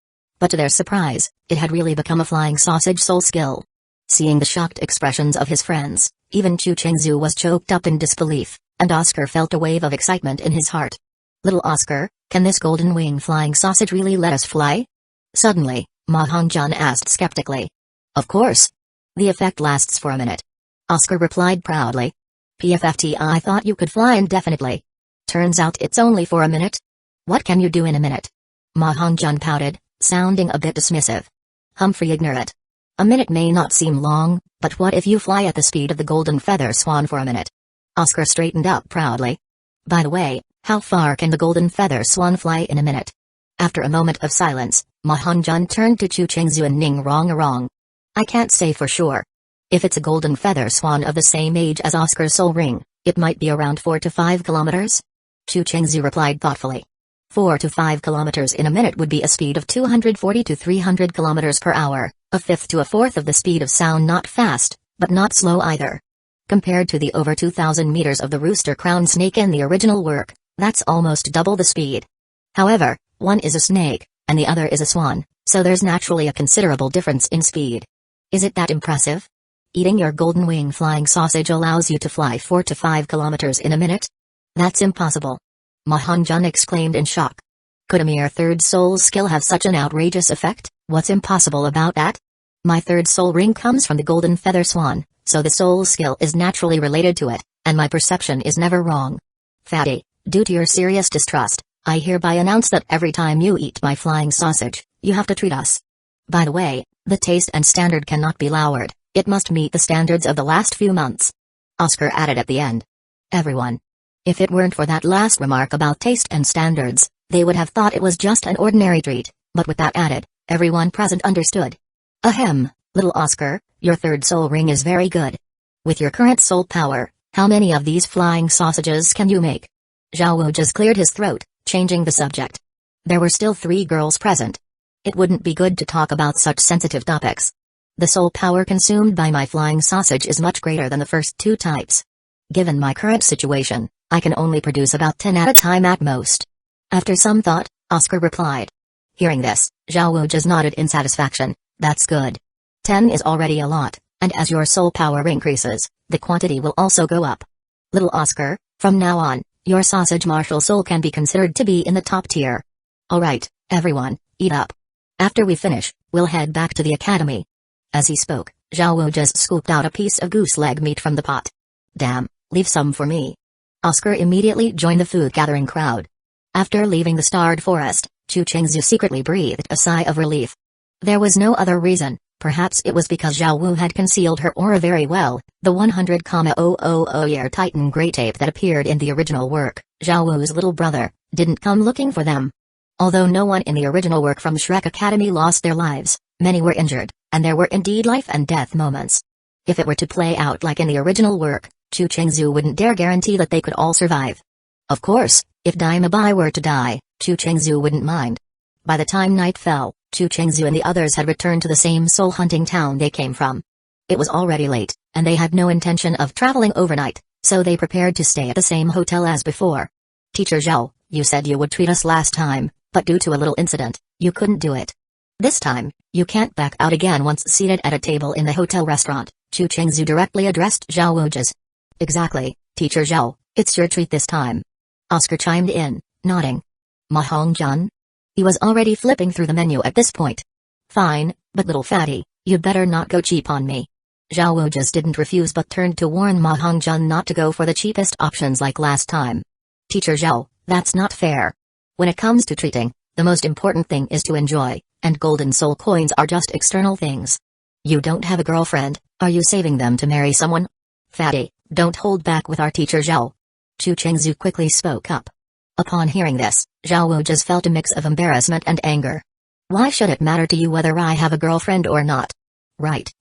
But to their surprise, it had really become a flying sausage soul skill. Seeing the shocked expressions of his friends, even Chu Chengsu was choked up in disbelief, and Oscar felt a wave of excitement in his heart. Little Oscar, can this golden wing flying sausage really let us fly? Suddenly, Ma Hongjun asked skeptically. Of course. The effect lasts for a minute. Oscar replied proudly. PFFT, I thought you could fly indefinitely. Turns out it's only for a minute. What can you do in a minute? Ma Hongjun pouted, sounding a bit dismissive. Humphrey ignorant. A minute may not seem long, but what if you fly at the speed of the golden feather swan for a minute? Oscar straightened up proudly. By the way, how far can the golden feather swan fly in a minute? After a moment of silence, Ma Hongjun turned to Chu Chengzu and Ning Rong. I can't say for sure. If it's a golden feather swan of the same age as Oscar's soul ring, it might be around 4 to 5 kilometers. Chu Chengzu replied thoughtfully. 4 to 5 kilometers in a minute would be a speed of 240 to 300 kilometers per hour, a fifth to a fourth of the speed of sound. Not fast, but not slow either. Compared to the over 2,000 meters of the rooster crowned snake in the original work, that's almost double the speed. However, one is a snake, and the other is a swan, so there's naturally a considerable difference in speed. Is it that impressive? Eating your golden wing flying sausage allows you to fly 4 to 5 kilometers in a minute? That's impossible. Ma Hongjun exclaimed in shock. Could a mere third soul skill have such an outrageous effect? What's impossible about that? My third soul ring comes from the golden feather swan, so the soul skill is naturally related to it, and my perception is never wrong. Fatty, due to your serious distrust, I hereby announce that every time you eat my flying sausage, you have to treat us. By the way, the taste and standard cannot be lowered, it must meet the standards of the last few months. Oscar added at the end. Everyone. If it weren't for that last remark about taste and standards, they would have thought it was just an ordinary treat, but with that added, everyone present understood. Ahem, little Oscar, your third soul ring is very good. With your current soul power, how many of these flying sausages can you make? Zhao Wu just cleared his throat, changing the subject. There were still 3 girls present. It wouldn't be good to talk about such sensitive topics. The soul power consumed by my flying sausage is much greater than the first 2 types. Given my current situation, I can only produce about 10 at a time at most. After some thought, Oscar replied. Hearing this, Zhao Wu just nodded in satisfaction. That's good. 10 is already a lot, and as your soul power increases, the quantity will also go up. Little Oscar, from now on, your sausage martial soul can be considered to be in the top tier. Alright, everyone, eat up. After we finish, we'll head back to the academy. As he spoke, Zhao Wu just scooped out a piece of goose leg meat from the pot. Damn, leave some for me. Oscar immediately joined the food-gathering crowd. After leaving the starred forest, Chu Chengzu secretly breathed a sigh of relief. There was no other reason, perhaps it was because Zhao Wu had concealed her aura very well. The 100,000-year Titan Great Ape that appeared in the original work, Zhao Wu's little brother, didn't come looking for them. Although no one in the original work from Shrek Academy lost their lives, many were injured, and there were indeed life and death moments. If it were to play out like in the original work, Chu Chengzu wouldn't dare guarantee that they could all survive. Of course, if Daimabai were to die, Chu Chengzu wouldn't mind. By the time night fell, Chu Chengzu and the others had returned to the same soul-hunting town they came from. It was already late, and they had no intention of traveling overnight, so they prepared to stay at the same hotel as before. Teacher Zhao, you said you would treat us last time, but due to a little incident, you couldn't do it. This time, you can't back out again. Once seated at a table in the hotel restaurant, Chu Chengzu directly addressed Zhao Wuji's. Exactly, Teacher Zhao, it's your treat this time. Oscar chimed in, nodding. Ma Hongjun? He was already flipping through the menu at this point. Fine, but little fatty, you'd better not go cheap on me. Zhao Wu just didn't refuse but turned to warn Ma Hongjun not to go for the cheapest options like last time. Teacher Zhao, that's not fair. When it comes to treating, the most important thing is to enjoy, and golden soul coins are just external things. You don't have a girlfriend, are you saving them to marry someone? Fatty, don't hold back with our teacher Zhao. Chu Chengzu quickly spoke up. Upon hearing this, Zhao Wu just felt a mix of embarrassment and anger. Why should it matter to you whether I have a girlfriend or not? Right,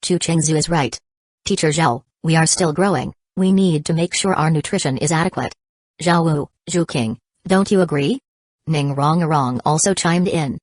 Chu Chengzu is right. Teacher Zhao, we are still growing, we need to make sure our nutrition is adequate. Zhao Wu, Zhu King, don't you agree? Ning Rong also chimed in.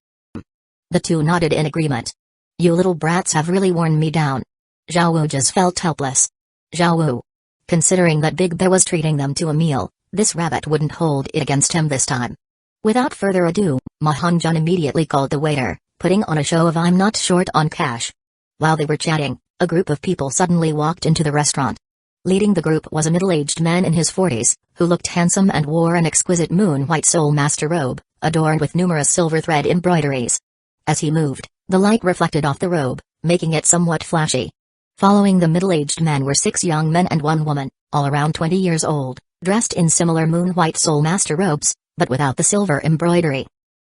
The two nodded in agreement. You little brats have really worn me down. Zhao Wu just felt helpless. Zhao Wu. Considering that Big Bear was treating them to a meal, this rabbit wouldn't hold it against him this time. Without further ado, Ma Hongjun immediately called the waiter, putting on a show of I'm not short on cash. While they were chatting, a group of people suddenly walked into the restaurant. Leading the group was a middle-aged man in his 40s, who looked handsome and wore an exquisite moon-white soul master robe, adorned with numerous silver thread embroideries. As he moved, the light reflected off the robe, making it somewhat flashy. Following the middle-aged man were 6 young men and 1 woman, all around 20 years old, dressed in similar moon-white soul master robes, but without the silver embroidery.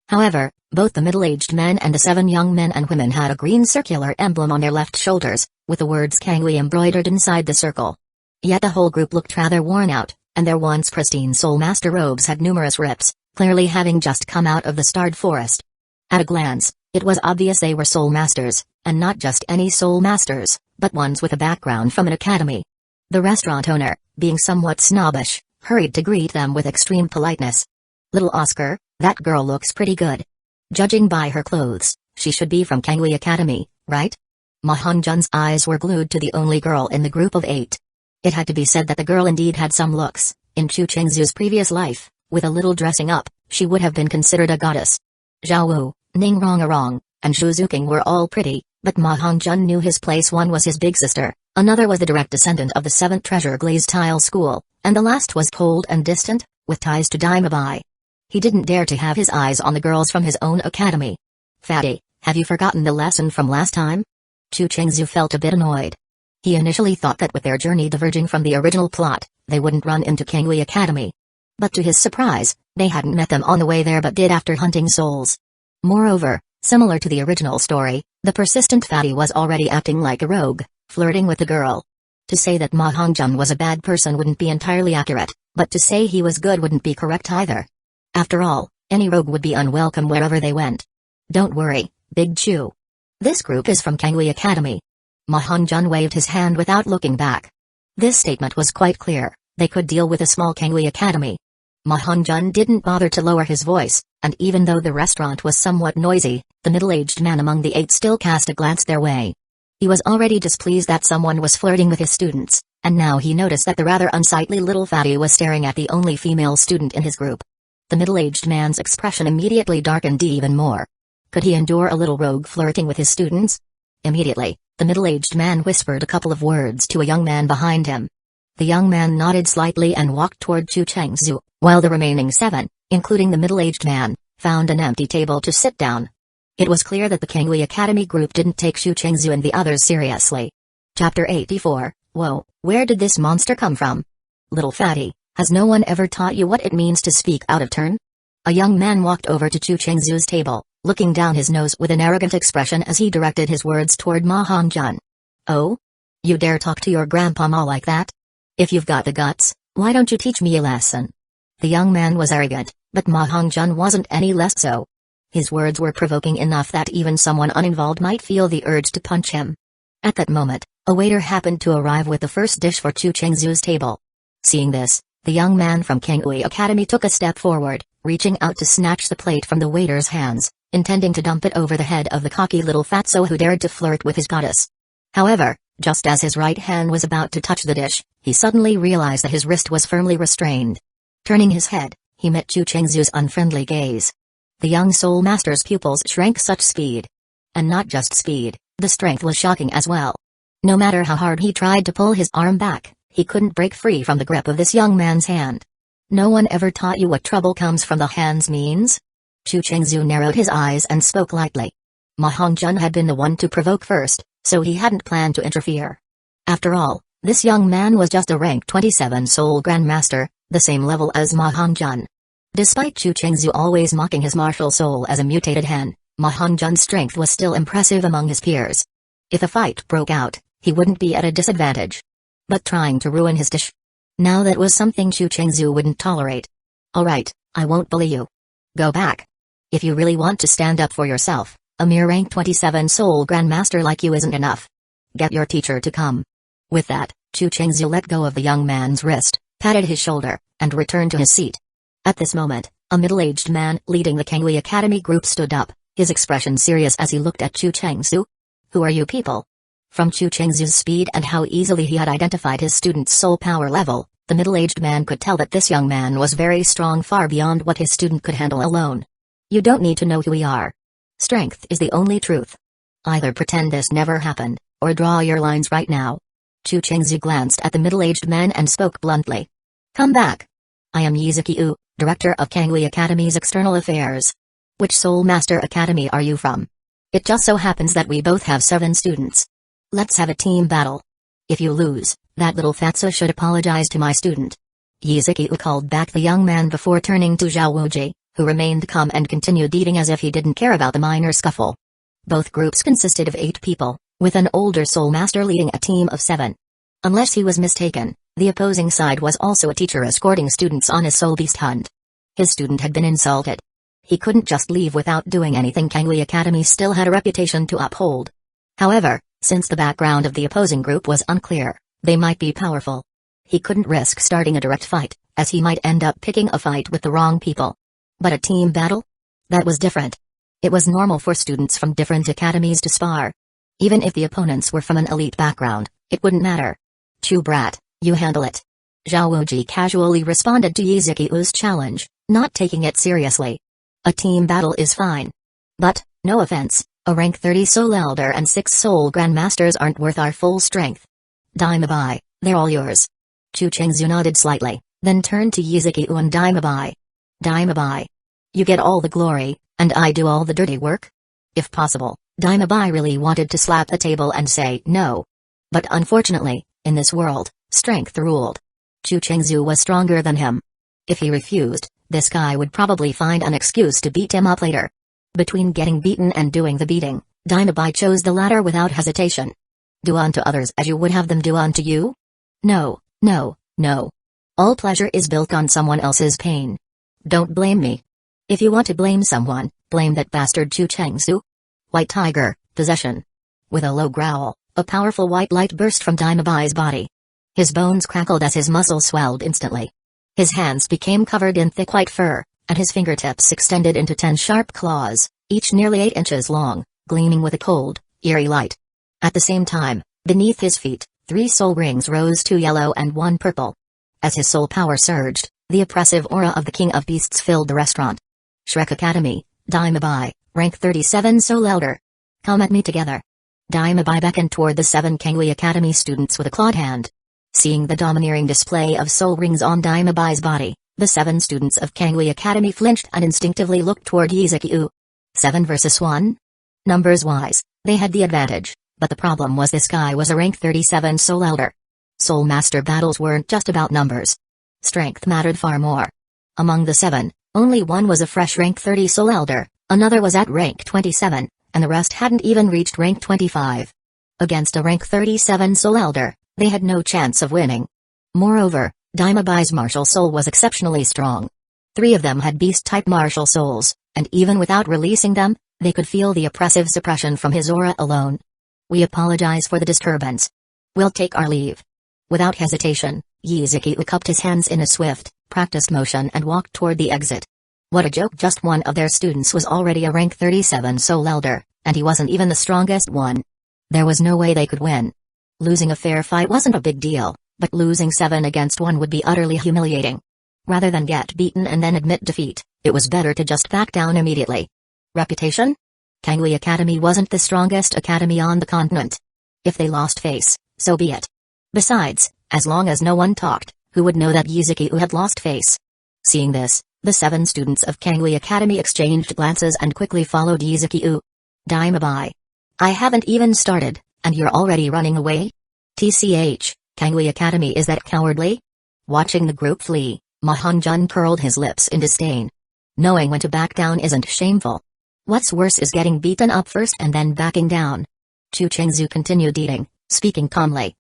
However, both the middle-aged men and the 7 young men and women had a green circular emblem on their left shoulders, with the words Kangui embroidered inside the circle. Yet the whole group looked rather worn out, and their once pristine Soul Master robes had numerous rips, clearly having just come out of the starred forest. At a glance, it was obvious they were Soul Masters, and not just any Soul Masters, but ones with a background from an academy. The restaurant owner, being somewhat snobbish, hurried to greet them with extreme politeness. "Little Oscar, that girl looks pretty good. Judging by her clothes, she should be from Kangui Academy, right?" Ma Hongjun's eyes were glued to the only girl in the group of 8. It had to be said that the girl indeed had some looks. In Chu Chengzu's previous life, with a little dressing up, she would have been considered a goddess. Zhao Wu, Ning Rongarong, and Zhu Zuqing were all pretty, but Ma Hongjun knew his place. One was his big sister, another was the direct descendant of the 7th treasure glazed tile school, and the last was cold and distant, with ties to Daimabai. He didn't dare to have his eyes on the girls from his own academy. "Fatty, have you forgotten the lesson from last time?" Chu Chengzu felt a bit annoyed. He initially thought that with their journey diverging from the original plot, they wouldn't run into Kangui Academy. But to his surprise, they hadn't met them on the way there but did after hunting souls. Moreover, similar to the original story, the persistent fatty was already acting like a rogue, flirting with the girl. To say that Ma Hongjun was a bad person wouldn't be entirely accurate, but to say he was good wouldn't be correct either. After all, any rogue would be unwelcome wherever they went. "Don't worry, Big Chu. This group is from Kangui Academy." Ma Hongjun waved his hand without looking back. This statement was quite clear, they could deal with a small Kangui Academy. Ma Hongjun didn't bother to lower his voice, and even though the restaurant was somewhat noisy, the middle-aged man among the 8 still cast a glance their way. He was already displeased that someone was flirting with his students, and now he noticed that the rather unsightly little fatty was staring at the only female student in his group. The middle-aged man's expression immediately darkened even more. Could he endure a little rogue flirting with his students? Immediately, the middle-aged man whispered a couple of words to a young man behind him. The young man nodded slightly and walked toward Chu Chengzu, while the remaining 7, including the middle-aged man, found an empty table to sit down. It was clear that the Kangui Academy group didn't take Chu Chengzu and the others seriously. Chapter 84, Whoa, where did this monster come from? Little fatty, has no one ever taught you what it means to speak out of turn? A young man walked over to Chu Chengzu's table, looking down his nose with an arrogant expression as he directed his words toward Ma Hongjun. "Oh? You dare talk to your grandpa like that? If you've got the guts, why don't you teach me a lesson?" The young man was arrogant, but Ma Hongjun wasn't any less so. His words were provoking enough that even someone uninvolved might feel the urge to punch him. At that moment, a waiter happened to arrive with the first dish for Chu Chengzu's table. Seeing this, the young man from Kangui Academy took a step forward, reaching out to snatch the plate from the waiter's hands, intending to dump it over the head of the cocky little fatso who dared to flirt with his goddess. However, just as his right hand was about to touch the dish, he suddenly realized that his wrist was firmly restrained. Turning his head, he met Chu Chengzu's unfriendly gaze. The young Soul Master's pupils shrank such speed. And not just speed, the strength was shocking as well. No matter how hard he tried to pull his arm back, he couldn't break free from the grip of this young man's hand. "No one ever taught you what trouble comes from the hands means?" Chu Chengzu narrowed his eyes and spoke lightly. Ma Hongjun had been the one to provoke first, so he hadn't planned to interfere. After all, this young man was just a rank 27 Soul Grandmaster, the same level as Ma Hongjun. Despite Chu Chengzu always mocking his martial soul as a mutated hen, Ma Hongjun's strength was still impressive among his peers. If a fight broke out, he wouldn't be at a disadvantage. But trying to ruin his dish? Now that was something Chu Chengzu wouldn't tolerate. "Alright, I won't bully you. Go back. If you really want to stand up for yourself, a mere rank 27 Soul Grandmaster like you isn't enough. Get your teacher to come." With that, Chu Chengzu let go of the young man's wrist, patted his shoulder, and returned to his seat. At this moment, a middle-aged man leading the Kangui Academy group stood up, his expression serious as he looked at Chu Chengzu. "Who are you people?" From Chu Chengzu's speed and how easily he had identified his student's soul power level, the middle-aged man could tell that this young man was very strong, far beyond what his student could handle alone. "You don't need to know who we are. Strength is the only truth. Either pretend this never happened, or draw your lines right now." Chu Chengzu glanced at the middle-aged man and spoke bluntly. "Come back. I am Yizuki-u, Director of Kangui Academy's External Affairs. Which Soul Master Academy are you from? It just so happens that we both have 7 students. Let's have a team battle. If you lose, that little fatso should apologize to my student. Yizuki called back the young man before turning to Zhao Wuji, who remained calm and continued eating as if he didn't care about the minor scuffle. Both groups consisted of 8 people, with an older soul master leading a team of 7. Unless he was mistaken, the opposing side was also a teacher escorting students on a soul beast hunt. His student had been insulted. He couldn't just leave without doing anything. Kangui Academy still had a reputation to uphold. However, since the background of the opposing group was unclear, they might be powerful. He couldn't risk starting a direct fight, as he might end up picking a fight with the wrong people. But a team battle? That was different. It was normal for students from different academies to spar. Even if the opponents were from an elite background, it wouldn't matter. "Chu brat, you handle it." Zhao Wuji casually responded to Yizuki's challenge, not taking it seriously. A team battle is fine. But, no offense, a rank 30 soul elder and 6 soul grandmasters aren't worth our full strength. Daimabai, they're all yours. Chu Chengzu nodded slightly, then turned to Yizuki and Daimabai. Daimabai. You get all the glory, and I do all the dirty work? If possible, Daimabai really wanted to slap the table and say no. But unfortunately, in this world, strength ruled. Chu Chengzu was stronger than him. If he refused, this guy would probably find an excuse to beat him up later. Between getting beaten and doing the beating, Daimabai chose the latter without hesitation. Do unto others as you would have them do unto you? No, no, no. All pleasure is built on someone else's pain. Don't blame me. If you want to blame someone, blame that bastard Chu Chengzu. White Tiger, possession. With a low growl, a powerful white light burst from Daimabai's body. His bones crackled as his muscles swelled instantly. His hands became covered in thick white fur, and his fingertips extended into 10 sharp claws, each nearly 8 inches long, gleaming with a cold, eerie light. At the same time, beneath his feet, 3 soul rings rose, 2 yellow and 1 purple. As his soul power surged, the oppressive aura of the King of Beasts filled the restaurant. Shrek Academy, Daimabai, rank 37 soul elder. Come at me together. Daimabai beckoned toward the 7 Kangui Academy students with a clawed hand. Seeing the domineering display of soul rings on Daimabai's body, the 7 students of Kangui Academy flinched and instinctively looked toward Yizuki. 7 versus 1? Numbers-wise, they had the advantage, but the problem was this guy was a rank 37 soul elder. Soul master battles weren't just about numbers. Strength mattered far more. Among the 7, only one was a fresh rank 30 soul elder, another was at rank 27, and the rest hadn't even reached rank 25. Against a rank 37 soul elder, they had no chance of winning. Moreover, Daimabai's martial soul was exceptionally strong. 3 of them had beast-type martial souls, and even without releasing them, they could feel the oppressive suppression from his aura alone. We apologize for the disturbance. We'll take our leave. Without hesitation, Yizuki cupped his hands in a swift, practiced motion and walked toward the exit. What a joke, just one of their students was already a rank 37 soul elder, and he wasn't even the strongest one. There was no way they could win. Losing a fair fight wasn't a big deal, but losing 7 against 1 would be utterly humiliating. Rather than get beaten and then admit defeat, it was better to just back down immediately. Reputation? Kangui Academy wasn't the strongest academy on the continent. If they lost face, so be it. Besides, as long as no one talked, who would know that Yizuki had lost face? Seeing this, the 7 students of Kangui Academy exchanged glances and quickly followed Yizuki. Daimabai. I haven't even started, and you're already running away? TCH, Kangui Academy is that cowardly? Watching the group flee, Mahangjun curled his lips in disdain. Knowing when to back down isn't shameful. What's worse is getting beaten up first and then backing down. Chu Chengzu continued eating, speaking calmly.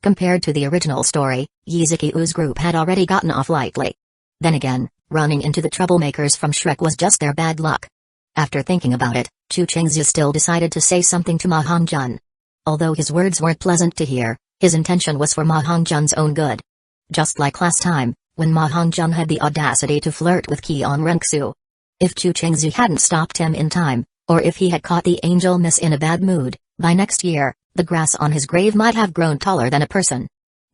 Compared to the original story, Yizuki's group had already gotten off lightly. Then again, running into the troublemakers from Shrek was just their bad luck. After thinking about it, Chu Chengzu still decided to say something to Mahangjun. Although his words weren't pleasant to hear, his intention was for Mahangjun's own good. Just like last time, when Mahangjun had the audacity to flirt with Kion Renksu. If Chu Chengzu hadn't stopped him in time, or if he had caught the angel miss in a bad mood, by next year, the grass on his grave might have grown taller than a person.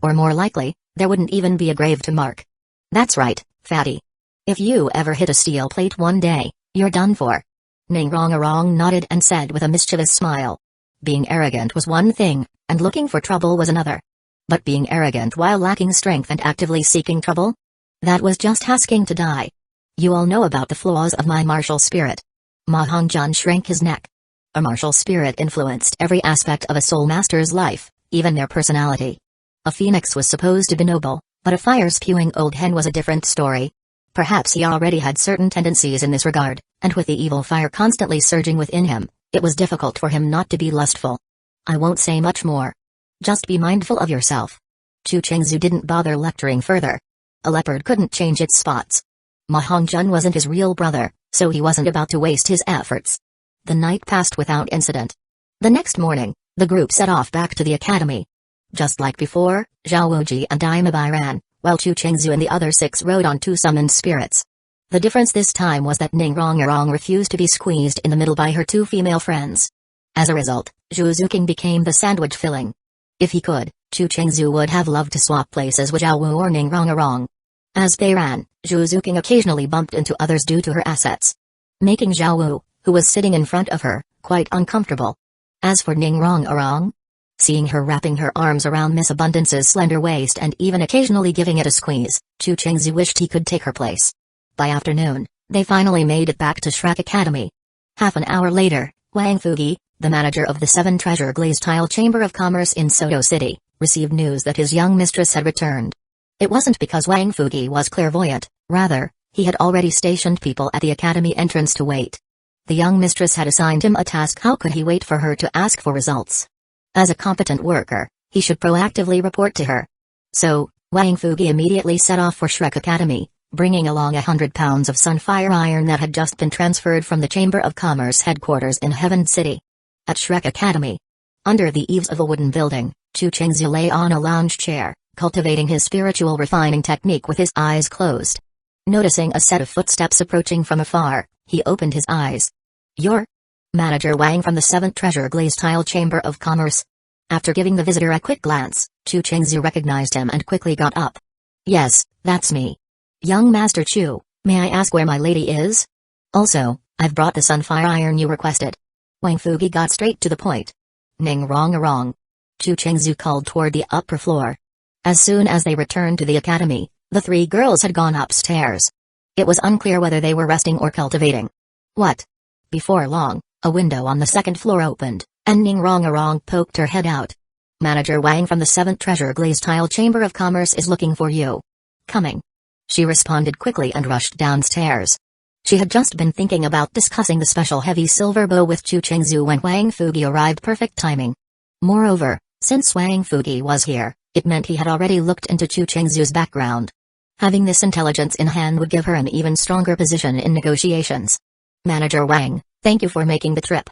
Or more likely, there wouldn't even be a grave to mark. That's right, fatty. If you ever hit a steel plate one day, you're done for. Ningrong nodded and said with a mischievous smile. Being arrogant was one thing, and looking for trouble was another. But being arrogant while lacking strength and actively seeking trouble? That was just asking to die. You all know about the flaws of my martial spirit. Mahangjun shrank his neck. A martial spirit influenced every aspect of a soul master's life, even their personality. A phoenix was supposed to be noble, But a fire-spewing old hen was a different story. Perhaps he already had certain tendencies in this regard, and with the evil fire constantly surging within him, it was difficult for him not to be lustful. I won't say much more. Just be mindful of yourself. Chu Chengzu didn't bother lecturing further. A leopard couldn't change its spots. Ma Hongjun wasn't his real brother, so he wasn't about to waste his efforts. The night passed without incident. The next morning, the group set off back to the academy. Just like before, Zhao Wuji and Daimabai ran, while Chu Chengzu and the other 6 rode on 2 summoned spirits. The difference this time was that Ning Rongarong refused to be squeezed in the middle by her 2 female friends. As a result, Zhu Zuqing became the sandwich filling. If he could, Chu Chengzu would have loved to swap places with Zhao Wu or Ning Rongarong. As they ran, Zhu Zuqing occasionally bumped into others due to her assets, making Zhao Wu, who was sitting in front of her, quite uncomfortable. As for Ning Rongarong, seeing her wrapping her arms around Miss Abundance's slender waist and even occasionally giving it a squeeze, Chu Chengzu wished he could take her place. By afternoon, they finally made it back to Shrek Academy. Half an hour later, Wang Fugi, the manager of the 7 Treasure Glazed Tile Chamber of Commerce in Soto City, received news that his young mistress had returned. It wasn't because Wang Fugi was clairvoyant, rather, he had already stationed people at the academy entrance to wait. The young mistress had assigned him a task. How could he wait for her to ask for results? As a competent worker, he should proactively report to her. So, Wang Fugi immediately set off for Shrek Academy, bringing along 100 pounds of sunfire iron that had just been transferred from the Chamber of Commerce headquarters in Heaven City. At Shrek Academy, under the eaves of a wooden building, Chu Chengzu lay on a lounge chair, cultivating his spiritual refining technique with his eyes closed. Noticing a set of footsteps approaching from afar, he opened his eyes. "You're Manager Wang from the 7th Treasure Glazed Tile Chamber of Commerce." After giving the visitor a quick glance, Chu Chengzu recognized him and quickly got up. "Yes, that's me. Young Master Chu, may I ask where my lady is? Also, I've brought the sunfire iron you requested." Wang Fugi got straight to the point. "Ning Rongarong." Chu Chengzu called toward the upper floor. As soon as they returned to the academy, the 3 girls had gone upstairs. It was unclear whether they were resting or cultivating. What? Before long, a window on the 2nd floor opened, and Ning Rongarong poked her head out. "Manager Wang from the 7th Treasure Glazed Tile Chamber of Commerce is looking for you." "Coming." She responded quickly and rushed downstairs. She had just been thinking about discussing the special heavy silver bow with Chu Chengzu when Wang Fugi arrived. Perfect timing. Moreover, since Wang Fugi was here, it meant he had already looked into Chu Chengzu's background. Having this intelligence in hand would give her an even stronger position in negotiations. "Manager Wang, thank you for making the trip."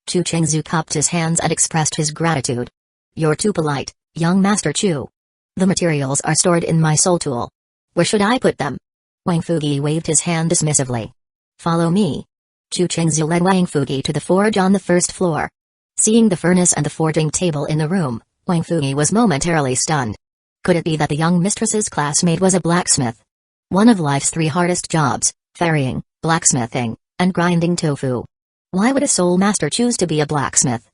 Chu Chengzu cupped his hands and expressed his gratitude. "You're too polite, young Master Chu. The materials are stored in my soul tool. Where should I put them?" Wang Fugi waved his hand dismissively. "Follow me." Chu Chengzu led Wang Fugi to the forge on the 1st floor. Seeing the furnace and the forging table in the room, Wang Fugi was momentarily stunned. Could it be that the young mistress's classmate was a blacksmith? One of life's 3 hardest jobs, ferrying, blacksmithing, and grinding tofu. Why would a soul master choose to be a blacksmith?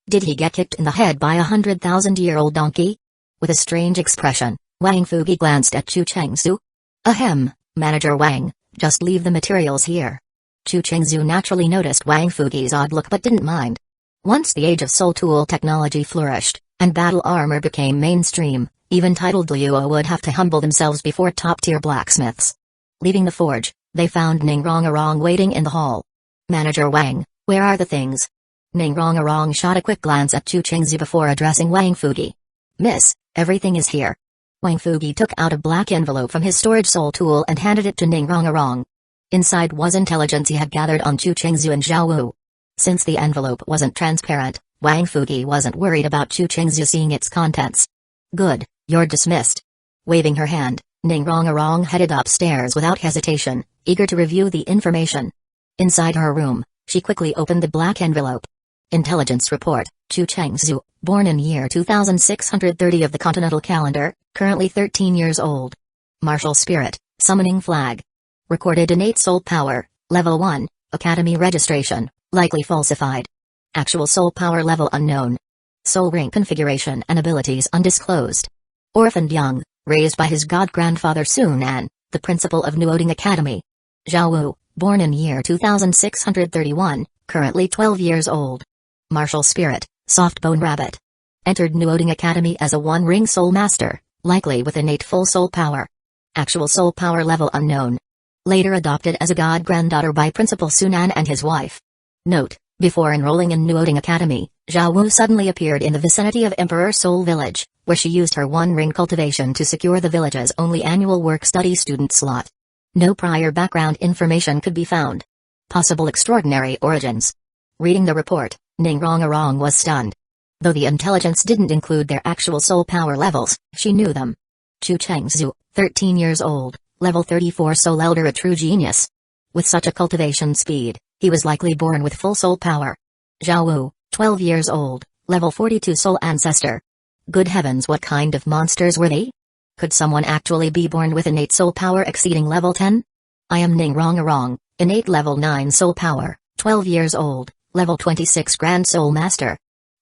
Did he get kicked in the head by a 100,000-year-old donkey? With a strange expression, Wang Fugi glanced at Chu Chengzu. "Ahem, Manager Wang, just leave the materials here." Chu Chengzu naturally noticed Wang Fugi's odd look but didn't mind. Once the age of soul tool technology flourished, and battle armor became mainstream, even titled Luo would have to humble themselves before top-tier blacksmiths. Leaving the forge, they found Ning Rongarong waiting in the hall. "Manager Wang, where are the things?" Ning Rongarong shot a quick glance at Chu Chengzu before addressing Wang Fugi. "Miss, everything is here." Wang Fugi took out a black envelope from his storage soul tool and handed it to Ning Rongarong. Inside was intelligence he had gathered on Chu Chengzu and Zhao Wu. Since the envelope wasn't transparent, Wang Fugi wasn't worried about Chu Chengzu seeing its contents. "Good, you're dismissed." Waving her hand, Ning Rongarong headed upstairs without hesitation, eager to review the information. Inside her room, she quickly opened the black envelope. Intelligence report: Chu Chengzu, born in year 2630 of the continental calendar, currently 13 years old. Martial spirit, summoning flag. Recorded innate soul power, level 1, academy registration, likely falsified. Actual soul power level unknown. Soul ring configuration and abilities undisclosed. Orphaned young, raised by his god-grandfather Sun An, the principal of Nuoding Academy. Zhao Wu, born in year 2631, currently 12 years old. Martial spirit, soft bone rabbit. Entered Nuoding Academy as a one-ring soul master, likely with innate full soul power. Actual soul power level unknown. Later adopted as a god-granddaughter by Principal Sunan and his wife. Note: before enrolling in Nuoding Academy, Zhao Wu suddenly appeared in the vicinity of Emperor Soul Village, where she used her one-ring cultivation to secure the village's only annual work-study student slot. No prior background information could be found. Possible extraordinary origins. Reading the report, Ning Rongarong was stunned. Though the intelligence didn't include their actual soul power levels, she knew them. Chu Chengzhu, 13 years old, level 34 soul elder, a true genius. With such a cultivation speed, he was likely born with full soul power. Zhao Wu, 12 years old, level 42 soul ancestor. Good heavens, what kind of monsters were they? Could someone actually be born with innate soul power exceeding level 10? I am Ning Rongarong, innate level 9 soul power, 12 years old, level 26 grand soul master.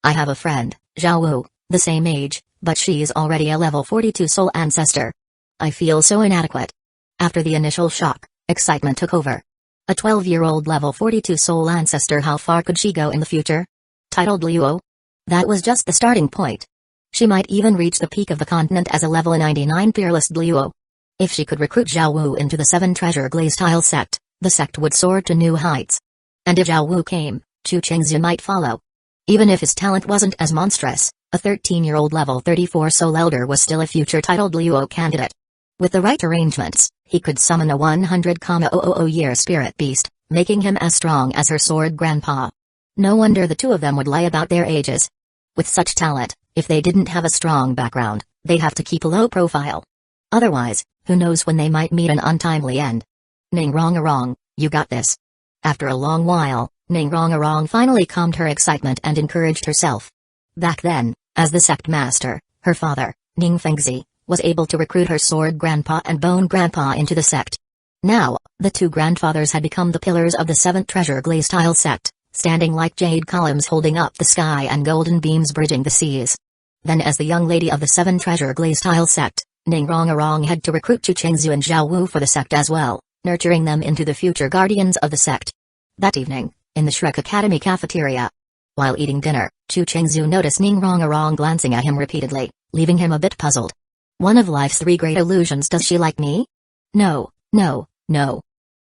I have a friend, Zhao Wu, the same age, but she is already a level 42 soul ancestor. I feel so inadequate. After the initial shock, excitement took over. A 12-year-old level 42 soul ancestor, how far could she go in the future? Titled Luo? That was just the starting point. She might even reach the peak of the continent as a level 99 fearless Luo. If she could recruit Zhao Wu into the 7 Treasure Glaze Tile sect, the sect would soar to new heights. And if Zhao Wu came, Chu Chengzhu might follow. Even if his talent wasn't as monstrous, a 13-year-old level 34 soul elder was still a future titled Luo candidate. With the right arrangements, he could summon a 100,000-year spirit beast, making him as strong as her sword grandpa. No wonder the two of them would lie about their ages. With such talent, if they didn't have a strong background, they'd have to keep a low profile. Otherwise, who knows when they might meet an untimely end. Ning Rongarong, you got this. After a long while, Ning Rongarong finally calmed her excitement and encouraged herself. Back then, as the sect master, her father, Ning Fengzi, was able to recruit her sword grandpa and bone grandpa into the sect. Now, the two grandfathers had become the pillars of the 7th Treasure Glaze Tile sect, standing like jade columns holding up the sky and golden beams bridging the seas. Then as the young lady of the 7 Treasure Glaze Tile sect, Ning Rongarong had to recruit Chu Chengzhu and Zhao Wu for the sect as well, nurturing them into the future guardians of the sect. That evening, in the Shrek Academy cafeteria. While eating dinner, Chu Chengzhu noticed Ning Rongarong glancing at him repeatedly, leaving him a bit puzzled. One of life's 3 great illusions. Does she like me? No.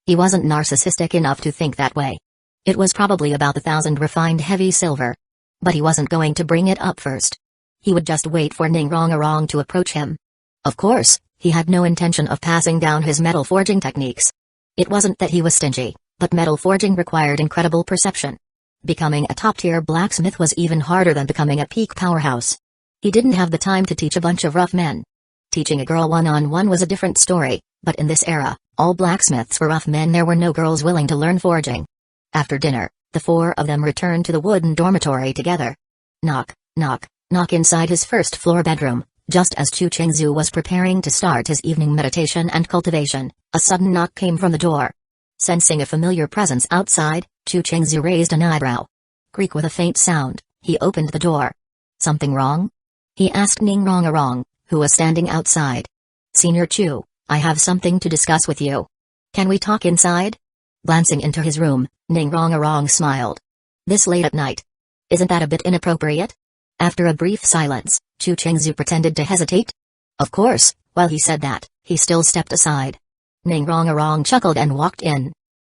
He wasn't narcissistic enough to think that way. It was probably about the 1,000 refined heavy silver. But he wasn't going to bring it up first. He would just wait for Ning Rongarong to approach him. Of course, he had no intention of passing down his metal forging techniques. It wasn't that he was stingy, but metal forging required incredible perception. Becoming a top-tier blacksmith was even harder than becoming a peak powerhouse. He didn't have the time to teach a bunch of rough men. Teaching a girl one-on-one was a different story, but in this era, all blacksmiths were rough men. There were no girls willing to learn forging. After dinner, the 4 of them returned to the wooden dormitory together. Knock, knock, knock inside his first-floor bedroom. Just as Chu Chengzhu was preparing to start his evening meditation and cultivation, a sudden knock came from the door. Sensing a familiar presence outside, Chu Chengzhu raised an eyebrow. Creak with a faint sound, he opened the door. Something wrong? He asked Ning Rongarong, who was standing outside. Senior Chu, I have something to discuss with you. Can we talk inside? Glancing into his room, Ning Rongarong smiled. This late at night? Isn't that a bit inappropriate? After a brief silence, Chu Chengzhu pretended to hesitate. Of course, while he said that, he still stepped aside. Ning Rongarong chuckled and walked in.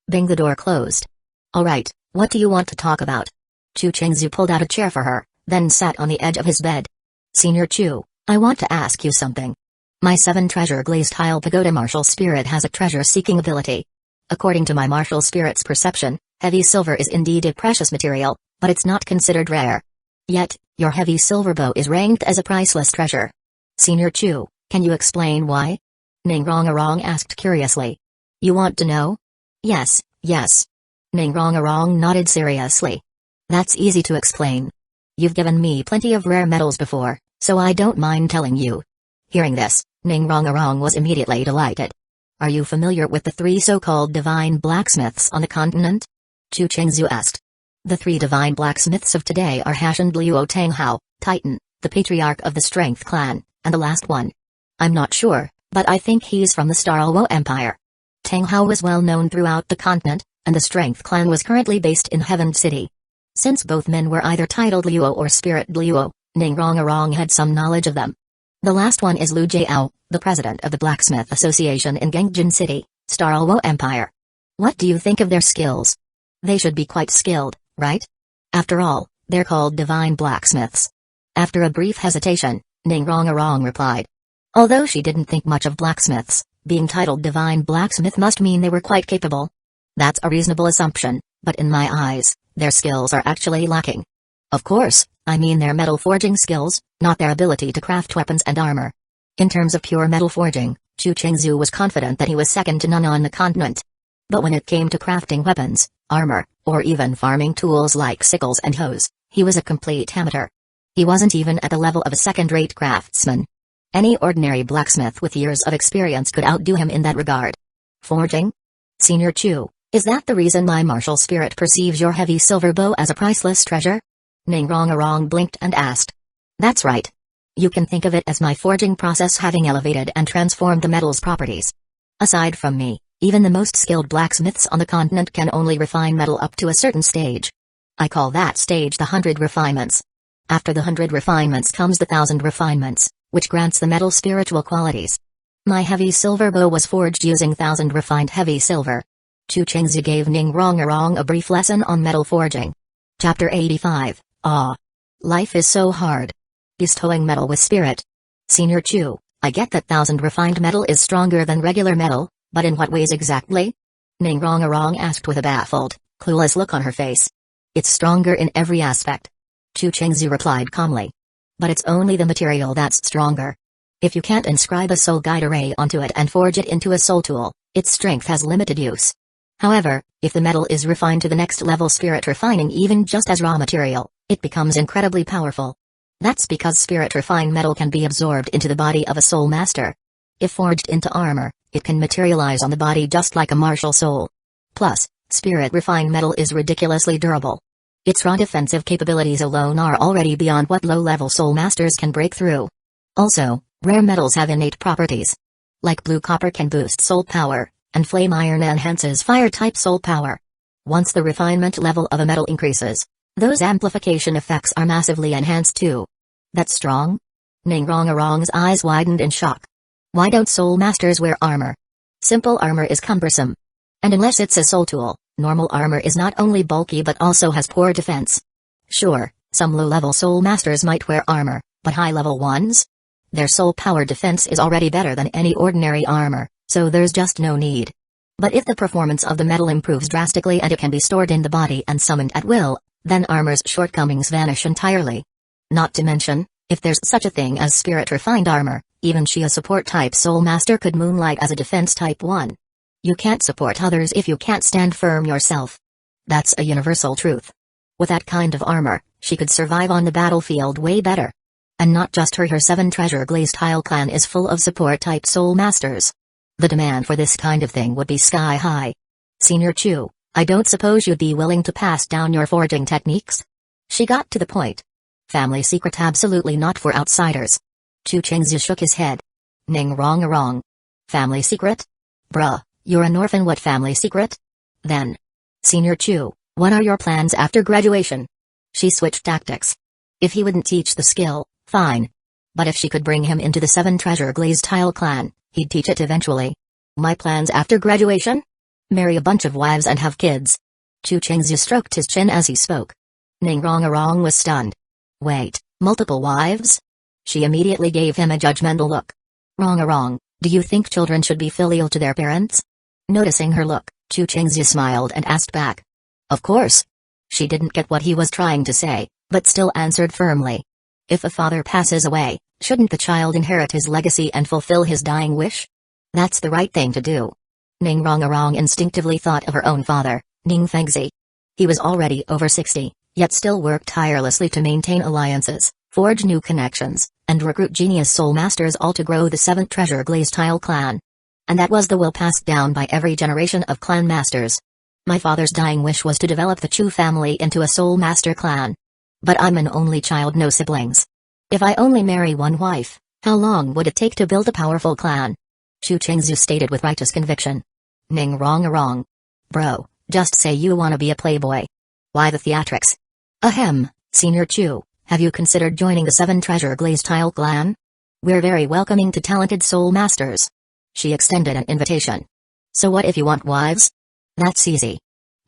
Bing, the door closed. All right, what do you want to talk about? Chu Chengzhu pulled out a chair for her, then sat on the edge of his bed. Senior Chu, I want to ask you something. My 7 Treasure Glaze Tile Pagoda martial spirit has a treasure-seeking ability. According to my martial spirit's perception, heavy silver is indeed a precious material, but it's not considered rare. Yet, your heavy silver bow is ranked as a priceless treasure. Senior Chu, can you explain why? Ning Rongarong asked curiously. You want to know? Yes. Ning Rongarong nodded seriously. That's easy to explain. You've given me plenty of rare metals before, so I don't mind telling you. Hearing this, Ning Rongarong was immediately delighted. Are you familiar with the 3 so-called divine blacksmiths on the continent? Chu Chengzhu asked. The 3 divine blacksmiths of today are Hashan Luo Tanghao, Titan, the patriarch of the Strength clan, and the last one. I'm not sure, but I think he's from the Starluo Empire. Tanghao was well known throughout the continent, and the Strength clan was currently based in Heaven City. Since both men were either titled Luo or Spirit Luo, Ning Rongarong had some knowledge of them. The last one is Lu Jiao, the president of the Blacksmith Association in Gangjin City, Starluo Empire. What do you think of their skills? They should be quite skilled, right? After all, they're called divine blacksmiths. After a brief hesitation, Ningrongarong replied. Although she didn't think much of blacksmiths, being titled divine blacksmith must mean they were quite capable. That's a reasonable assumption, but in my eyes, their skills are actually lacking. Of course, I mean their metal forging skills, not their ability to craft weapons and armor. In terms of pure metal forging, Chu Chengzu was confident that he was second to none on the continent. But when it came to crafting weapons, armor, or even farming tools like sickles and hoes, he was a complete amateur. He wasn't even at the level of a second-rate craftsman. Any ordinary blacksmith with years of experience could outdo him in that regard. Forging? Senior Chu, is that the reason my martial spirit perceives your heavy silver bow as a priceless treasure? Ningrongarong blinked and asked. That's right. You can think of it as my forging process having elevated and transformed the metal's properties. Aside from me, even the most skilled blacksmiths on the continent can only refine metal up to a certain stage. I call that stage the 100 refinements. After the 100 refinements comes the 1000 refinements, which grants the metal spiritual qualities. My heavy silver bow was forged using 1000 refined heavy silver. Chu Chengzi gave Ningrongarong a brief lesson on metal forging. Chapter 85, Life is so hard. Bestowing metal with spirit. Senior Chu, I get that 1000 refined metal is stronger than regular metal, but in what ways exactly? Ningrongarong asked with a baffled, clueless look on her face. It's stronger in every aspect. Chu Chengzi replied calmly. But it's only the material that's stronger. If you can't inscribe a soul guide array onto it and forge it into a soul tool, its strength has limited use. However, if the metal is refined to the next level spirit refining even just as raw material, it becomes incredibly powerful. That's because spirit refined metal can be absorbed into the body of a soul master. If forged into armor, it can materialize on the body just like a martial soul. Plus, spirit refined metal is ridiculously durable. Its raw defensive capabilities alone are already beyond what low-level soul masters can break through. Also, rare metals have innate properties. Like blue copper can boost soul power, and flame iron enhances fire-type soul power. Once the refinement level of a metal increases, those amplification effects are massively enhanced too. That's strong? Ningrongarong's eyes widened in shock. Why don't soul masters wear armor? Simple armor is cumbersome. And unless it's a soul tool, normal armor is not only bulky but also has poor defense. Sure, some low-level soul masters might wear armor, but high-level ones? Their soul power defense is already better than any ordinary armor, so there's just no need. But if the performance of the metal improves drastically and it can be stored in the body and summoned at will, then armor's shortcomings vanish entirely. Not to mention, if there's such a thing as spirit-refined armor, even she a support-type soul master could moonlight as a defense-type one. You can't support others if you can't stand firm yourself. That's a universal truth. With that kind of armor, she could survive on the battlefield way better. And not just her 7 treasure glazed tile clan is full of support-type soul masters. The demand for this kind of thing would be sky high. Senior Chu, I don't suppose you'd be willing to pass down your forging techniques? She got to the point. Family secret absolutely not for outsiders. Chu Chengzi shook his head. Ningrongarong. Family secret? Bruh, you're an orphan, what family secret? Then. Senior Chu, what are your plans after graduation? She switched tactics. If he wouldn't teach the skill, fine. But if she could bring him into the 7 treasure glazed tile clan, he'd teach it eventually. My plans after graduation? Marry a bunch of wives and have kids. Chu Chengzi stroked his chin as he spoke. Ningrongarong was stunned. Wait, multiple wives? She immediately gave him a judgmental look. Wrong, do you think children should be filial to their parents? Noticing her look, Chu Chengzi smiled and asked back. Of course. She didn't get what he was trying to say, but still answered firmly. If a father passes away, shouldn't the child inherit his legacy and fulfill his dying wish? That's the right thing to do. Ningrongarong instinctively thought of her own father, Ning Fengzi. He was already over 60, yet still worked tirelessly to maintain alliances, forge new connections, and recruit genius soul masters all to grow the 7th treasure glazed tile clan. And that was the will passed down by every generation of clan masters. My father's dying wish was to develop the Chu family into a soul master clan. But I'm an only child, no siblings. If I only marry one wife, how long would it take to build a powerful clan? Chu Chengzu stated with righteous conviction. Ningrongarong. Bro, just say you wanna be a playboy. Why the theatrics? Ahem, Senior Chu, have you considered joining the 7 treasure glazed tile clan? We're very welcoming to talented soul masters. She extended an invitation. So what if you want wives? That's easy.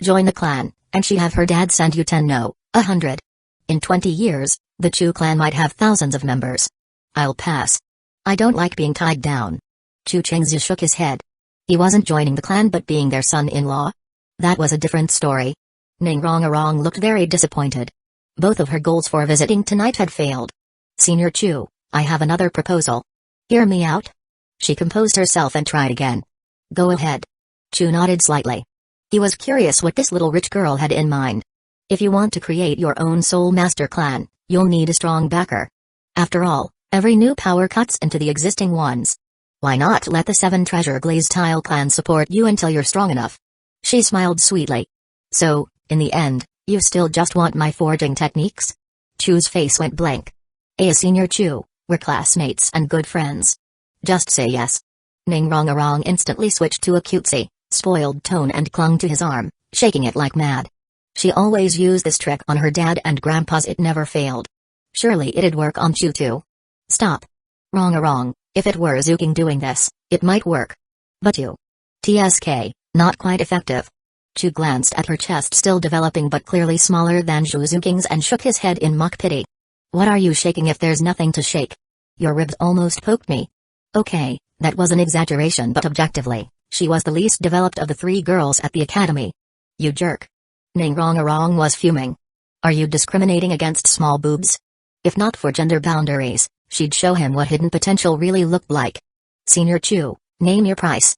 Join the clan, and she have her dad send you 10 no, 100. In 20 years, the Chu clan might have thousands of members. I'll pass. I don't like being tied down. Chu Chengzi shook his head. He wasn't joining the clan but being their son-in-law. That was a different story. Ning Rongarong looked very disappointed. Both of her goals for visiting tonight had failed. Senior Chu, I have another proposal. Hear me out? She composed herself and tried again. Go ahead. Chu nodded slightly. He was curious what this little rich girl had in mind. If you want to create your own soul master clan, you'll need a strong backer. After all, every new power cuts into the existing ones. Why not let the 7 treasure glaze tile clan support you until you're strong enough? She smiled sweetly. So, in the end, you still just want my forging techniques? Chu's face went blank. Senior Chu, we're classmates and good friends. Just say yes. Ning Rongarong instantly switched to a cutesy, spoiled tone and clung to his arm, shaking it like mad. She always used this trick on her dad and grandpa's. It never failed. Surely it'd work on Chu too. Stop. Wrong. If it were Zuking doing this, it might work. But you. TSK, not quite effective. Chu glanced at her chest, still developing but clearly smaller than Zuking's, and shook his head in mock pity. What are you shaking if there's nothing to shake? Your ribs almost poked me. Okay, that was an exaggeration, but objectively, she was the least developed of the 3 girls at the academy. You jerk. Ning Rongarong was fuming. Are you discriminating against small boobs? If not for gender boundaries, she'd show him what hidden potential really looked like. Senior Chu, name your price.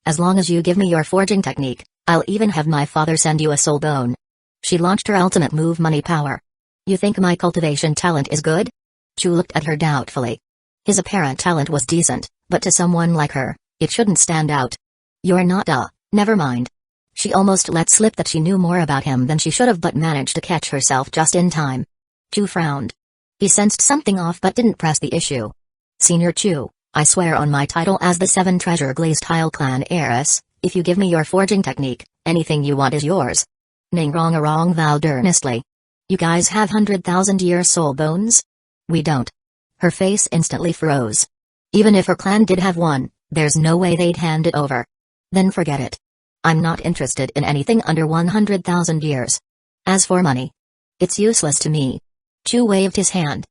As long as you give me your forging technique, I'll even have my father send you a soul bone. She launched her ultimate move, money power. You think my cultivation talent is good? Chu looked at her doubtfully. His apparent talent was decent, but to someone like her, it shouldn't stand out. You're not never mind. She almost let slip that she knew more about him than she should have, but managed to catch herself just in time. Chu frowned. He sensed something off but didn't press the issue. Senior Chu, I swear on my title as the 7 treasure glaze tile clan heiress, if you give me your forging technique, anything you want is yours. Ning Rongarong vowed earnestly. You guys have 100,000-year soul bones? We don't. Her face instantly froze. Even if her clan did have one, there's no way they'd hand it over. Then forget it. I'm not interested in anything under 100,000 years. As for money, it's useless to me. Chu waved his hand.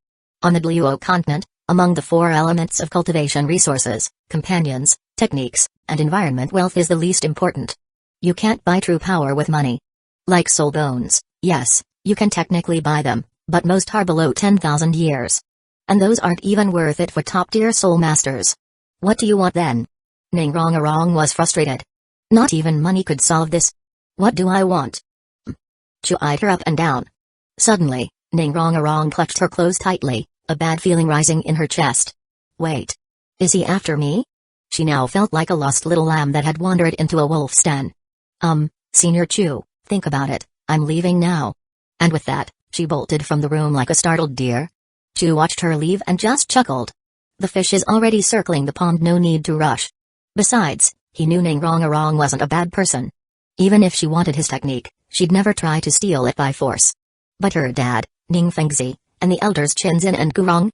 On the Douluo continent, among the 4 elements of cultivation, resources, companions, techniques, and environment, wealth is the least important. You can't buy true power with money. Like soul bones, yes, you can technically buy them, but most are below 10,000 years. And those aren't even worth it for top-tier soul masters. What do you want then? Ning Rongarong was frustrated. Not even money could solve this. What do I want? Chu eyed her up and down. Suddenly, Ning Rongarong clutched her clothes tightly, a bad feeling rising in her chest. Wait. Is he after me? She now felt like a lost little lamb that had wandered into a wolf's den. Senior Chu, think about it, I'm leaving now. And with that, she bolted from the room like a startled deer. Chu watched her leave and just chuckled. The fish is already circling the pond, no need to rush. Besides, he knew Ning Rongarong wasn't a bad person. Even if she wanted his technique, she'd never try to steal it by force. But her dad, Ning Fengzi, and the elders Qinzin and Gurong?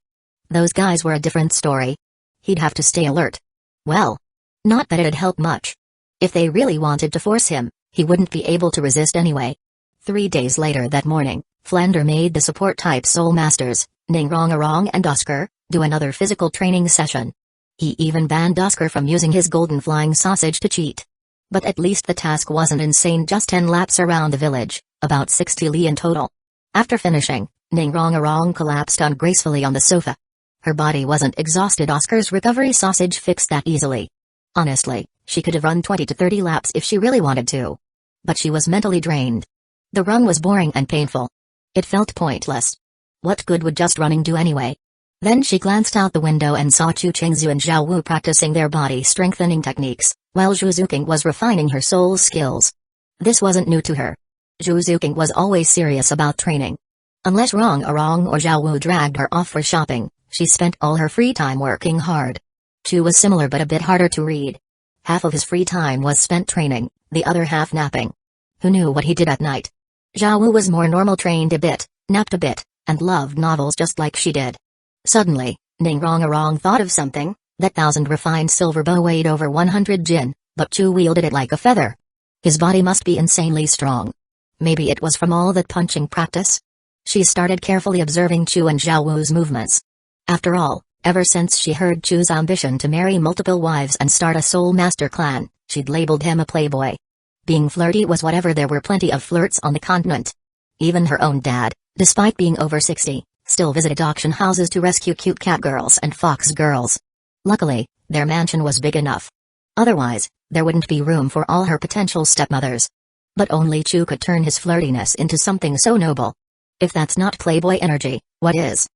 Those guys were a different story. He'd have to stay alert. Well, not that it'd help much. If they really wanted to force him, he wouldn't be able to resist anyway. 3 days later that morning, Flender made the support-type soul masters, Ning Rongarong and Oscar, do another physical training session. He even banned Oscar from using his golden flying sausage to cheat. But at least the task wasn't insane, just 10 laps around the village, about 60 li in total. After finishing, Ning Rongarong collapsed ungracefully on the sofa. Her body wasn't exhausted. Oscar's recovery sausage fixed that easily. Honestly, she could have run 20 to 30 laps if she really wanted to. But she was mentally drained. The run was boring and painful. It felt pointless. What good would just running do anyway? Then she glanced out the window and saw Chu Chengzu and Zhao Wu practicing their body-strengthening techniques, while Zhu Zuqing was refining her soul skills. This wasn't new to her. Zhu Zuqing was always serious about training. Unless Rongarong or Zhao Wu dragged her off for shopping, she spent all her free time working hard. Chu was similar but a bit harder to read. Half of his free time was spent training, the other half napping. Who knew what he did at night? Zhao Wu was more normal, trained a bit, napped a bit, and loved novels just like she did. Suddenly, Ning Rong thought of something. That 1,000 refined silver bow weighed over 100 jin, but Chu wielded it like a feather. His body must be insanely strong. Maybe it was from all that punching practice? She started carefully observing Chu and Zhao Wu's movements. After all, ever since she heard Chu's ambition to marry multiple wives and start a soul master clan, she'd labeled him a playboy. Being flirty was whatever, there were plenty of flirts on the continent. Even her own dad, despite being over 60, still visited auction houses to rescue cute cat girls and fox girls. Luckily, their mansion was big enough. Otherwise, there wouldn't be room for all her potential stepmothers. But only Chu could turn his flirtiness into something so noble. If that's not playboy energy, what is?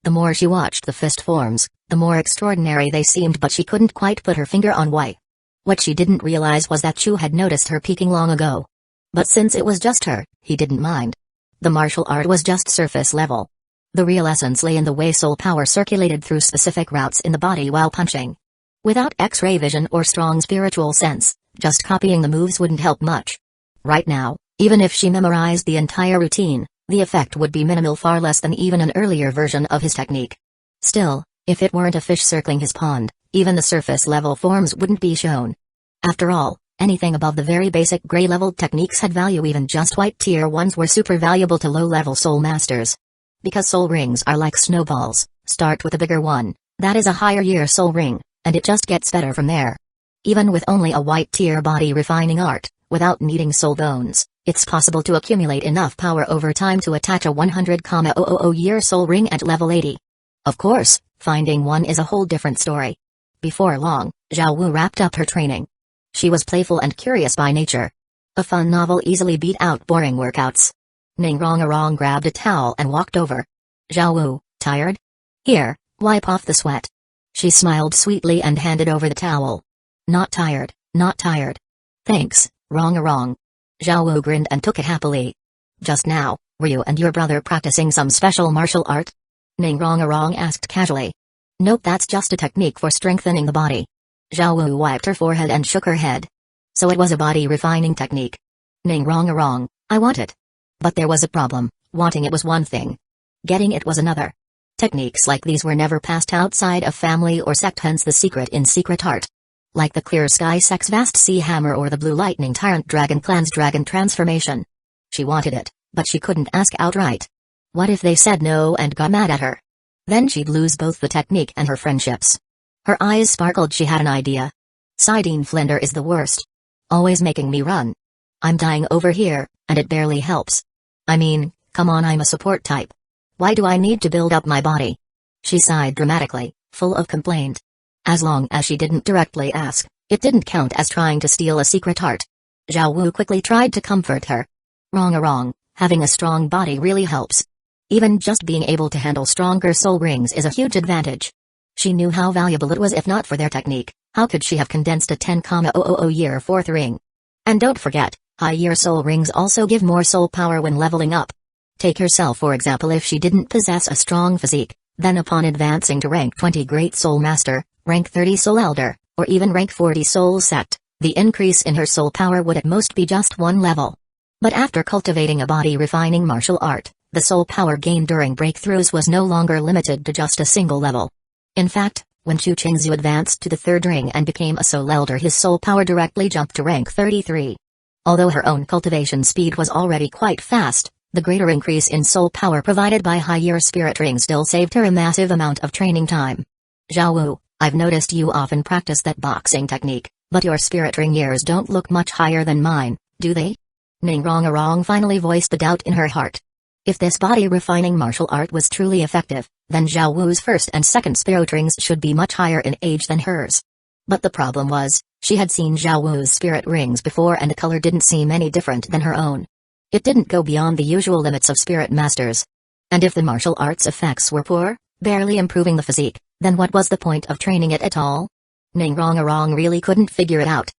The more she watched the fist forms, the more extraordinary they seemed, but she couldn't quite put her finger on why. What she didn't realize was that Chu had noticed her peeking long ago. But since it was just her, he didn't mind. The martial art was just surface level. The real essence lay in the way soul power circulated through specific routes in the body while punching. Without X-ray vision or strong spiritual sense, just copying the moves wouldn't help much. Right now, even if she memorized the entire routine, the effect would be minimal, far less than even an earlier version of his technique. Still, if it weren't a fish circling his pond, even the surface-level forms wouldn't be shown. After all, anything above the very basic gray-level techniques had value. Even just white tier ones were super valuable to low-level soul masters. Because soul rings are like snowballs, start with a bigger one, that is a higher year soul ring, and it just gets better from there. Even with only a white tier body refining art, without needing soul bones, it's possible to accumulate enough power over time to attach a 100,000 year soul ring at level 80. Of course, finding one is a whole different story. Before long, Zhao Wu wrapped up her training. She was playful and curious by nature. A fun novel easily beat out boring workouts. Ning Rong grabbed a towel and walked over. Zhao Wu, tired? Here, wipe off the sweat. She smiled sweetly and handed over the towel. Not tired, not tired. Thanks, Rong. Zhao Wu grinned and took it happily. Just now, were you and your brother practicing some special martial art? Ning Rong asked casually. Nope, that's just a technique for strengthening the body. Zhao Wu wiped her forehead and shook her head. So it was a body refining technique. Ning Rong, I want it. But there was a problem. Wanting it was one thing. Getting it was another. Techniques like these were never passed outside of family or sect, hence the secret in secret art. Like the Clear Sky Sect's Vast Sea Hammer or the Blue Lightning Tyrant Dragon Clan's Dragon Transformation. She wanted it, but she couldn't ask outright. What if they said no and got mad at her? Then she'd lose both the technique and her friendships. Her eyes sparkled. She had an idea. Sidine Flinder is the worst. Always making me run. I'm dying over here, and it barely helps. I mean, come on, I'm a support type. Why do I need to build up my body? She sighed dramatically, full of complaint. As long as she didn't directly ask, it didn't count as trying to steal a secret art. Zhao Wu quickly tried to comfort her. Wrong, having a strong body really helps. Even just being able to handle stronger soul rings is a huge advantage. She knew how valuable it was. If not for their technique, how could she have condensed a 10,000 year fourth ring? And don't forget, high-year soul rings also give more soul power when leveling up. Take herself for example. If she didn't possess a strong physique, then upon advancing to rank 20 Great Soul Master, rank 30 Soul Elder, or even rank 40 Soul Sect, the increase in her soul power would at most be just one level. But after cultivating a body-refining martial art, the soul power gained during breakthroughs was no longer limited to just a single level. In fact, when Chu Qingzu advanced to the third ring and became a Soul Elder, his soul power directly jumped to rank 33. Although her own cultivation speed was already quite fast, the greater increase in soul power provided by high-year spirit ring still saved her a massive amount of training time. Zhao Wu, I've noticed you often practice that boxing technique, but your spirit ring years don't look much higher than mine, do they? Ning Rong finally voiced the doubt in her heart. If this body-refining martial art was truly effective, then Zhao Wu's first and second spirit rings should be much higher in age than hers. But the problem was, she had seen Zhao Wu's spirit rings before and the color didn't seem any different than her own. It didn't go beyond the usual limits of spirit masters. And if the martial art's effects were poor, barely improving the physique, then what was the point of training it at all? Ning Rong really couldn't figure it out.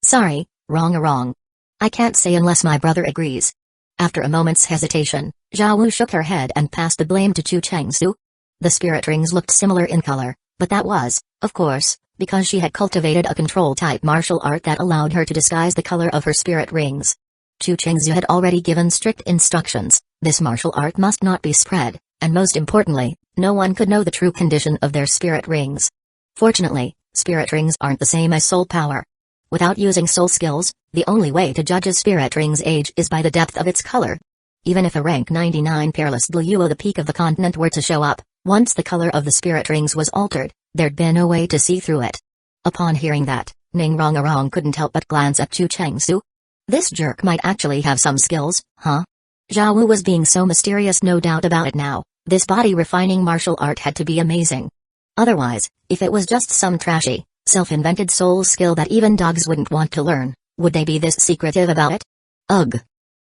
Sorry, Rong. I can't say unless my brother agrees. After a moment's hesitation, Zhao Wu shook her head and passed the blame to Chu Qingzu. The spirit rings looked similar in color, but that was, of course, because she had cultivated a control-type martial art that allowed her to disguise the color of her spirit rings. Chu Qingzu had already given strict instructions: this martial art must not be spread, and most importantly, no one could know the true condition of their spirit rings. Fortunately, spirit rings aren't the same as soul power. Without using soul skills, the only way to judge a spirit ring's age is by the depth of its color. Even if a rank 99 peerless Douluo the peak of the continent were to show up, once the color of the spirit rings was altered, there'd be no way to see through it. Upon hearing that, Ning Rongarong couldn't help but glance at Chu Chengsu. This jerk might actually have some skills, huh? Zhao Wu was being so mysterious, no doubt about it now. This body-refining martial art had to be amazing. Otherwise, if it was just some trashy, self-invented soul skill that even dogs wouldn't want to learn, would they be this secretive about it? Ugh.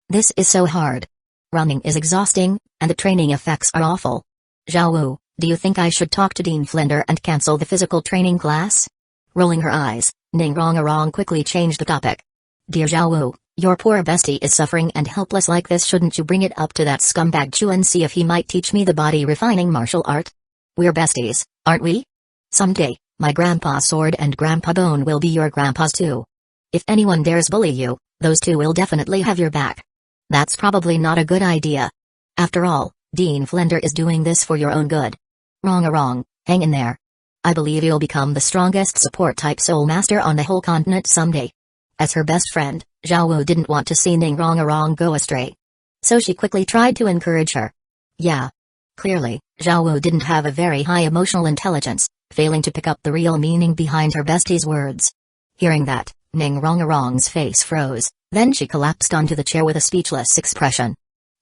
This is so hard. Running is exhausting, and the training effects are awful. Zhao Wu, do you think I should talk to Dean Flinder and cancel the physical training class? Rolling her eyes, Ning Rongarong quickly changed the topic. Dear Zhao Wu, your poor bestie is suffering and helpless like this. Shouldn't you bring it up to that scumbag Chu and see if he might teach me the body-refining martial art? We're besties, aren't we? Someday, my Grandpa Sword and Grandpa Bone will be your grandpas too. If anyone dares bully you, those two will definitely have your back. That's probably not a good idea. After all, Dean Flinder is doing this for your own good. Wrong, hang in there. I believe you'll become the strongest support-type soul master on the whole continent someday. As her best friend, Zhao Wu didn't want to see Ning Rongarong go astray. So she quickly tried to encourage her. Yeah. Clearly, Zhao Wu didn't have a very high emotional intelligence, failing to pick up the real meaning behind her bestie's words. Hearing that, Ning Rongarong's face froze, then she collapsed onto the chair with a speechless expression.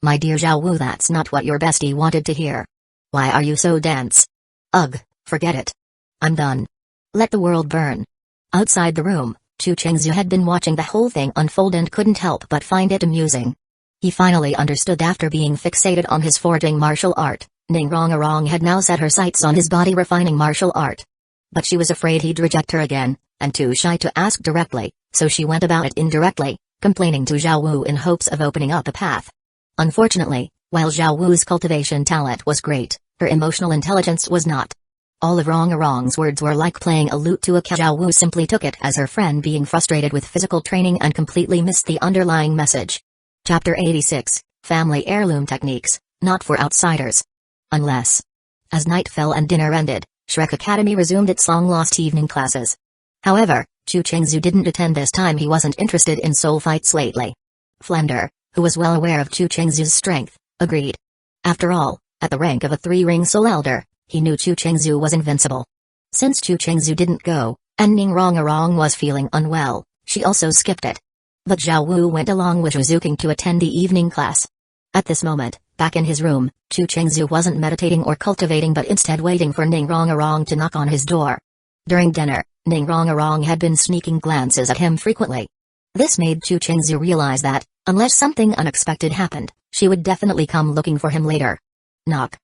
My dear Zhao Wu, that's not what your bestie wanted to hear. Why are you so dense? Ugh, forget it. I'm done. Let the world burn. Outside the room, Chu Chengzu had been watching the whole thing unfold and couldn't help but find it amusing. He finally understood after being fixated on his forging martial art, Ning Rongarong had now set her sights on his body-refining martial art. But she was afraid he'd reject her again, and too shy to ask directly, so she went about it indirectly, complaining to Zhao Wu in hopes of opening up a path. Unfortunately, while Zhao Wu's cultivation talent was great, her emotional intelligence was not. All of Rongarong's words were like playing a lute to a cat. Zhao Wu simply took it as her friend being frustrated with physical training and completely missed the underlying message. Chapter 86, Family Heirloom Techniques, Not for Outsiders. Unless. As night fell and dinner ended, Shrek Academy resumed its long-lost evening classes. However, Chu Chengzu didn't attend this time. He wasn't interested in soul fights lately. Flinder, who was well aware of Chu Chengzu's strength, agreed. After all, at the rank of a 3-ring soul elder, he knew Chu Chengzu was invincible. Since Chu Chengzu didn't go, and Ning Rongarong was feeling unwell, she also skipped it. But Zhao Wu went along with Zhuzuking to attend the evening class. At this moment, back in his room, Chu Chengzu wasn't meditating or cultivating but instead waiting for Ning Rongarong to knock on his door. During dinner, Ning Rongarong had been sneaking glances at him frequently. This made Chu Chengzu realize that, unless something unexpected happened, she would definitely come looking for him later. Knock.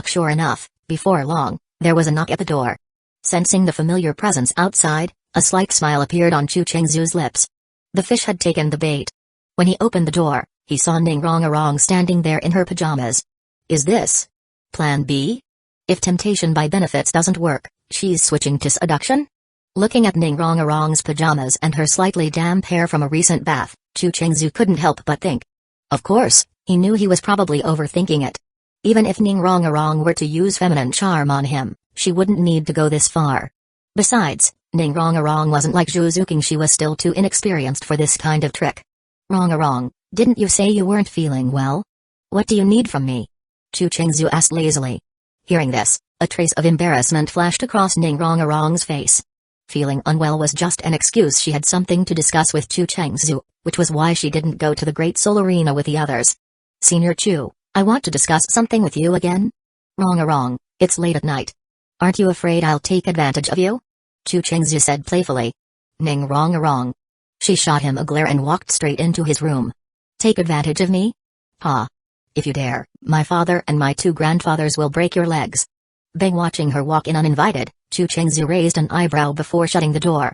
Sure enough, before long, there was a knock at the door. Sensing the familiar presence outside, a slight smile appeared on Chu Chengzu's lips. The fish had taken the bait. When he opened the door, he saw Ning Rongarong standing there in her pajamas. Is this Plan B? If temptation by benefits doesn't work, she's switching to seduction? Looking at Ning Rongarong's pajamas and her slightly damp hair from a recent bath, Chu Chengzu couldn't help but think. Of course, he knew he was probably overthinking it. Even if Ning Rongarong were to use feminine charm on him, she wouldn't need to go this far. Besides, Ning Rongarong wasn't like Zhuzuking. She was still too inexperienced for this kind of trick. Rongarong, didn't you say you weren't feeling well? What do you need from me? Chu Chengzu asked lazily. Hearing this, a trace of embarrassment flashed across Ning Rongarong's face. Feeling unwell was just an excuse. She had something to discuss with Chu Chengzu, which was why she didn't go to the Great Soul Arena with the others. Senior Chu, I want to discuss something with you again. Rongarong, it's late at night. Aren't you afraid I'll take advantage of you? Chu Chengzu said playfully. Ning Rongarong. She shot him a glare and walked straight into his room. Take advantage of me? Ha. If you dare, my father and my 2 grandfathers will break your legs. Bang. Watching her walk in uninvited, Chu Chengzu raised an eyebrow before shutting the door.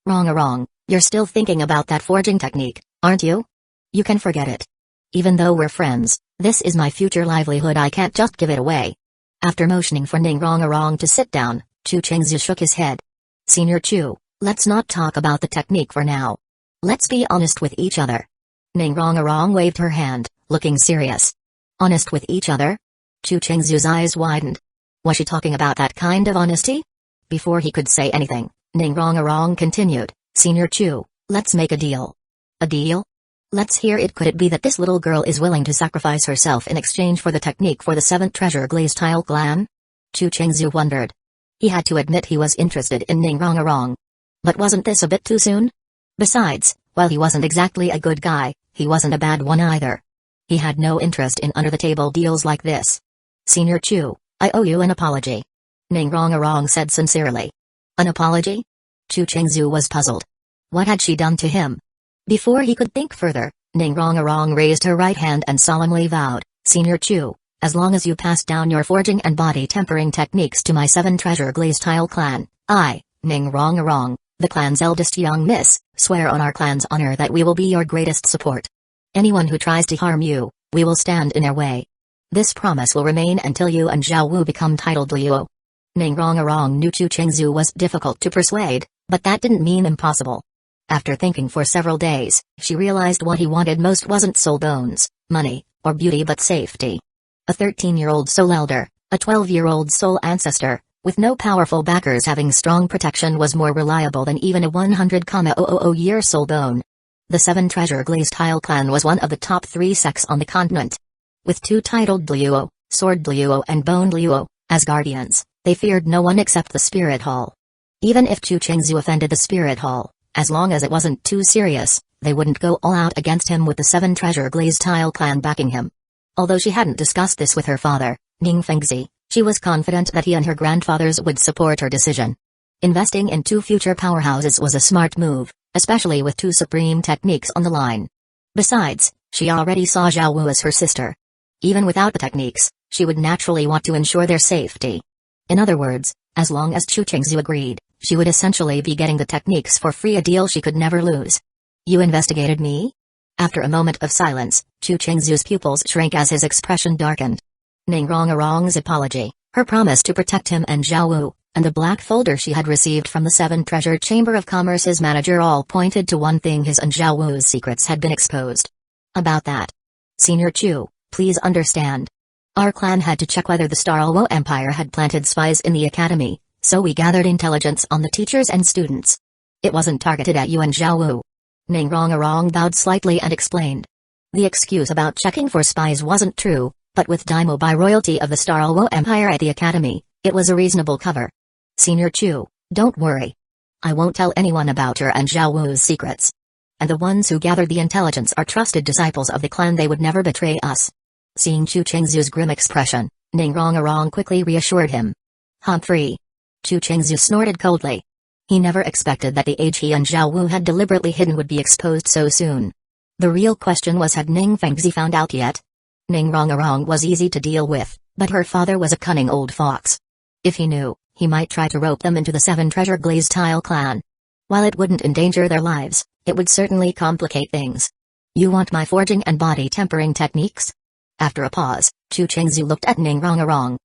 Rongarong, you're still thinking about that forging technique, aren't you? You can forget it. Even though we're friends, this is my future livelihood. I can't just give it away. After motioning for Ning Rongarong to sit down, Chu Chengzu shook his head. Senior Chu, let's not talk about the technique for now. Let's be honest with each other. Ning Rongarong waved her hand, looking serious. Honest with each other? Chu Chengzu's eyes widened. Was she talking about that kind of honesty? Before he could say anything, Ning Rong continued, Senior Chu, let's make a deal. A deal? Let's hear it. Could it be that this little girl is willing to sacrifice herself in exchange for the technique for the 7th treasure glazed tile clan? Chu Chengzu wondered. He had to admit he was interested in Ning Rong. But wasn't this a bit too soon? Besides, while he wasn't exactly a good guy, he wasn't a bad one either. He had no interest in under-the-table deals like this. Senior Chu, I owe you an apology. Ning Rong said sincerely. An apology? Chu Chengzu was puzzled. What had she done to him? Before he could think further, Ning Rong raised her right hand and solemnly vowed, Senior Chu, as long as you pass down your forging and body tempering techniques to my 7 treasure glazed tile clan, I, Ning Rong, the clan's eldest young miss, swear on our clan's honor that we will be your greatest support. Anyone who tries to harm you, we will stand in their way. This promise will remain until you and Zhao Wu become titled Luo. Ning Rong knew Chu Chengzu was difficult to persuade, but that didn't mean impossible. After thinking for several days, she realized what he wanted most wasn't soul bones, money, or beauty but safety. A 13-year-old soul elder, a 12-year-old soul ancestor, with no powerful backers having strong protection was more reliable than even a 100,000-year soul bone. The 7 treasure glazed tile clan was one of the top 3 sects on the continent. With 2 titled Luo, Sword Luo and Bone Luo, as guardians, they feared no one except the Spirit Hall. Even if Chu Chengzu offended the Spirit Hall, as long as it wasn't too serious, they wouldn't go all out against him with the 7 treasure glazed tile clan backing him. Although she hadn't discussed this with her father, Ning Fengzi, she was confident that he and her grandfathers would support her decision. Investing in 2 future powerhouses was a smart move, especially with 2 supreme techniques on the line. Besides, she already saw Zhao Wu as her sister. Even without the techniques, she would naturally want to ensure their safety. In other words, as long as Chu Chengzu agreed, she would essentially be getting the techniques for free, a deal she could never lose. You investigated me? After a moment of silence, Chu Chengzu's pupils shrank as his expression darkened. Ning Rong's apology, her promise to protect him and Zhao Wu, and the black folder she had received from the 7 Treasure Chamber of Commerce's manager all pointed to one thing: his and Zhao Wu's secrets had been exposed. About that, Senior Chu, please understand. Our clan had to check whether the Starluo Empire had planted spies in the academy, so we gathered intelligence on the teachers and students. It wasn't targeted at you and Zhao Wu. Ning Rong bowed slightly and explained. The excuse about checking for spies wasn't true, but with Daimyo by royalty of the Starluo Empire at the academy, it was a reasonable cover. Senior Chu, don't worry. I won't tell anyone about her and Zhao Wu's secrets. And the ones who gathered the intelligence are trusted disciples of the clan. They would never betray us. Seeing Chu Chengzu's grim expression, Ning Rong quickly reassured him. Humphrey. Chu Chengzu snorted coldly. He never expected that the age he and Zhao Wu had deliberately hidden would be exposed so soon. The real question was, had Ning Fengzi found out yet? Ning Rong was easy to deal with, but her father was a cunning old fox. If he knew, he might try to rope them into the 7 Treasure Glazed Tile clan. While it wouldn't endanger their lives, it would certainly complicate things. You want my forging and body tempering techniques? After a pause, Chu Chengzu looked at Ning Rong.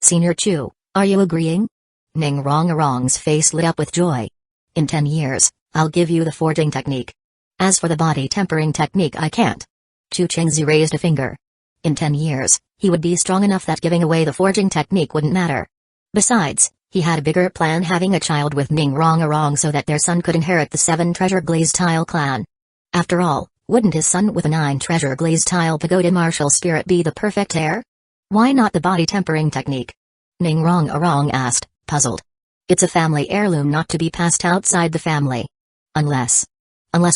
Senior Chu, are you agreeing? Ning Rong's face lit up with joy. In 10 years, I'll give you the forging technique. As for the body tempering technique, I can't. Chu Chengzu raised a finger. In 10 years, he would be strong enough that giving away the forging technique wouldn't matter. Besides, he had a bigger plan: having a child with Ning Rong so that their son could inherit the 7 Treasure Glazed Tile clan. After all, wouldn't his son with a 9 Treasure Glazed Tile Pagoda martial spirit be the perfect heir? Why not the body tempering technique? Ning Rong asked, puzzled. It's a family heirloom, not to be passed outside the family. Unless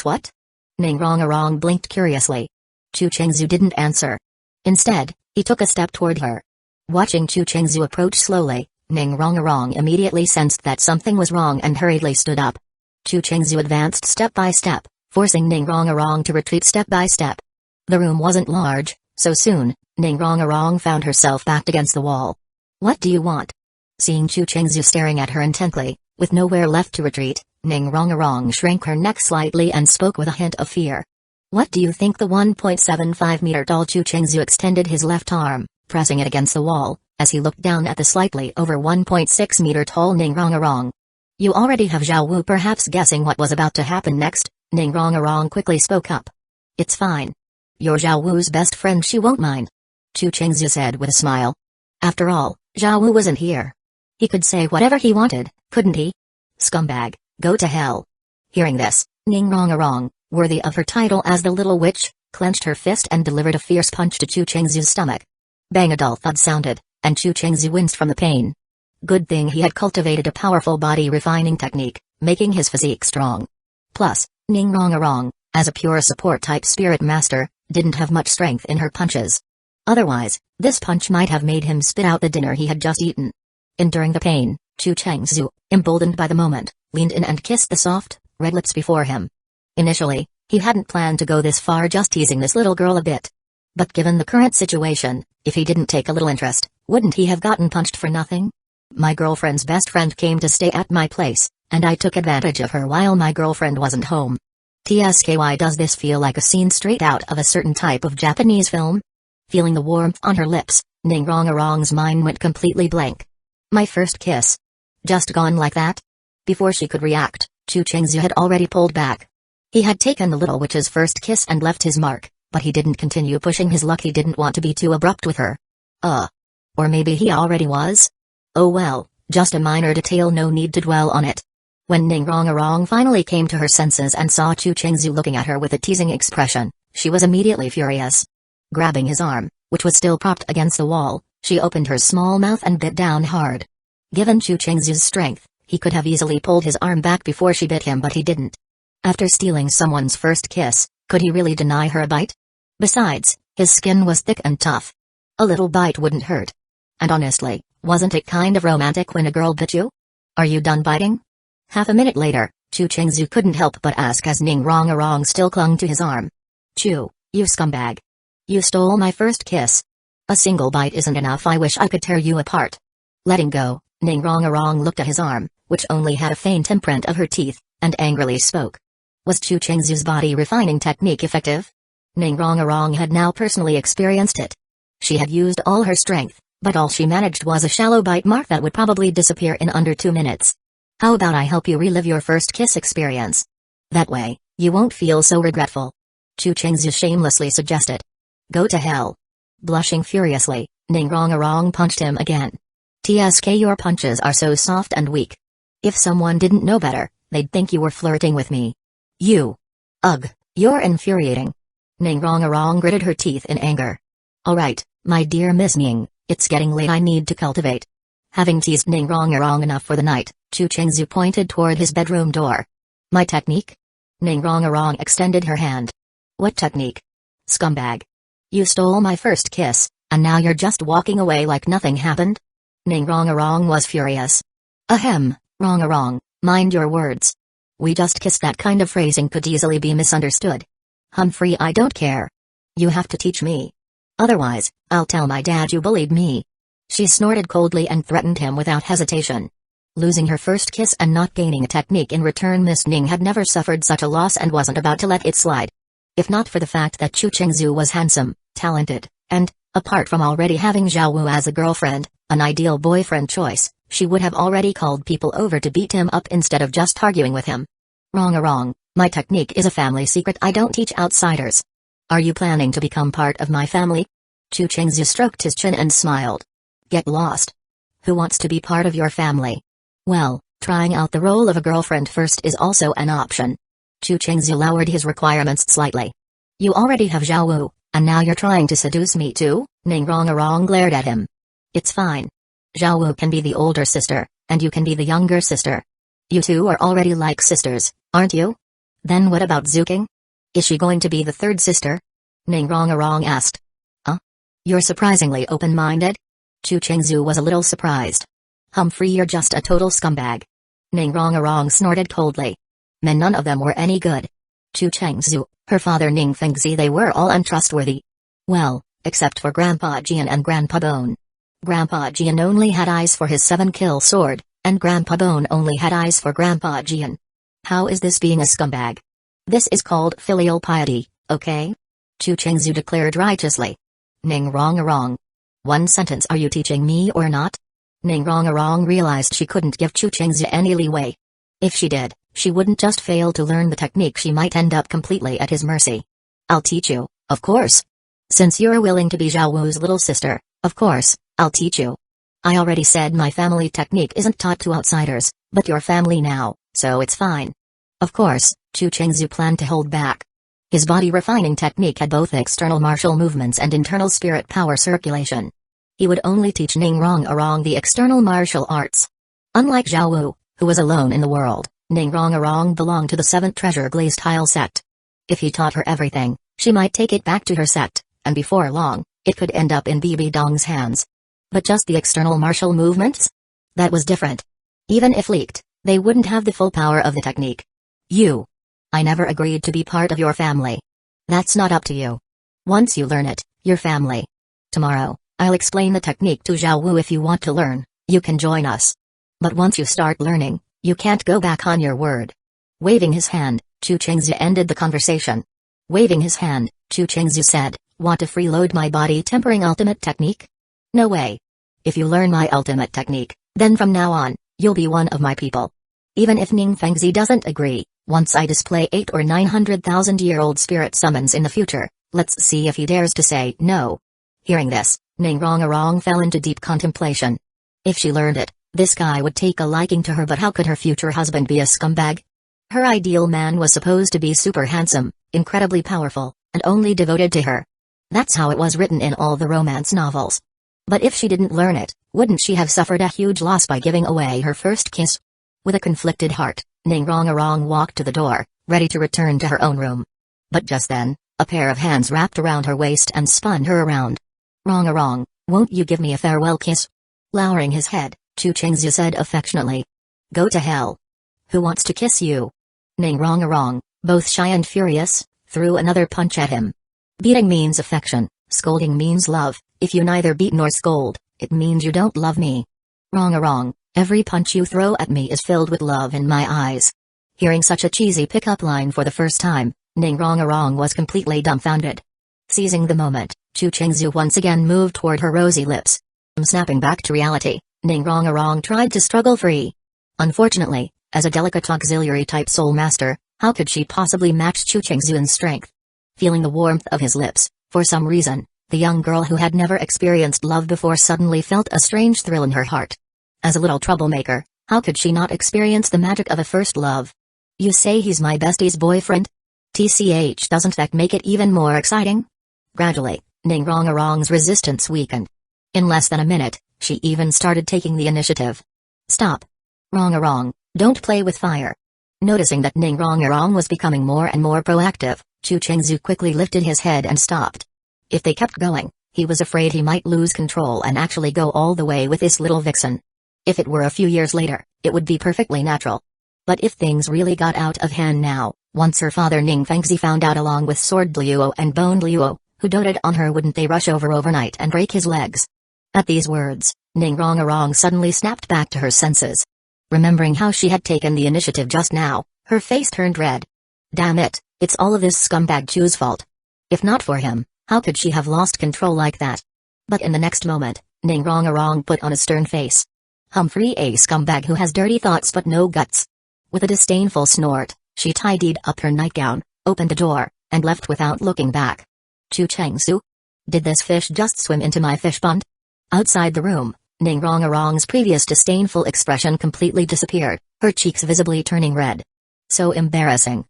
what? Ning Rong blinked curiously. Chu Chengzu didn't answer. Instead, he took a step toward her. Watching Chu Chengzu approach slowly, Ning Rong immediately sensed that something was wrong and hurriedly stood up. Chu Chengzu advanced step by step, forcing Ning Rong to retreat step by step. The room wasn't large, so soon, Ning Rong found herself backed against the wall. What do you want? Seeing Chu Chengzu staring at her intently, with nowhere left to retreat, Ning Rong shrank her neck slightly and spoke with a hint of fear. What do you think? The 1.75-meter tall Chu Chengzu extended his left arm, pressing it against the wall, as he looked down at the slightly over 1.6-meter tall Ning Rong. You already have Zhao Wu. Perhaps guessing what was about to happen next, Ning Rong quickly spoke up. It's fine. You're Zhao Wu's best friend, she won't mind. Chu Chengzu said with a smile. After all, Zhao Wu wasn't here. He could say whatever he wanted, couldn't he? Scumbag, go to hell. Hearing this, Ning Rong, worthy of her title as the Little Witch, clenched her fist and delivered a fierce punch to Chu Chengzu's stomach. Bang, a dull thud sounded, and Chu Chengzu winced from the pain. Good thing he had cultivated a powerful body refining technique, making his physique strong. Plus, Ning Rong, as a pure support-type spirit master, didn't have much strength in her punches. Otherwise, this punch might have made him spit out the dinner he had just eaten. Enduring the pain, Chu Chengzu, emboldened by the moment, leaned in and kissed the soft, red lips before him. Initially, he hadn't planned to go this far, just teasing this little girl a bit. But given the current situation, if he didn't take a little interest, wouldn't he have gotten punched for nothing? My girlfriend's best friend came to stay at my place, and I took advantage of her while my girlfriend wasn't home. TSKY, does this feel like a scene straight out of a certain type of Japanese film? Feeling the warmth on her lips, Ning Rong's mind went completely blank. My first kiss. Just gone like that? Before she could react, Chu Chengzu had already pulled back. He had taken the little witch's first kiss and left his mark, but he didn't continue pushing his luck. He didn't want to be too abrupt with her. Or maybe he already was? Oh well, just a minor detail, no need to dwell on it. When Ning Rong finally came to her senses and saw Chu Chengzu looking at her with a teasing expression, she was immediately furious. Grabbing his arm, which was still propped against the wall, she opened her small mouth and bit down hard. Given Chu Chengzu's strength, he could have easily pulled his arm back before she bit him, but he didn't. After stealing someone's first kiss, could he really deny her a bite? Besides, his skin was thick and tough. A little bite wouldn't hurt. And honestly, wasn't it kind of romantic when a girl bit you? Are you done biting? Half a minute later, Chu Chengzu couldn't help but ask as Ning Rong still clung to his arm. Chu, you scumbag. You stole my first kiss. A single bite isn't enough, I wish I could tear you apart. Letting go, Ning Rong looked at his arm, which only had a faint imprint of her teeth, and angrily spoke. Was Chu Chengzu's body refining technique effective? Ning Rong had now personally experienced it. She had used all her strength, but all she managed was a shallow bite mark that would probably disappear in under 2 minutes. How about I help you relive your first kiss experience? That way, you won't feel so regretful. Chu Chengzu shamelessly suggested. Go to hell. Blushing furiously, Ning Rong punched him again. TSK, your punches are so soft and weak. If someone didn't know better, they'd think you were flirting with me. You. Ugh, you're infuriating. Ning Rong gritted her teeth in anger. Alright, my dear Miss Ning, it's getting late, I need to cultivate. Having teased Ning Rong enough for the night, Chu Chengzu pointed toward his bedroom door. My technique? Ning Rong extended her hand. What technique? Scumbag. You stole my first kiss, and now you're just walking away like nothing happened? Ning Rong was furious. Ahem, Rong, mind your words. We just kissed, that kind of phrasing could easily be misunderstood. Humphrey, I don't care. You have to teach me. Otherwise, I'll tell my dad you bullied me. She snorted coldly and threatened him without hesitation. Losing her first kiss and not gaining a technique in return, Miss Ning had never suffered such a loss and wasn't about to let it slide. If not for the fact that Chu Chengzu was handsome, talented, and, apart from already having Zhao Wu as a girlfriend, an ideal boyfriend choice, she would have already called people over to beat him up instead of just arguing with him. Wrong, my technique is a family secret, I don't teach outsiders. Are you planning to become part of my family? Chu Chengzu stroked his chin and smiled. Get lost. Who wants to be part of your family? Well, trying out the role of a girlfriend first is also an option. Chu Chengzu lowered his requirements slightly. You already have Zhao Wu, and now you're trying to seduce me too? Ning Rong glared at him. It's fine. Zhao Wu can be the older sister, and you can be the younger sister. You two are already like sisters, aren't you? Then what about Zuking? Is she going to be the third sister? Ning Rong asked. You're surprisingly open-minded? Chu Chengzu was a little surprised. Humphrey, you're just a total scumbag. Ning Rong snorted coldly. Men, none of them were any good. Chu Chengzu, her father Ning Fengzi, they were all untrustworthy. Well, except for Grandpa Jian and Grandpa Bone. Grandpa Jian only had eyes for his 7-kill sword, and Grandpa Bone only had eyes for Grandpa Jian. How is this being a scumbag? This is called filial piety, okay? Chu Chengzu declared righteously. Ning Rong. One sentence, are you teaching me or not? Ning Rong realized she couldn't give Chu Chengzu any leeway. If she did, she wouldn't just fail to learn the technique, she might end up completely at his mercy. I'll teach you, of course. Since you're willing to be Zhao Wu's little sister, of course, I'll teach you. I already said my family technique isn't taught to outsiders, but your family now, so it's fine. Of course, Chu Chengzu planned to hold back. His body refining technique had both external martial movements and internal spirit power circulation. He would only teach Ning Rong-arong the external martial arts. Unlike Zhao Wu, who was alone in the world, Ning Rong-arong belonged to the 7th treasure glazed tile sect. If he taught her everything, she might take it back to her sect, and before long, it could end up in Bibi Dong's hands. But just the external martial movements? That was different. Even if leaked, they wouldn't have the full power of the technique. I never agreed to be part of your family. That's not up to you. Once you learn it, your family. Tomorrow, I'll explain the technique to Zhao Wu. If you want to learn, you can join us. But once you start learning, you can't go back on your word. Waving his hand, Chu Chengzu ended the conversation. Waving his hand, Chu Chengzu said, "Want to freeload my body tempering ultimate technique? No way. If you learn my ultimate technique, then from now on, you'll be one of my people. Even if Ning Fengzi doesn't agree, once I display 8 or 900,000-year-old spirit summons in the future, let's see if he dares to say no." Hearing this, Ning Rong-arong fell into deep contemplation. If she learned it, this guy would take a liking to her, but how could her future husband be a scumbag? Her ideal man was supposed to be super handsome, incredibly powerful, and only devoted to her. That's how it was written in all the romance novels. But if she didn't learn it, wouldn't she have suffered a huge loss by giving away her first kiss? With a conflicted heart, Ning Rong-arong walked to the door, ready to return to her own room. But just then, a pair of hands wrapped around her waist and spun her around. "Rong-arong, won't you give me a farewell kiss?" Lowering his head, Chu Chengzu said affectionately. "Go to hell. Who wants to kiss you?" Ning Rong-arong, both shy and furious, threw another punch at him. Beating means affection, scolding means love. If you neither beat nor scold, it means you don't love me. Rong-arong, every punch you throw at me is filled with love in my eyes. Hearing such a cheesy pickup line for the first time, Ning Rong-arong was completely dumbfounded. Seizing the moment, Chu Chengzu once again moved toward her rosy lips. Snapping back to reality, Ning Rong-arong tried to struggle free. Unfortunately, as a delicate auxiliary-type soul master, how could she possibly match Chu Chengzu in strength? Feeling the warmth of his lips, for some reason, the young girl who had never experienced love before suddenly felt a strange thrill in her heart. As a little troublemaker, how could she not experience the magic of a first love? "You say he's my bestie's boyfriend? TCH, doesn't that make it even more exciting?" Gradually, Ning Rong-arong's resistance weakened. In less than a minute, she even started taking the initiative. "Stop. Rong-arong, don't play with fire." Noticing that Ning Rong-arong was becoming more and more proactive, Chu Chengzu quickly lifted his head and stopped. If they kept going, he was afraid he might lose control and actually go all the way with this little vixen. If it were a few years later, it would be perfectly natural. But if things really got out of hand now, once her father Ning Fengzi found out, along with Sword Luo and Bone Luo, who doted on her, wouldn't they rush over overnight and break his legs? At these words, Ning Rong-arong suddenly snapped back to her senses. Remembering how she had taken the initiative just now, her face turned red. Damn it, it's all of this scumbag Chu's fault. If not for him, how could she have lost control like that? But in the next moment, Ning Rong-arong put on a stern face. Humphrey, a scumbag who has dirty thoughts but no guts. With a disdainful snort, she tidied up her nightgown, opened the door, and left without looking back. Chu Chengzu? Did this fish just swim into my fish pond? Outside the room, Ning Rong-arong's previous disdainful expression completely disappeared, her cheeks visibly turning red. So embarrassing.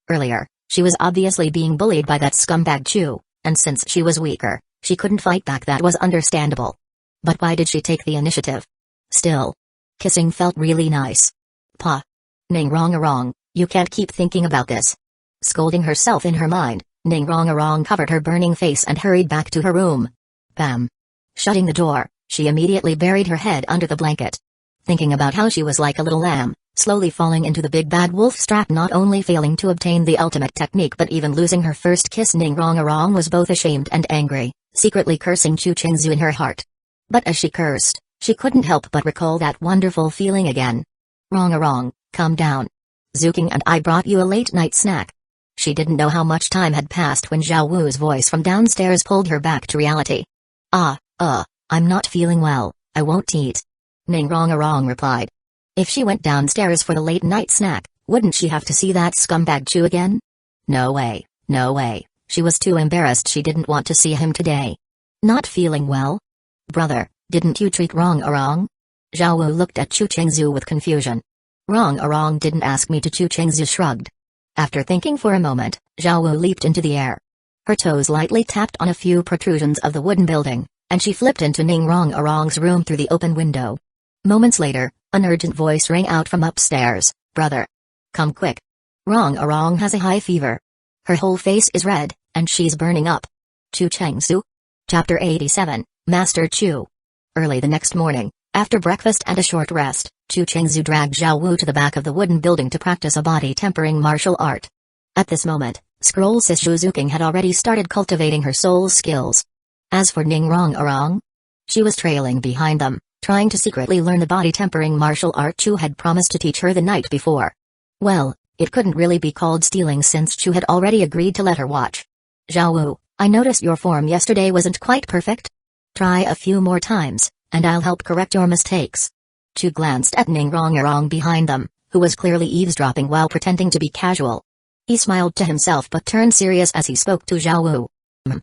Earlier, she was obviously being bullied by that scumbag Chu, and since she was weaker, she couldn't fight back. That was understandable. But why did she take the initiative? Still, kissing felt really nice. Pa. Ning Rong-arong, you can't keep thinking about this. Scolding herself in her mind, Ning Rong-arong covered her burning face and hurried back to her room. Bam. Shutting the door, she immediately buried her head under the blanket. Thinking about how she was like a little lamb, slowly falling into the big bad wolf trap, not only failing to obtain the ultimate technique but even losing her first kiss. Ning Rong-arong was both ashamed and angry, secretly cursing Chu Chengzu in her heart. But as she cursed, she couldn't help but recall that wonderful feeling again. Rong-arong, calm down. Zuking and I brought you a late-night snack. She didn't know how much time had passed when Zhao Wu's voice from downstairs pulled her back to reality. I'm not feeling well, I won't eat. Ning Rong-arong replied. If she went downstairs for the late-night snack, wouldn't she have to see that scumbag Chu again? No way, no way, she was too embarrassed. She didn't want to see him today. Not feeling well? Brother, Didn't you treat wrong wrong? Zhao Wu looked at Chu Qingzu with confusion. Wrong didn't ask me to. Chu Qingzu shrugged. After thinking for a moment, Zhao Wu leaped into the air. Her toes lightly tapped on a few protrusions of the wooden building, and she flipped into Ning Rong-Arong's room through the open window. Moments later, an urgent voice rang out from upstairs. Brother. Come quick. Rong-Arong has a high fever. Her whole face is red, and she's burning up. Chu Qingzu? Chapter 87, Master Chu. Early the next morning, after breakfast and a short rest, Chu Qingzu dragged Zhao Wu to the back of the wooden building to practice a body-tempering martial art. At this moment, Scroll Sis Shuzuking had already started cultivating her soul skills. As for Ning Rong-Arong, she was trailing behind them, trying to secretly learn the body-tempering martial art Chu had promised to teach her the night before. Well, it couldn't really be called stealing since Chu had already agreed to let her watch. Zhao Wu, I noticed your form yesterday wasn't quite perfect. Try a few more times, and I'll help correct your mistakes. Chu glanced at Ning Rong-Arong behind them, who was clearly eavesdropping while pretending to be casual. He smiled to himself but turned serious as he spoke to Zhao Wu.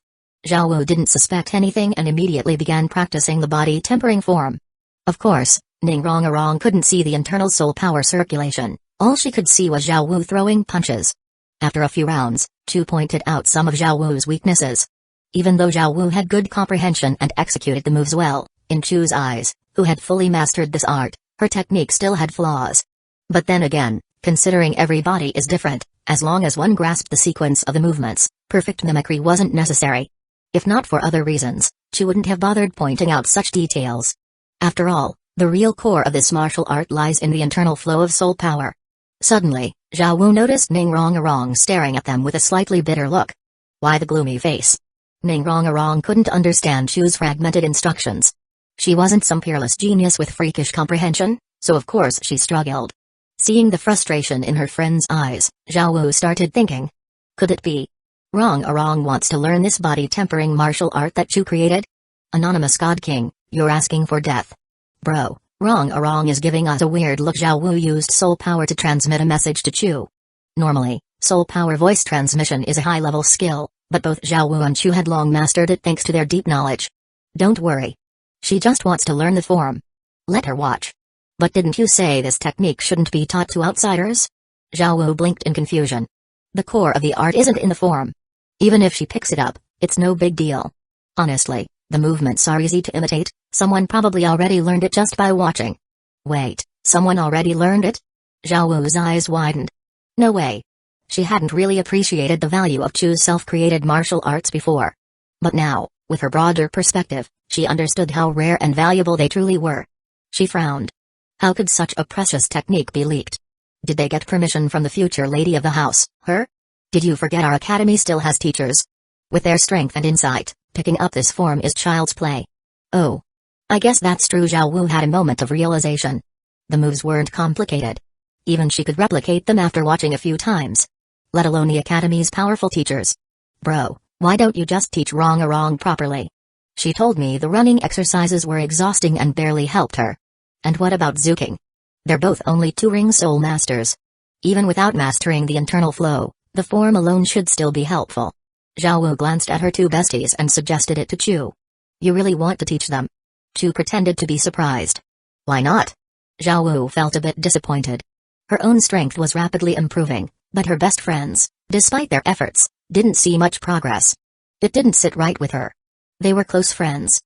Zhao Wu didn't suspect anything and immediately began practicing the body-tempering form. Of course, Ning Rong-Arong couldn't see the internal soul power circulation, all she could see was Zhao Wu throwing punches. After a few rounds, Chu pointed out some of Zhao Wu's weaknesses. Even though Zhao Wu had good comprehension and executed the moves well, in Chu's eyes, who had fully mastered this art, her technique still had flaws. But then again, considering every body is different, as long as one grasped the sequence of the movements, perfect mimicry wasn't necessary. If not for other reasons, Chu wouldn't have bothered pointing out such details. After all, the real core of this martial art lies in the internal flow of soul power. Suddenly, Zhao Wu noticed Ning Rong-Arong staring at them with a slightly bitter look. Why the gloomy face? Ning Rong-Arong couldn't understand Chu's fragmented instructions. She wasn't some peerless genius with freakish comprehension, so of course she struggled. Seeing the frustration in her friend's eyes, Zhao Wu started thinking. Could it be? Rong-Arong wants to learn this body-tempering martial art that Chu created? Anonymous God King, you're asking for death. Bro, Rong-Arong is giving us a weird look. Zhao Wu used soul power to transmit a message to Chu. Normally, soul power voice transmission is a high-level skill, but both Zhao Wu and Chu had long mastered it thanks to their deep knowledge. Don't worry. She just wants to learn the form. Let her watch. But didn't you say this technique shouldn't be taught to outsiders? Zhao Wu blinked in confusion. The core of the art isn't in the form. Even if she picks it up, it's no big deal. Honestly, the movements are easy to imitate, someone probably already learned it just by watching. Wait, someone already learned it? Zhao Wu's eyes widened. No way. She hadn't really appreciated the value of Chu's self-created martial arts before. But now, with her broader perspective, she understood how rare and valuable they truly were. She frowned. How could such a precious technique be leaked? Did they get permission from the future lady of the house, her? Did you forget our academy still has teachers? With their strength and insight, picking up this form is child's play. Oh. I guess that's true. Zhao Wu had a moment of realization. The moves weren't complicated. Even she could replicate them after watching a few times. Let alone the academy's powerful teachers. Bro, why don't you just teach Rong-Arong properly? She told me the running exercises were exhausting and barely helped her. And what about Zuking? They're both only two-ring soul masters. Even without mastering the internal flow, the form alone should still be helpful. Zhao Wu glanced at her two besties and suggested it to Chu. You really want to teach them? Chu pretended to be surprised. Why not? Zhao Wu felt a bit disappointed. Her own strength was rapidly improving, but her best friends, despite their efforts, didn't see much progress. It didn't sit right with her. They were close friends.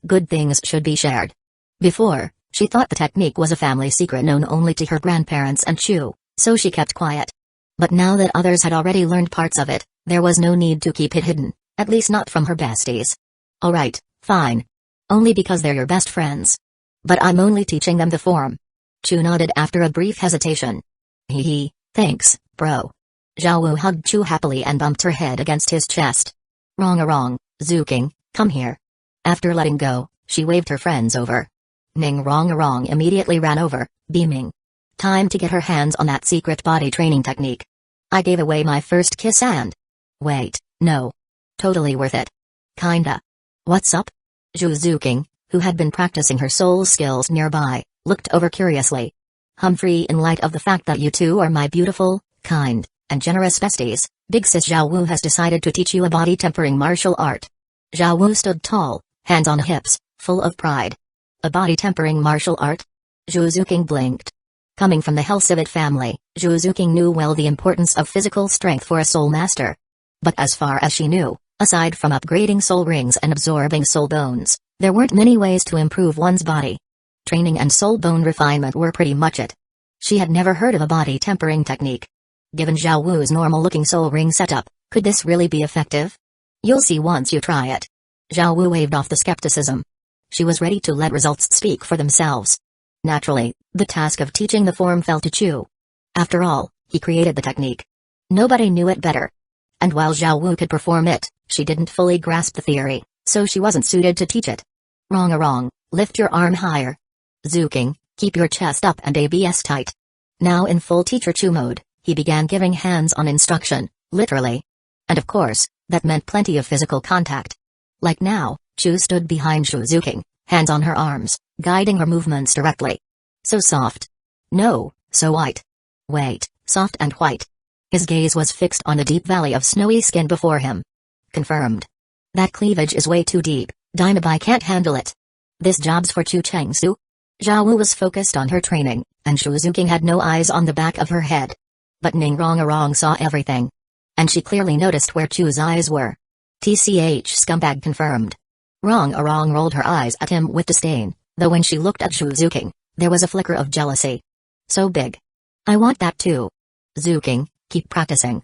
Good things should be shared. Before, she thought the technique was a family secret known only to her grandparents and Chu, so she kept quiet. But now that others had already learned parts of it, there was no need to keep it hidden, at least not from her besties. Alright, fine. Only because they're your best friends. But I'm only teaching them the form. Chu nodded after a brief hesitation. Hee, thanks, bro. Zhao Wu hugged Chu happily and bumped her head against his chest. Rong-Arong, Zuking, come here. After letting go, she waved her friends over. Ning Rong-Arong immediately ran over, beaming. Time to get her hands on that secret body training technique. I gave away my first kiss and... Wait, no. Totally worth it. Kinda. What's up? Zhu Zuking, who had been practicing her soul skills nearby, looked over curiously. Humphrey, in light of the fact that you two are my beautiful, kind, and generous besties, Big Sis Zhao Wu has decided to teach you a body-tempering martial art. Zhao Wu stood tall, hands on hips, full of pride. A body-tempering martial art? Zhu Zuqing blinked. Coming from the Hellsivit family, Zhu Zuqing knew well the importance of physical strength for a soul master. But as far as she knew, aside from upgrading soul rings and absorbing soul bones, there weren't many ways to improve one's body. Training and soul bone refinement were pretty much it. She had never heard of a body tempering technique. Given Zhao Wu's normal-looking soul ring setup, could this really be effective? You'll see once you try it. Zhao Wu waved off the skepticism. She was ready to let results speak for themselves. Naturally, the task of teaching the form fell to Chu. After all, he created the technique. Nobody knew it better. And while Zhao Wu could perform it, she didn't fully grasp the theory, so she wasn't suited to teach it. Wrong, lift your arm higher. Zuqing, keep your chest up and abs tight. Now in full teacher Chu mode, he began giving hands-on instruction, literally. And of course, that meant plenty of physical contact. Like now, Chu stood behind Zhu Zuqing, hands on her arms, guiding her movements directly. So soft. No, so white. Wait, soft and white. His gaze was fixed on the deep valley of snowy skin before him. Confirmed. That cleavage is way too deep, Dynabai can't handle it. This job's for Chu Chengsu. Zhao Wu was focused on her training, and Zhu Zuqing had no eyes on the back of her head. But Ning Rongarong saw everything. And she clearly noticed where Chu's eyes were. TCH scumbag confirmed. Rongarong rolled her eyes at him with disdain, though when she looked at Zhu Zuqing, there was a flicker of jealousy. So big. I want that too. Zuqing, keep practicing.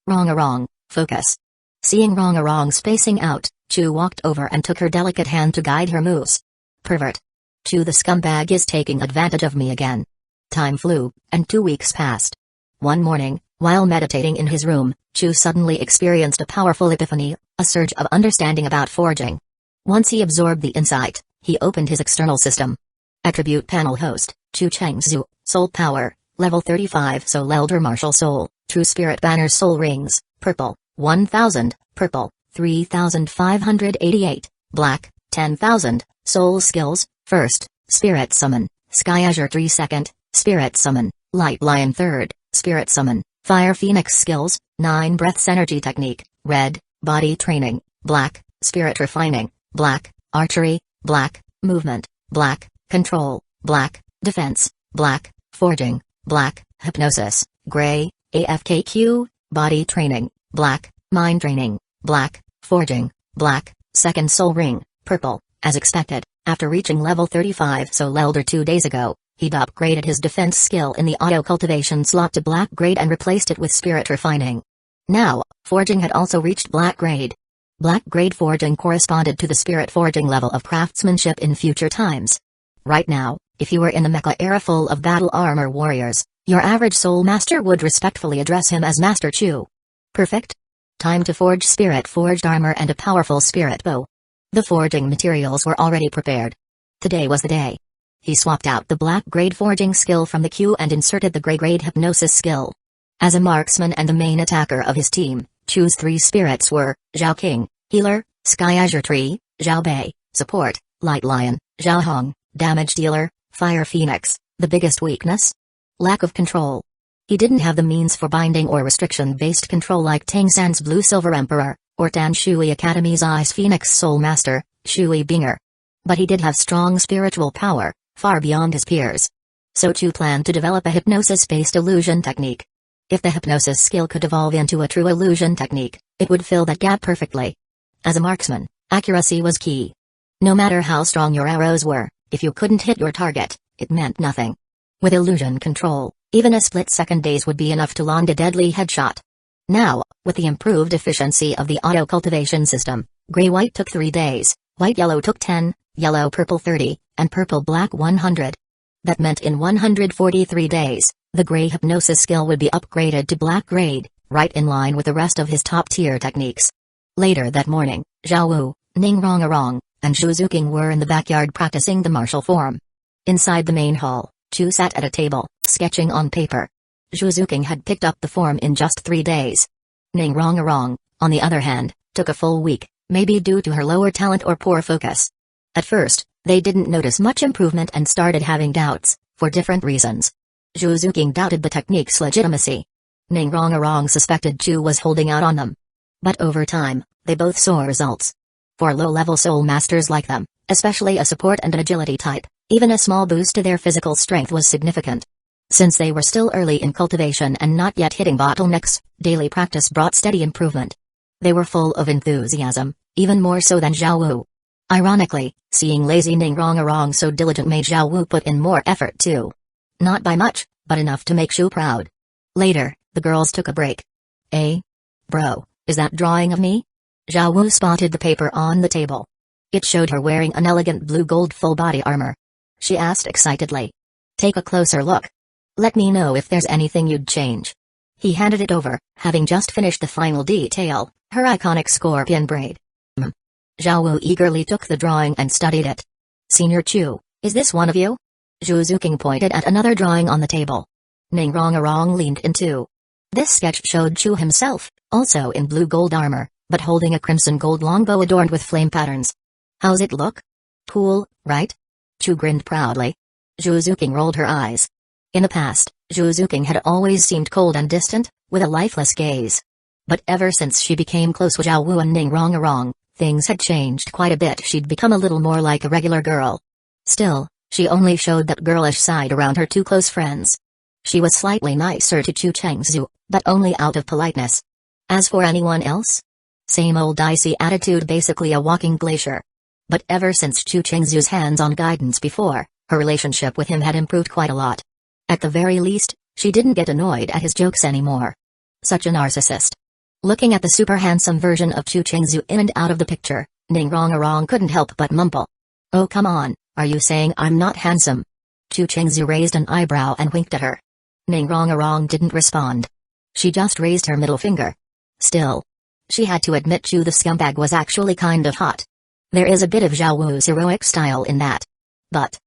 Rongarong, focus. Seeing Rongarong spacing out, Chu walked over and took her delicate hand to guide her moves. Pervert. Chu the scumbag is taking advantage of me again. Time flew, and 2 weeks passed. One morning, while meditating in his room, Chu suddenly experienced a powerful epiphany, a surge of understanding about forging. Once he absorbed the insight, he opened his external system. Attribute panel host, Chu Chengzu, soul power, level 35 Soul Elder Martial Soul, True Spirit Banner Soul Rings, purple, 1000, purple, 3588, black, 10,000, Soul Skills, first, Spirit Summon, Sky Azure Tree second, Spirit Summon, Light Lion third, Spirit Summon, Fire Phoenix Skills, 9 Breaths Energy Technique, red, Body Training, black, Spirit Refining, black, Archery, black, Movement, black, Control, black, Defense, black, Forging, black, Hypnosis, gray, AFKQ, Body Training, black, Mind Training, black, Forging, black, Second Soul Ring, purple. As expected, after reaching level 35 Soul Elder 2 days ago, he'd upgraded his defense skill in the auto cultivation slot to black grade and replaced it with spirit refining. Now, forging had also reached black grade. Black grade forging corresponded to the spirit forging level of craftsmanship in future times. Right now, if you were in a mecha era full of battle armor warriors, your average soul master would respectfully address him as Master Chu. Perfect? Time to forge spirit forged armor and a powerful spirit bow. The forging materials were already prepared. Today was the day. He swapped out the black grade forging skill from the queue and inserted the gray grade hypnosis skill. As a marksman and the main attacker of his team, Chu's 3 spirits were, Zhao King, Healer, Sky Azure Tree, Zhao Bei, Support, Light Lion, Zhao Hong, Damage Dealer, Fire Phoenix. The biggest weakness? Lack of control. He didn't have the means for binding or restriction-based control like Tang San's Blue Silver Emperor, or Tan Shui Academy's Ice Phoenix Soul Master, Shui Binger. But he did have strong spiritual power, far beyond his peers. So Chu planned to develop a hypnosis-based illusion technique. If the hypnosis skill could evolve into a true illusion technique, it would fill that gap perfectly. As a marksman, accuracy was key. No matter how strong your arrows were, if you couldn't hit your target, it meant nothing. With illusion control, even a split-second daze would be enough to land a deadly headshot. Now, with the improved efficiency of the auto-cultivation system, gray-white took 3 days, white-yellow took 10, yellow-purple 30, and purple-black 100. That meant in 143 days, the gray hypnosis skill would be upgraded to black grade, right in line with the rest of his top-tier techniques. Later that morning, Zhao Wu, Ning Rongarong, and Zhu Zuqing were in the backyard practicing the martial form. Inside the main hall, Chu sat at a table, sketching on paper. Zhu Zuqing had picked up the form in just 3 days. Ning Rongarong, on the other hand, took a full week, maybe due to her lower talent or poor focus. At first, they didn't notice much improvement and started having doubts, for different reasons. Zhu Zuqing doubted the technique's legitimacy. Ning Rongarong suspected Chu was holding out on them. But over time, they both saw results. For low-level soul masters like them, especially a support and an agility type. Even a small boost to their physical strength was significant. Since they were still early in cultivation and not yet hitting bottlenecks, daily practice brought steady improvement. They were full of enthusiasm, even more so than Xiao Wu. Ironically, seeing lazy Ning Rong so diligent made Xiao Wu put in more effort too. Not by much, but enough to make Shu proud. Later, the girls took a break. Bro, is that drawing of me? Xiao Wu spotted the paper on the table. It showed her wearing an elegant blue-gold full-body armor. She asked excitedly. Take a closer look. Let me know if there's anything you'd change. He handed it over, having just finished the final detail, her iconic scorpion braid. Xiao Wu eagerly took the drawing and studied it. Senior Chu, is this one of you? Zhu Zuking pointed at another drawing on the table. Ning Rong leaned in too. This sketch showed Chu himself, also in blue-gold armor, but holding a crimson gold longbow adorned with flame patterns. How's it look? Cool, right? Chu grinned proudly. Zhu Zuking rolled her eyes. In the past, Zhu Zuking had always seemed cold and distant, with a lifeless gaze. But ever since she became close with Xiao Wu and Ning Rong, things had changed quite a bit. She'd become a little more like a regular girl. Still, she only showed that girlish side around her two close friends. She was slightly nicer to Chu Chengzu, but only out of politeness. As for anyone else? Same old dicey attitude, basically a walking glacier. But ever since Chu Chengzu's hands-on guidance before, her relationship with him had improved quite a lot. At the very least, she didn't get annoyed at his jokes anymore. Such a narcissist. Looking at the super handsome version of Chu Chengzu in and out of the picture, Ning Rong couldn't help but mumble. Oh come on, are you saying I'm not handsome? Chu Chengzu raised an eyebrow and winked at her. Ning Rong didn't respond. She just raised her middle finger. Still. She had to admit Chu the scumbag was actually kind of hot. There is a bit of Xiao Wu's heroic style in that. But.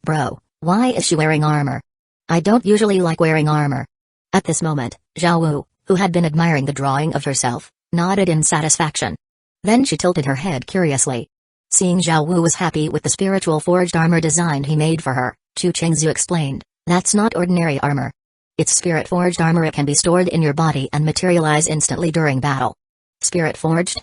Bro, why is she wearing armor? I don't usually like wearing armor. At this moment, Xiao Wu, who had been admiring the drawing of herself, nodded in satisfaction. Then she tilted her head curiously. Seeing Xiao Wu was happy with the spiritual forged armor design he made for her, Chu Chengzu explained, that's not ordinary armor. It's spirit forged armor. It can be stored in your body and materialize instantly during battle. Spirit forged?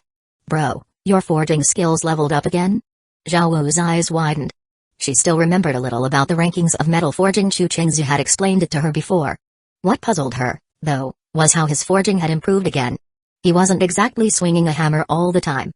Bro, your forging skills leveled up again? Xiao Wu's eyes widened. She still remembered a little about the rankings of metal forging. Chu Chengzu had explained it to her before. What puzzled her, though, was how his forging had improved again. He wasn't exactly swinging a hammer all the time.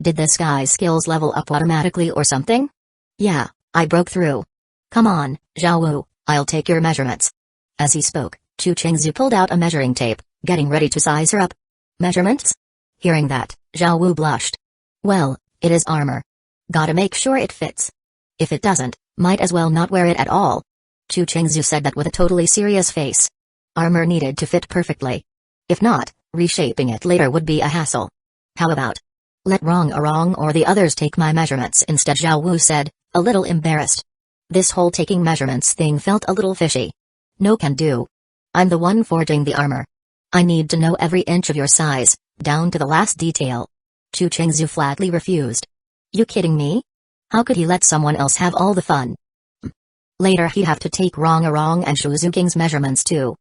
Did this guy's skills level up automatically or something? Yeah, I broke through. Come on, Xiao Wu, I'll take your measurements. As he spoke, Chu Chengzu pulled out a measuring tape, getting ready to size her up. Measurements? Hearing that, Xiao Wu blushed. Well, it is armor. Gotta make sure it fits. If it doesn't, might as well not wear it at all. Chu Chengzu said that with a totally serious face. Armor needed to fit perfectly. If not, reshaping it later would be a hassle. How about? Let Rong or the others take my measurements instead, Xiao Wu said, a little embarrassed. This whole taking measurements thing felt a little fishy. No can do. I'm the one forging the armor. I need to know every inch of your size, down to the last detail. Chu Chengzu flatly refused. You kidding me? How could he let someone else have all the fun? Later he'd have to take Rong and Zhu Zuking's measurements too.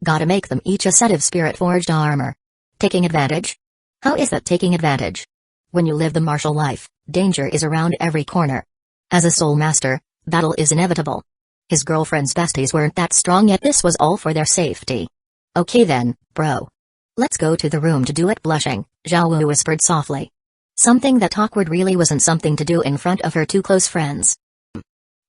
Gotta make them each a set of spirit-forged armor. Taking advantage? How is that taking advantage? When you live the martial life, danger is around every corner. As a soul master, battle is inevitable. His girlfriend's besties weren't that strong, yet this was all for their safety. Okay then, bro. Let's go to the room to do it. Blushing, Xiao Wu whispered softly. Something that awkward really wasn't something to do in front of her two close friends.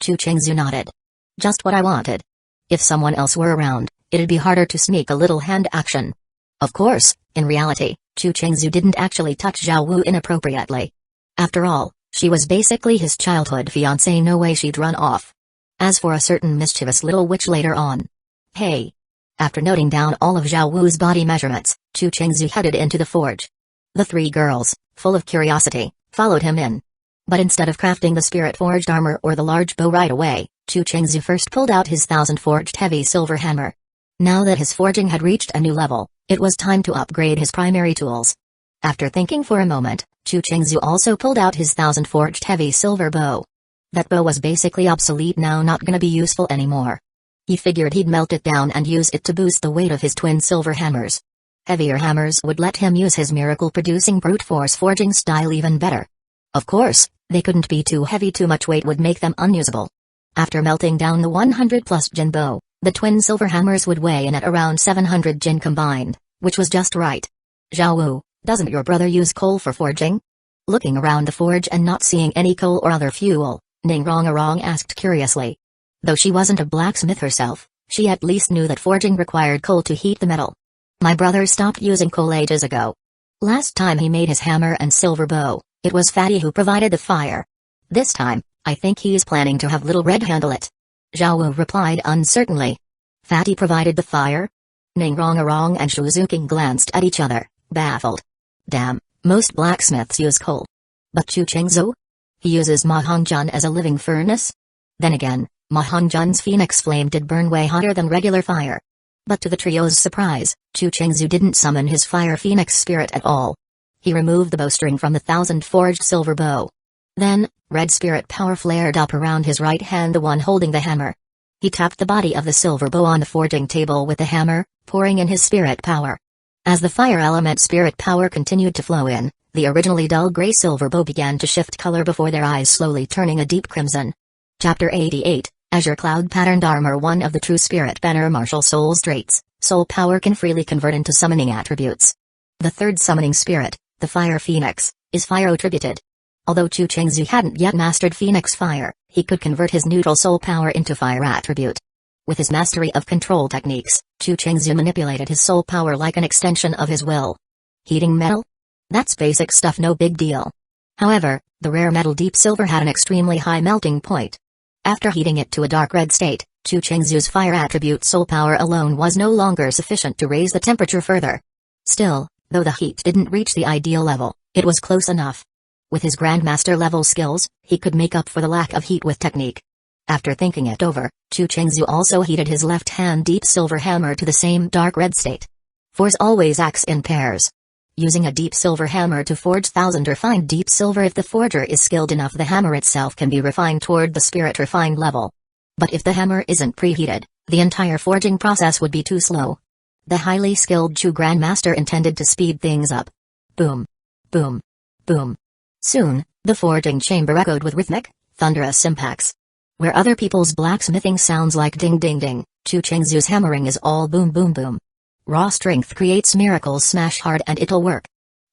Chu Chengzu nodded. Just what I wanted. If someone else were around, it'd be harder to sneak a little hand action. Of course, in reality, Chu Chengzu didn't actually touch Xiao Wu inappropriately. After all, she was basically his childhood fiancée. No way she'd run off. As for a certain mischievous little witch later on. Hey. After noting down all of Xiao Wu's body measurements, Chu Chengzu headed into the forge. The three girls, full of curiosity, followed him in. But instead of crafting the spirit-forged armor or the large bow right away, Chu Chengzu first pulled out his 1000-forged heavy silver hammer. Now that his forging had reached a new level, it was time to upgrade his primary tools. After thinking for a moment, Chu Chengzu also pulled out his 1000-forged heavy silver bow. That bow was basically obsolete now, not gonna be useful anymore. He figured he'd melt it down and use it to boost the weight of his twin silver hammers. Heavier hammers would let him use his miracle-producing brute force forging style even better. Of course, They couldn't be too heavy, too much weight would make them unusable. After melting down the 100+ jinbo, the twin silver hammers would weigh in at around 700 jin combined, which was just right. Zhao, doesn't your brother use coal for forging? Looking around the forge and not seeing any coal or other fuel, Ning Rongarong asked curiously. Though she wasn't a blacksmith herself, she at least knew that forging required coal to heat the metal. My brother stopped using coal ages ago. Last time he made his hammer and silver bow, it was Fatty who provided the fire. This time, I think he's planning to have Little Red handle it. Zhao replied uncertainly. Fatty provided the fire? Ning Rongarong and Shuzuking glanced at each other, baffled. Damn, most blacksmiths use coal. But Chu Chengzhou? He uses Mahangjun as a living furnace? Then again, Mahangjun's phoenix flame did burn way hotter than regular fire. But to the trio's surprise, Chu Chengzhou didn't summon his fire phoenix spirit at all. He removed the bowstring from the 1000-forged silver bow. Then, red spirit power flared up around his right hand, the one holding the hammer. He tapped the body of the silver bow on the forging table with the hammer, pouring in his spirit power. As the fire element spirit power continued to flow in, the originally dull gray silver bow began to shift color before their eyes, slowly turning a deep crimson. Chapter 88, Azure Cloud Patterned Armor. One of the true spirit banner martial soul's traits, soul power can freely convert into summoning attributes. The third summoning spirit, the fire phoenix, is fire attributed. Although Chu Chengzhou hadn't yet mastered Phoenix Fire, he could convert his neutral soul power into fire attribute. With his mastery of control techniques, Chu Chengzhou manipulated his soul power like an extension of his will. Heating metal? That's basic stuff, no big deal. However, the rare metal deep silver had an extremely high melting point. After heating it to a dark red state, Chu Chengzhou's fire attribute soul power alone was no longer sufficient to raise the temperature further. Still, though the heat didn't reach the ideal level, it was close enough. With his Grandmaster level skills, he could make up for the lack of heat with technique. After thinking it over, Chu Chengzhou also heated his left hand deep silver hammer to the same dark red state. Force always acts in pairs. Using a deep silver hammer to forge 1000 refined deep silver, if the forger is skilled enough, the hammer itself can be refined toward the spirit refined level. But if the hammer isn't preheated, the entire forging process would be too slow. The highly skilled Chu Grandmaster intended to speed things up. Boom. Boom. Boom. Soon, the forging chamber echoed with rhythmic, thunderous impacts. Where other people's blacksmithing sounds like ding ding ding, Chu Chengzhou's hammering is all boom boom boom. Raw strength creates miracles. Smash hard and it'll work.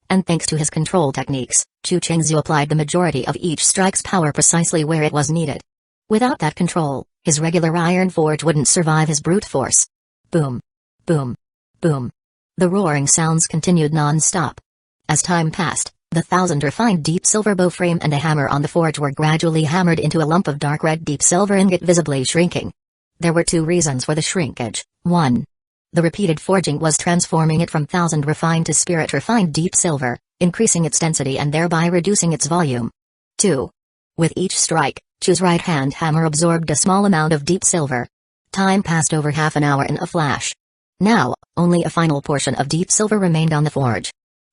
And thanks to his control techniques, Chu Chengzhou applied the majority of each strike's power precisely where it was needed. Without that control, his regular iron forge wouldn't survive his brute force. Boom. Boom. Boom. The roaring sounds continued non-stop. As time passed, the 1000 refined deep silver bow frame and the hammer on the forge were gradually hammered into a lump of dark red deep silver ingot, visibly shrinking. There were two reasons for the shrinkage. 1. The repeated forging was transforming it from 1000 refined to spirit refined deep silver, increasing its density and thereby reducing its volume. 2. With each strike, Chu's right-hand hammer absorbed a small amount of deep silver. Time passed over half an hour in a flash. Now, only a final portion of deep silver remained on the forge.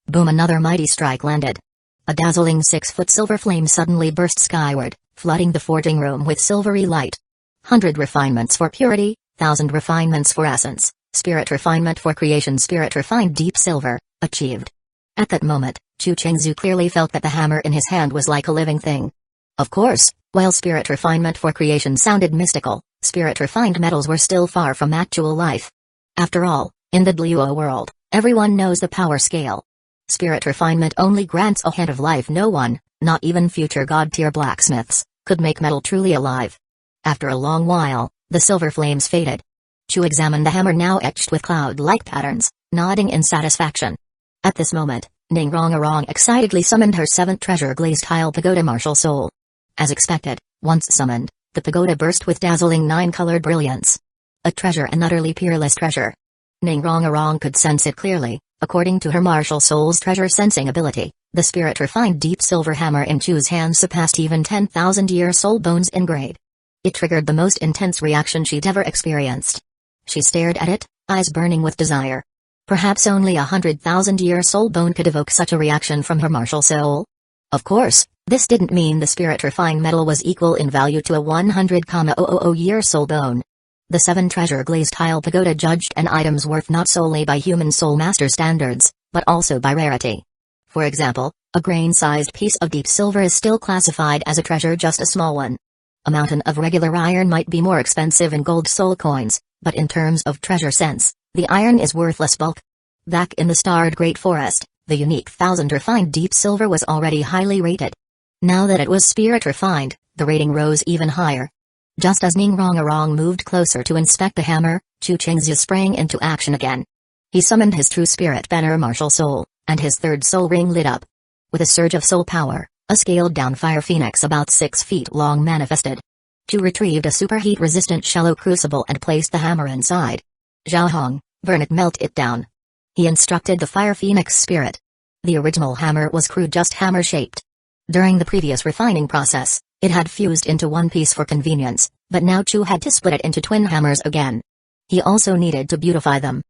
Boom! Another mighty strike landed. A dazzling 6-foot silver flame suddenly burst skyward, flooding the forging room with silvery light. 100 refinements for purity, 1000 refinements for essence, spirit refinement for creation, spirit refined deep silver, achieved. At that moment, Chu Chengzhou clearly felt that the hammer in his hand was like a living thing. Of course, while spirit refinement for creation sounded mystical, spirit refined metals were still far from actual life. After all, in the Douluo world, everyone knows the power scale. Spirit refinement only grants a hint of life. No one, not even future god-tier blacksmiths, could make metal truly alive. After a long while, the silver flames faded. Chu examined the hammer, now etched with cloud-like patterns, nodding in satisfaction. At this moment, Ning Rongarong excitedly summoned her 7th treasure glazed tile pagoda martial soul. As expected, once summoned, the pagoda burst with dazzling 9-colored brilliance. A treasure, an utterly peerless treasure. Ning Rongarong could sense it clearly. According to her martial soul's treasure sensing ability, the spirit refined deep silver hammer in Chu's hands surpassed even 10,000-year soul bones in grade. It triggered the most intense reaction she'd ever experienced. She stared at it, eyes burning with desire. Perhaps only 100,000-year soul bone could evoke such a reaction from her martial soul. Of course, this didn't mean the spirit refined metal was equal in value to a 100,000-year soul bone. The 7 treasure glazed tile pagoda judged an item's worth not solely by human soul master standards, but also by rarity. For example, A grain-sized piece of deep silver is still classified as a treasure, just a small one. A mountain of regular iron might be more expensive in gold soul coins, but in terms of treasure sense, the iron is worthless bulk. Back in the starred Great Forest, the unique 1000 refined deep silver was already highly rated. Now that it was spirit refined, the rating rose even higher. Just as Ning Rongarong moved closer to inspect the hammer, Chu Qingzhi sprang into action again. He summoned his true spirit banner martial soul, and his third soul ring lit up. With a surge of soul power, a scaled-down fire phoenix about 6 feet long manifested. Chu retrieved a superheat-resistant shallow crucible and placed the hammer inside. Zhao Hong, burn it, melt it down. He instructed the fire phoenix spirit. The original hammer was crude, just hammer-shaped. During the previous refining process, it had fused into one piece for convenience, but now Chu had to split it into twin hammers again. He also needed to beautify them,